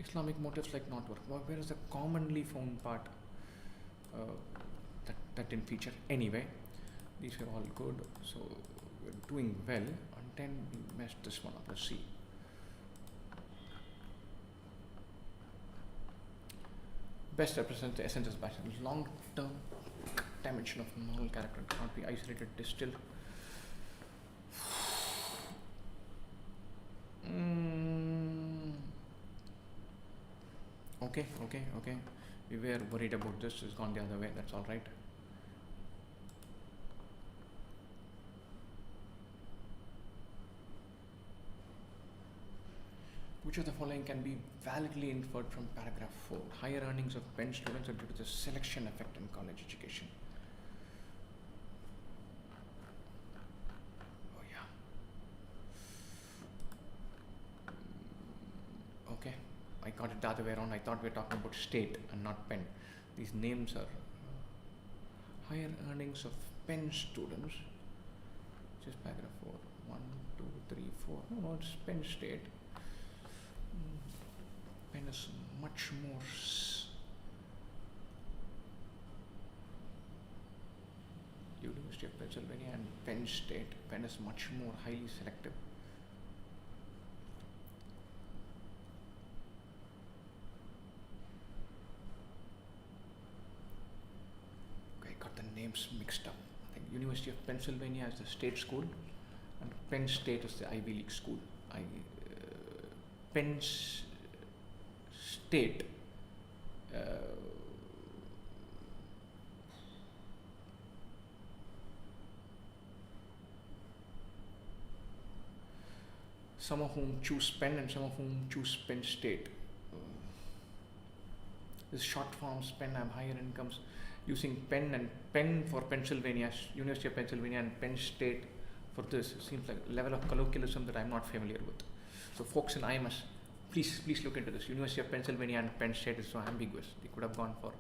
Islamic motifs like knotwork. Where is the commonly found part that didn't feature? Anyway, these were all good. So we're doing well. And then we messed this one up. Let's see. Best represents the essence of passion. Long-term dimension of moral character cannot be isolated, distilled. Okay. We were worried about this. It's gone the other way. That's all right. Which of the following can be validly inferred from paragraph 4? Higher earnings of Penn students are due to the selection effect in college education. Oh yeah. Okay, I got it the other way around. I thought we were talking about state and not Penn. These names are higher earnings of Penn students. Which is paragraph 4. 1, 2, 3, 4. No, it's Penn State. Penn is much more University of Pennsylvania and Penn State. Penn is much more highly selective. Okay, got the names mixed up. I think University of Pennsylvania is the state school and Penn State is the Ivy League school. Penn State some of whom choose Penn and some of whom choose Penn State. This short forms Penn have higher incomes using Penn and Penn for Pennsylvania, University of Pennsylvania and Penn State for this. It seems like a level of colloquialism that I'm not familiar with. So folks in IMS, please look into this. University of Pennsylvania and Penn State is so ambiguous. They could have gone for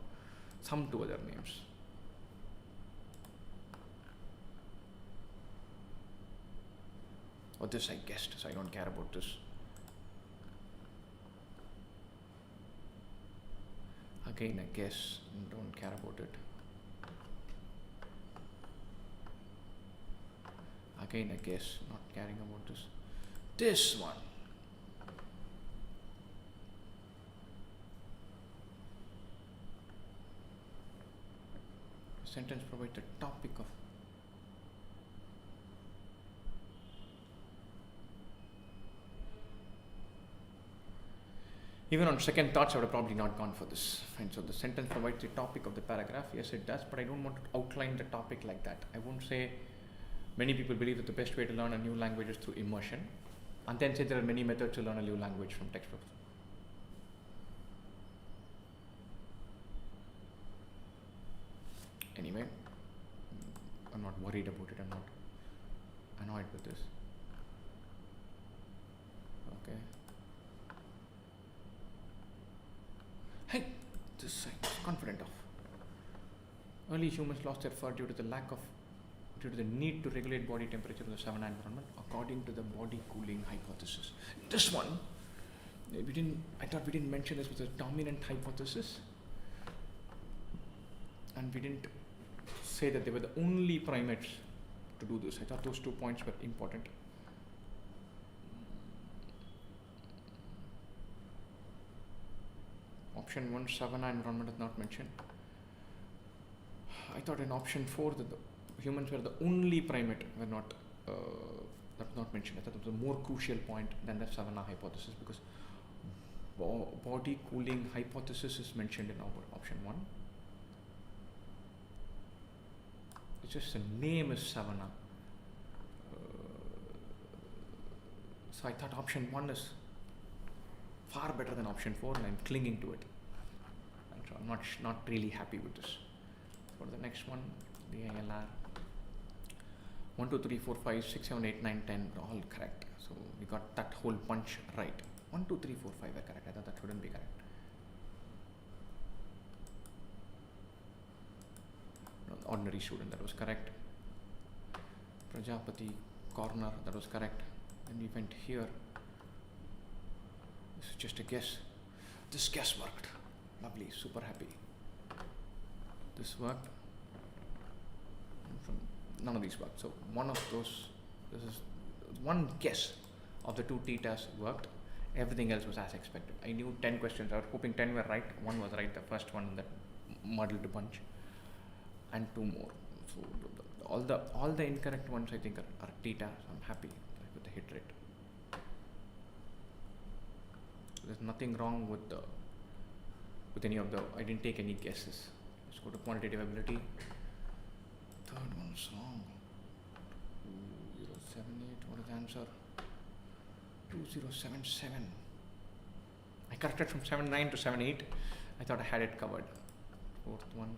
some two other names. Or this I guessed, so I don't care about this. Again, I guess, don't care about it. Again, I guess, not caring about this. This one. Sentence provides the topic of even on second thoughts, I would have probably not gone for this. Fine. So the sentence provides the topic of the paragraph. Yes, it does, but I don't want to outline the topic like that. I won't say many people believe that the best way to learn a new language is through immersion, and then say there are many methods to learn a new language from textbooks. Anyway, I'm not worried about it. I'm not annoyed with this. Okay. Hey, this I'm confident of. Early humans lost their fur due to the need to regulate body temperature in the savanna environment, according to the body cooling hypothesis. This one, I thought we didn't mention this was a dominant hypothesis, and we didn't say that they were the only primates to do this. I thought those 2 points were important. option 1, savanna environment is not mentioned. I thought in option 4 that the humans were the only primate were not that was not mentioned. I thought it was a more crucial point than the savanna hypothesis, because body cooling hypothesis is mentioned in our option 1. It's just the name is savanna. So I thought option 1 is far better than option 4, and I'm clinging to it. And so I'm not really happy with this. For the next one, the ILR 1, 2, 3, 4, 5, 6, 7, 8, 9, 10 are all correct. So we got that whole bunch right. 1, 2, 3, 4, 5 are correct. I thought that shouldn't be correct. No, the ordinary student, that was correct. Prajapati corner, that was correct. Then we went here. This is just a guess. This guess worked. Lovely, super happy. This worked. None of these worked. So one of those, this is one guess of the 2 theta's worked. Everything else was as expected. I knew 10 questions. I was hoping 10 were right. 1 was right, the first one that muddled a bunch, and 2 more. So all the incorrect ones I think are theta. So I'm happy with the hit rate. There's nothing wrong with any of the. I didn't take any guesses. Let's go to quantitative ability. Third one's wrong. 2078. What is the answer? 2077. I corrected from 79 to 78. I thought I had it covered. Fourth one.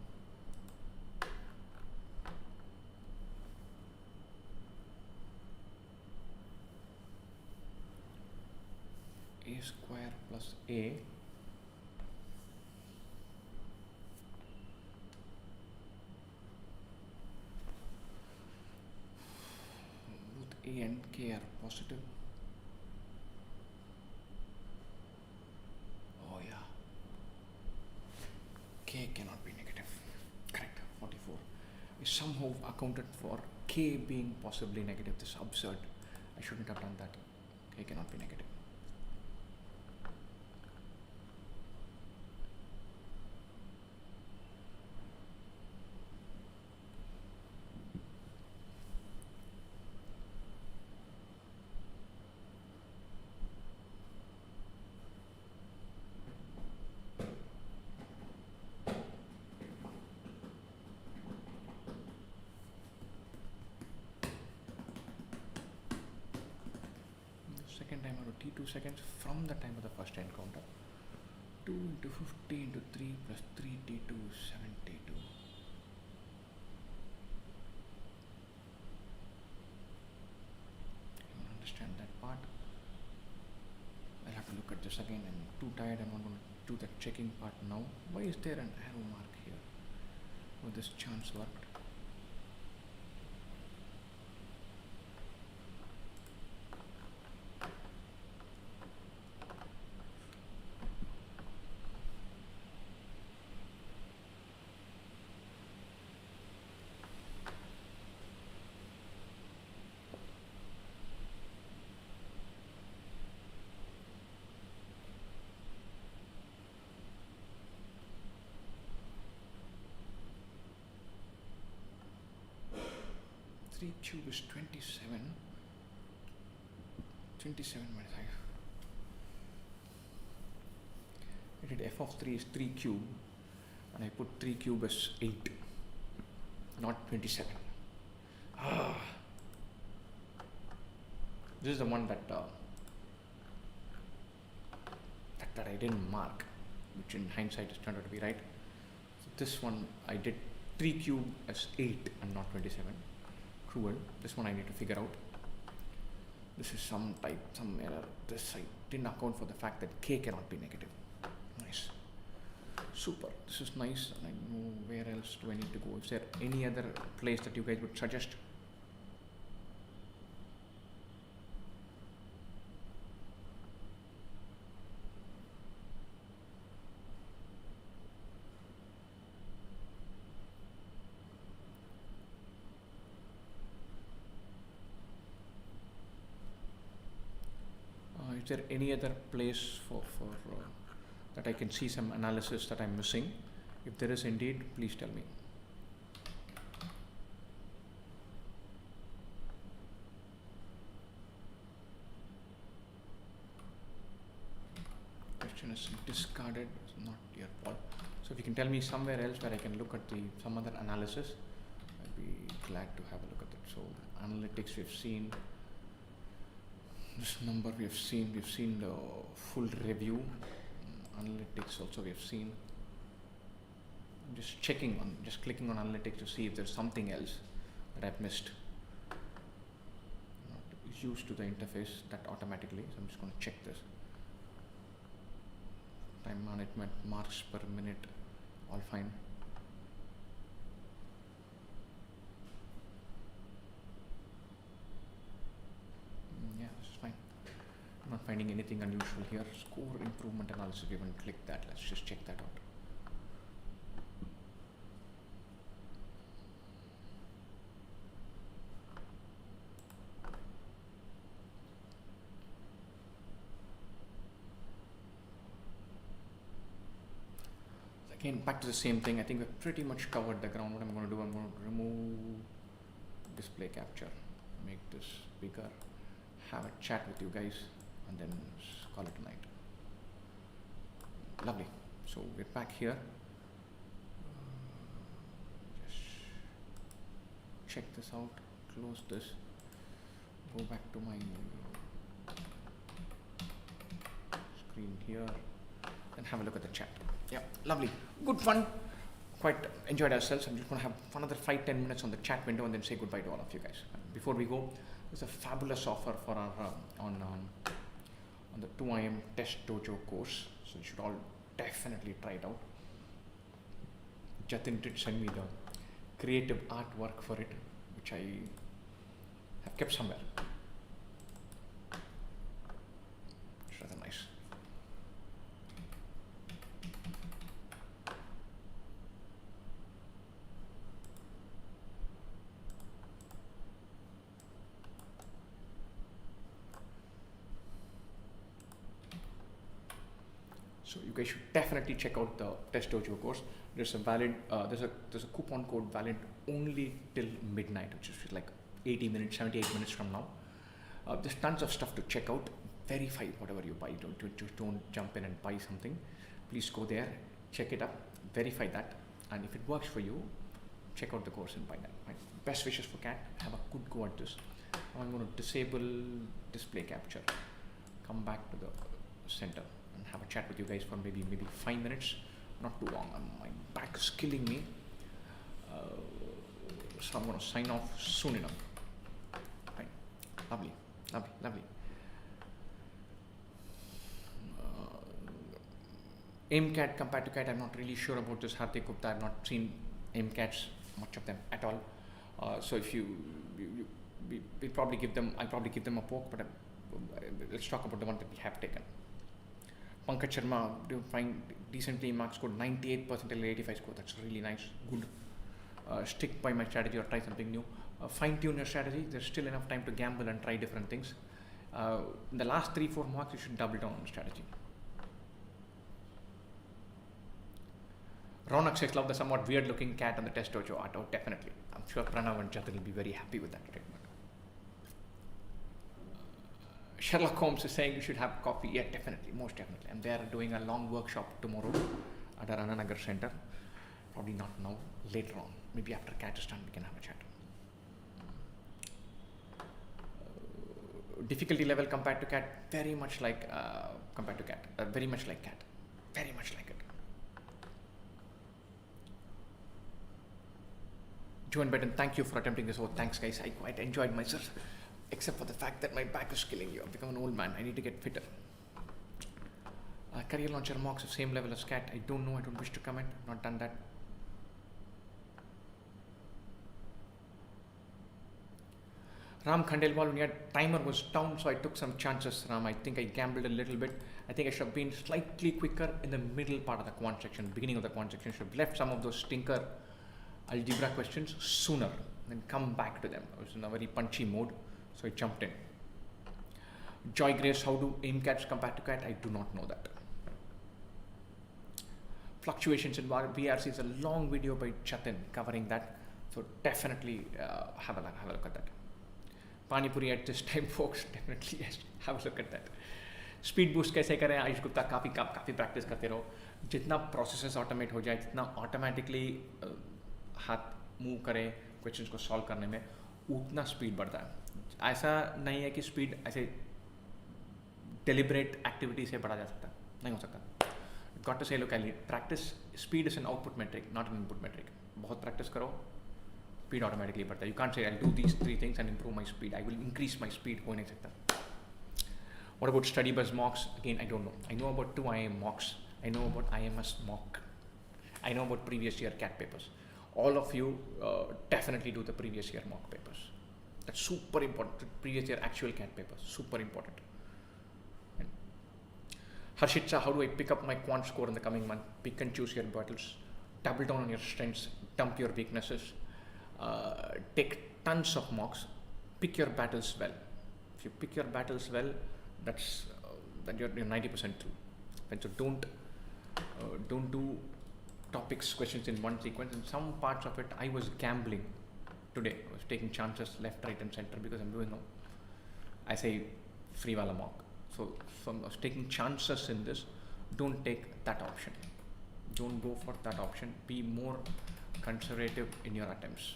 A square plus A both A and K are positive. Oh yeah, K cannot be negative. Correct. 44. We somehow accounted for K being possibly negative. This is absurd. I shouldn't have done that. K cannot be negative. Second time out of T2 seconds from the time of the first encounter. 2 into 50 into 3 plus 3 T2 is 72. I don't understand that part. I'll have to look at this again. I'm too tired. I'm not going to do the checking part now. Why is there an arrow mark here? Oh, this chance worked. Three cube is 27. 27 minus 5. I did f of 3 is 3 cube, and I put 3 cube as 8, not 27. This is the one that that I didn't mark, which in hindsight has turned out to be right. So this one I did 3 cube as 8 and not 27. Cruel. This one I need to figure out. This is some error. This I didn't account for the fact that K cannot be negative. Nice. Super. This is nice, and I know where else do I need to go. Is there any other place that you guys would suggest? Is there any other place for that I can see some analysis that I'm missing. If there is indeed, please tell me. Question is discarded, it's not your fault. So if you can tell me somewhere else where I can look at some other analysis, I'd be glad to have a look at it. So analytics we've seen, this number we've seen the full review. Analytics also we've seen. I'm just checking on, just clicking on analytics to see if there's something else that I've missed. Not used to the interface that automatically, so I'm just going to check this. Time management, marks per minute, all fine. Yeah, this is fine. I'm not finding anything unusual here. Score improvement analysis, we haven't clicked that. Let's just check that out. Again, back to the same thing. I think we've pretty much covered the ground. What I'm going to do, I'm going to remove display capture, make this bigger, have a chat with you guys, and then call it a night. Lovely. So we're back here. Just check this out, close this, go back to my screen here, and have a look at the chat. Yeah, lovely. Good fun. Quite enjoyed ourselves. I'm just going to have another 5-10 minutes on the chat window and then say goodbye to all of you guys. Before we go, there's a fabulous offer for our on the 2IM Test Dojo course. So you should all definitely try it out. Jatin did send me the creative artwork for it, which I have kept somewhere. It's rather nice. So you guys should definitely check out the Test Dojo course. There's a valid, there's a coupon code valid only till midnight, which is like 80 minutes, 78 minutes from now. There's tons of stuff to check out. Verify whatever you buy. Don't jump in and buy something. Please go there, check it up, verify that, and if it works for you, check out the course and buy that. Right? Best wishes for CAT. Have a good go at this. Now I'm going to disable display capture. Come back to the center and have a chat with you guys for maybe 5 minutes, not too long. My back is killing me, so I'm going to sign off soon enough. Right. Lovely, lovely, lovely. IIM-CAT compared to CAT, I'm not really sure about this. Hardik Gupta, I've not seen IIM-CATs, much of them at all. So if we'll probably give them, I'll probably give them a poke, but let's talk about the one that we have taken. Pankaj Sharma, do find decently marks scored 98 percentile 85 score. That's really nice. Good. Stick by my strategy or try something new. Fine tune your strategy. There's still enough time to gamble and try different things. In the last 3-4 marks, you should double down on strategy. Ronak says, love the somewhat weird looking cat on the Test Dojo art. Oh, definitely. I'm sure Pranav and Jatin will be very happy with that treatment. Sherlock Holmes is saying you should have coffee. Yeah, definitely, most definitely. And they are doing a long workshop tomorrow at our Ananagar Center. Probably not now, later on. Maybe after CAT is done, we can have a chat. Difficulty level compared to CAT, very much like compared to CAT. Very much like CAT. Very much like it. Joan Bedden, thank you for attempting this. Oh, thanks guys. I quite enjoyed myself. Except for the fact that my back is killing you. I've become an old man. I need to get fitter. Career launcher mocks of same level as CAT. I don't know. I don't wish to comment. I've not done that. Ram Khandelwal, when your timer was down, so I took some chances, Ram. I think I gambled a little bit. I think I should have been slightly quicker in the middle part of the quant section, beginning of the quant section. Should have left some of those stinker algebra questions sooner and then come back to them. I was in a very punchy mode. So I jumped in. Joy Grace, how do IIM-CATs compare to CAT? I do not know that. fluctuations in VRC is a long video by Jatin covering that. So definitely have a look at that. Pani Puri at this time, folks, definitely yes, have a look at that. Speed boost कैसे करें? आयुष गुप्ता काफ़ी practice करते रहो. जितना processes automate हो जाए, जितना automatically हाथ move करे questions को solve करने में, उतना speed बढ़ता है. ऐसा नहीं है कि speed ऐसे deliberate activity से बढ़ा जा सकता, नहीं हो सकता. Got to say locally, practice. Speed is an output metric, not an input metric. बहुत practice करो, speed automatically बढ़ता है. You can't say I'll do these 3 things and improve my speed. I will increase my speed. हो नहीं सकता. What about study bus mocks? Again, I don't know. I know about 2 IIM mocks. I know about IMS mock. I know about previous year CAT papers. All of you definitely do the previous year mock papers. That's super important. The previous year actual CAT papers, super important. Harshit Shah, how do I pick up my quant score in the coming month? Pick and choose your battles. Double down on your strengths. Dump your weaknesses. Take tons of mocks. Pick your battles well. If you pick your battles well, that's you're 90% through. And so don't do topics questions in one sequence. In some parts of it, I was gambling today. I was taking chances left, right, and center because I'm doing I say free wala mock. So I was taking chances in this. Don't take that option. Don't go for that option. Be more conservative in your attempts,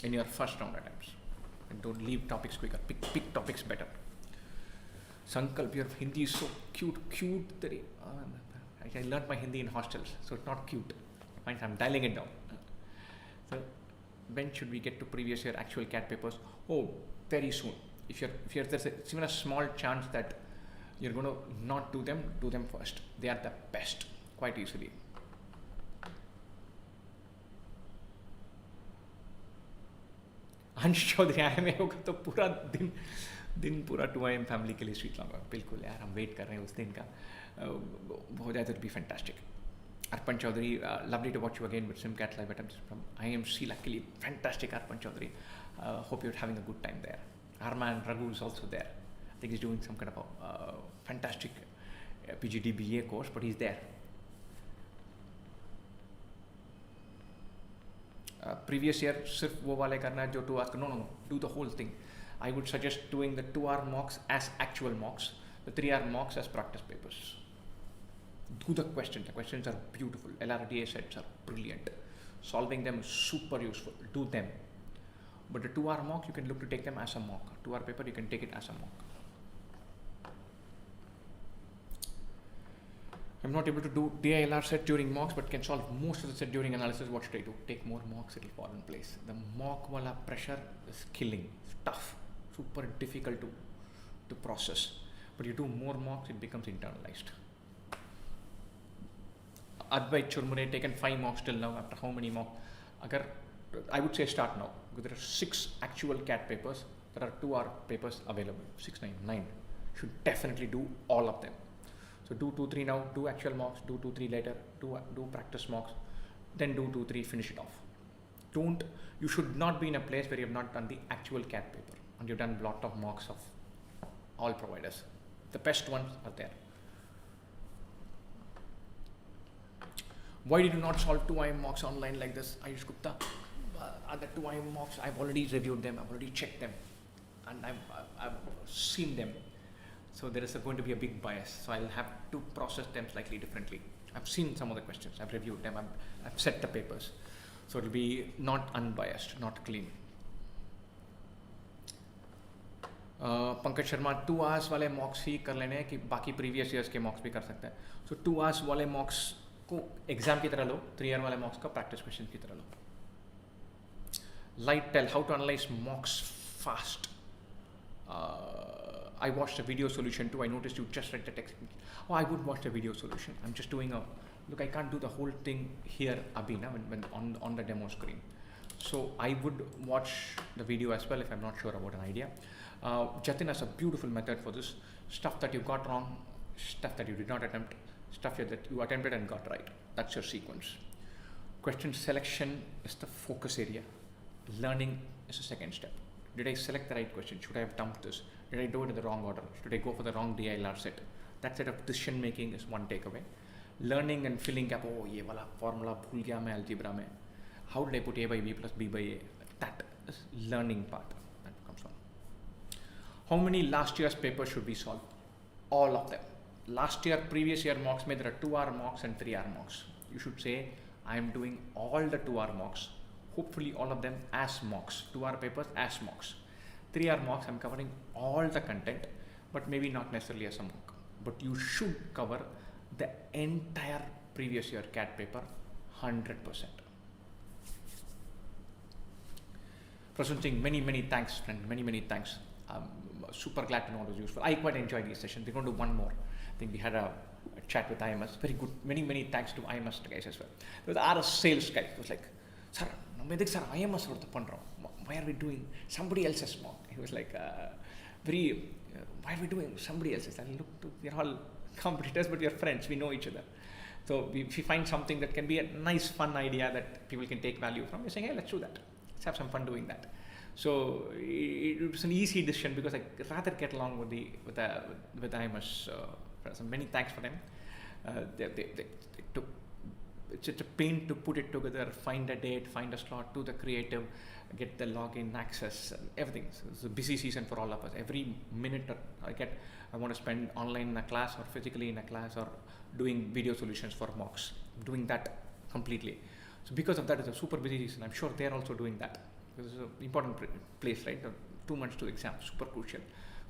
in your first round attempts, and don't leave topics quicker. Pick topics better. Sankalp, your Hindi is so cute. I learned my Hindi in hostels, so it's not cute. I'm dialing it down. So when should we get to previous year actual CAT papers? Oh, very soon. If there's even a small chance that you're going to not do them first. They are the best, quite easily. अंश Chaudhary IIM होगा तो पूरा दिन पूरा 2IIM family के लिए sweet लाऊंगा. बिल्कुल यार, हम वेट कर रहे हैं उस दिन का. हो जाए तो it'll be fantastic. Arpan Chaudhary, lovely to watch you again with SimCAT live attempts from IMC. Luckily, fantastic Arpan Chaudhary. Hope you're having a good time there. Arman Raghu is also there. I think he's doing some kind of a fantastic PGDBA course, but he's there. Previous year, सिर्फ वो वाले करना है जो 2 hours. No. Do the whole thing. I would suggest doing the 2-hour mocks as actual mocks, the 3-hour mocks as practice papers. Do the questions. The questions are beautiful. LRDA sets are brilliant. Solving them is super useful. Do them. But the 2-hour mock, you can look to take them as a mock. 2-hour paper, you can take it as a mock. I'm not able to do DILR set during mocks, but can solve most of the set during analysis. What should I do? Take more mocks, it'll fall in place. The mock wala pressure is killing. It's tough. Super difficult to process. But you do more mocks, it becomes internalized. Advait Churmure taken 5 mocks till now. After how many mocks? I would say start now. Because there are 6 actual CAT papers. There are 2-hour papers available. 6, 9. Should definitely do all of them. So do 2, 3 now, do actual mocks, do 2, 3 later, do practice mocks, then do 2, 3, finish it off. You should not be in a place where you have not done the actual CAT paper and you've done a lot of mocks of all providers. The best ones are there. Why did you not solve 2 IIM mocks online like this, Ayush Gupta? The 2 IIM mocks, I've already reviewed them, I've already checked them, and I've seen them. So there is going to be a big bias. So I'll have to process them slightly differently. I've seen some of the questions, I've reviewed them, I've set the papers. So it'll be not unbiased, not clean. Pankaj Sharma, 2 hours वाले mocks ही कर लेने हैं कि बाकी previous years के mocks भी कर सकते हैं. So 2 hours वाले mocks को exam की तरह लो, 3 hour वाले mocks का practice questions की तरह लो. Light tell how to analyze mocks fast. I watched a video solution too. I noticed you just read the text. Oh, I would watch the video solution. I'm just doing look, I can't do the whole thing here, Abhina, when on the demo screen. So I would watch the video as well if I'm not sure about an idea. Jatin has a beautiful method for this. Stuff that you got wrong, stuff that you did not attempt, stuff that you attempted and got right. That's your sequence. Question selection is the focus area. Learning is the second step. Did I select the right question? Should I have dumped this? Did I do it in the wrong order? Should I go for the wrong DILR set? That set of decision making is one takeaway. learning and filling gap. Oh, ये वाला formula भूल गया मैं algebra में. How did I put a by b plus b by a? That is learning part that comes on. How many last year's papers should we solve? All of them. Last year, previous year mocks में there are 2 hour mocks and 3 hour mocks. You should say I am doing all the 2 hour mocks. Hopefully all of them as mocks. 2 hour papers as mocks. 3 hour mocks I'm covering all the content, but maybe not necessarily as a mock. But you should cover the entire previous year CAT paper 100%. Prasun Singh, many thanks, friend. Many thanks. Super glad to know it was useful. I quite enjoyed these sessions. We're going to do one more. I think we had a chat with IMS. Very good. Many thanks to IMS guys as well. There was RS sales guy. He was like, sir, sir, IMS why are we doing somebody else's mock? He was like, why are we doing somebody else's? And look, we're all competitors, but we're friends. We know each other. So if you find something that can be a nice, fun idea that people can take value from, you're saying, hey, let's do that. Let's have some fun doing that. So it was an easy decision because I rather get along with IMS. So many thanks for them. They took, it's a pain to put it together, find a date, find a slot, do the creative, get the login access, and everything. So it's a busy season for all of us. Every minute I want to spend online in a class or physically in a class or doing video solutions for mocks. I'm doing that completely. So because of that, it's a super busy season. I'm sure they're also doing that. This is an important place, right? 2 months to exam, super crucial.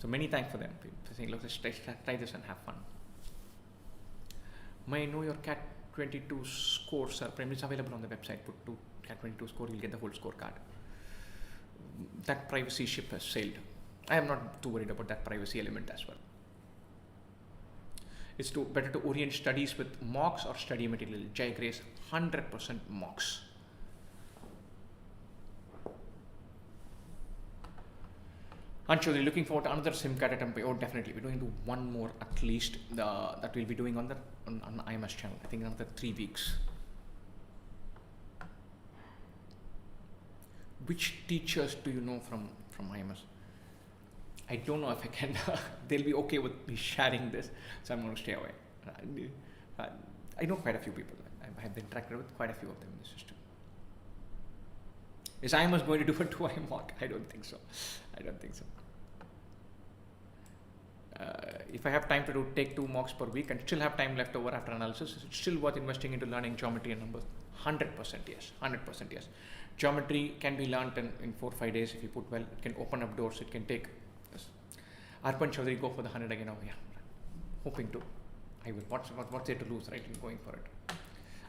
So many thanks for them for saying, look, let's try this and have fun. May I know your CAT 22 scores are primarily available on the website. Put to CAT 22 score, you'll get the whole scorecard. That privacy ship has sailed. I am not too worried about that privacy element as well. It's better to orient studies with mocks or study material. Jai Grace, 100% mocks. Anshul, looking forward to another SimCAT attempt. Oh, definitely. We're going to do one more at least that we'll be doing on IMS channel. I think another 3 weeks. Which teachers do you know from IMS? I don't know if I can. They'll be okay with me sharing this, so I'm going to stay away. I know quite a few people. I have interacted with quite a few of them in the system. Is IMS going to do a 2IM mock? I don't think so. If I have time to take 2 mocks per week and still have time left over after analysis, it's still worth investing into learning geometry and numbers. 100% yes. 100% yes. Geometry can be learnt in 4 or 5 days if you put well. It can open up doors. It can take. Yes. Arpan Chaudhary, go for the 100 again. Oh yeah, hoping to. I will. What's there to lose, right? I'm going for it.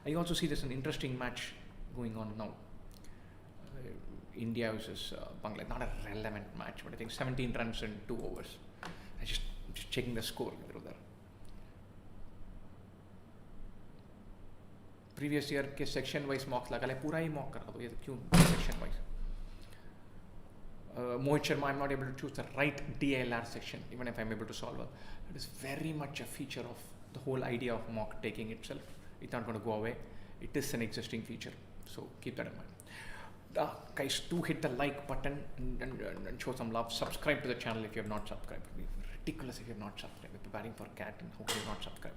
I also see there's an interesting match going on now. India versus Bangladesh. Not a relevant match, but I think 17 runs in 2 overs. I just checking the score there. Previous year के section wise mocks लगा ले पूरा ही mock करा दो ये क्यों section wise. Mohit Sharma, I'm not able to choose the right DLR section even if I'm able to solve it. It is very much a feature of the whole idea of mock taking itself. It's not going to go away. It is an existing feature, so keep that in mind. Guys, do hit the like button and show some love. Subscribe to the channel if you have not subscribed. It would be ridiculous if you have not subscribed. We're preparing for CAT and how can you not subscribe?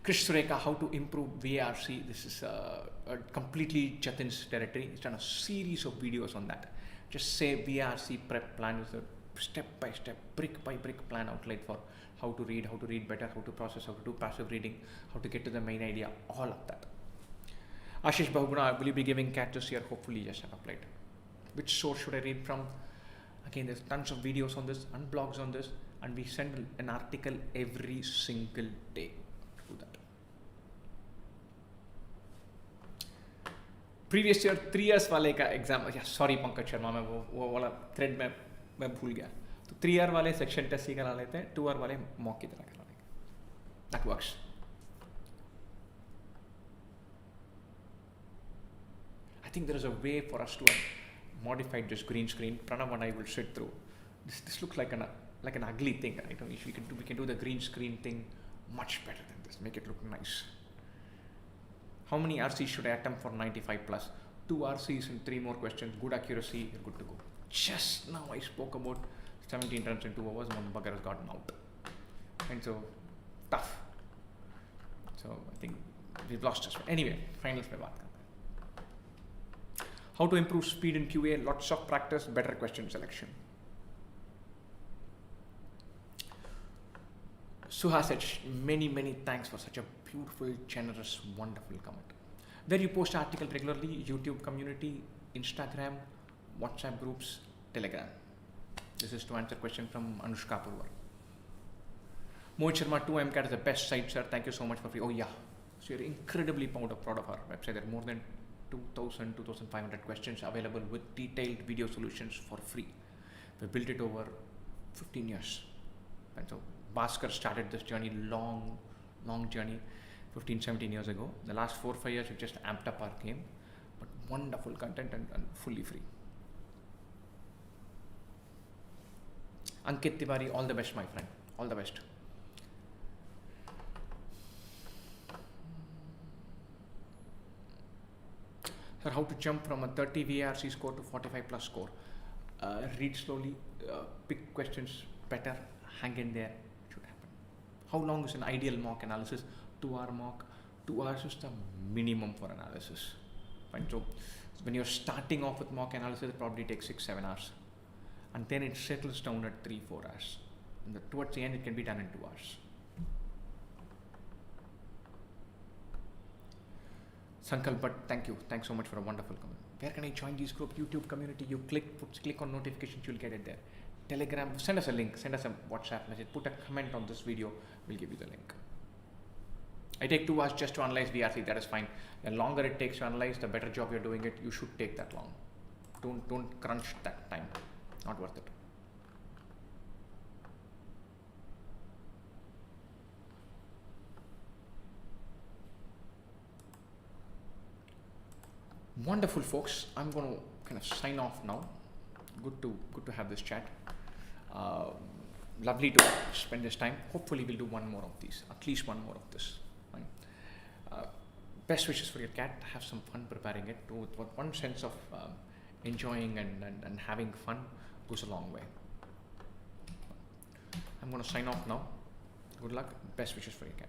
Krish Sureka, how to improve VARC. This is completely Jatin's territory. He's done a series of videos on that. Just say VARC prep plan is a step-by-step, brick-by-brick plan outline for how to read better, how to process, how to do passive reading, how to get to the main idea, all of that. Ashish Bahuguna, will you be giving CAT this year? Hopefully, yes, I've applied. Which source should I read from? Again, there's tons of videos on this and blogs on this, and we send an article every single day. Do that. Previous year 3 years वाले का exam, yeah, sorry Pankaj Sharma मैं वो वाला thread मैं भूल गया. तो 3 year वाले section test ही करा लेते हैं, 2 year वाले mock की तरह करा लेंगे. That works. I think there is a way for us to modify this green screen. Pranav and I will sit through. This looks like an ugly thing, right? We can do the green screen thing much better than this. Make it look nice. How many RCs should I attempt for 95 plus? 2 RCs and 3 more questions. Good accuracy, you're good to go. Just now I spoke about 17 runs in 2 overs. One bugger has gotten out. And so tough. So I think we've lost us. Anyway, finals में बात करते हैं. How to improve speed in QA? Lots of practice, better question selection. Suha said, many thanks for such a beautiful, generous, wonderful comment. Where you post articles regularly, YouTube community, Instagram, WhatsApp groups, Telegram. This is to answer question from Anushka Purwar. Mohit Sharma 2 MCAT is the best site, sir. Thank you so much for free. Oh yeah. So you're incredibly proud of our website. There are more than 2,500 questions available with detailed video solutions for free. We built it over 15 years. And so Bhaskar started this journey, long journey, 15, 17 years ago. The last 4-5 years, we've just amped up our game, but wonderful content and fully free. Ankit Tiwari, all the best, my friend. All the best. Sir, how to jump from a 30 VRC score to 45 plus score? Read slowly, pick questions better, hang in there, it should happen. How long is an ideal mock analysis? 2-hour mock. 2 hours is the minimum for analysis. Fine. So when you're starting off with mock analysis, it probably takes 6-7 hours. And then it settles down at 3-4 hours. And towards the end, it can be done in 2 hours. Sankalp, but thank you. Thanks so much for a wonderful comment. Where can I join this group? YouTube community. You click on notifications, you'll get it there. Telegram, send us a link, send us a WhatsApp message, put a comment on this video, we'll give you the link. I take 2 hours just to analyze VRC, that is fine. The longer it takes to analyze, the better job you're doing it, you should take that long. Don't crunch that time, not worth it. Wonderful, folks. I'm going to kind of sign off now. Good to have this chat. Lovely to spend this time. Hopefully we'll do one more of these, at least one more of this. Fine. Best wishes for your cat. Have some fun preparing it. With one sense of enjoying and having fun goes a long way. I'm going to sign off now. Good luck. Best wishes for your cat.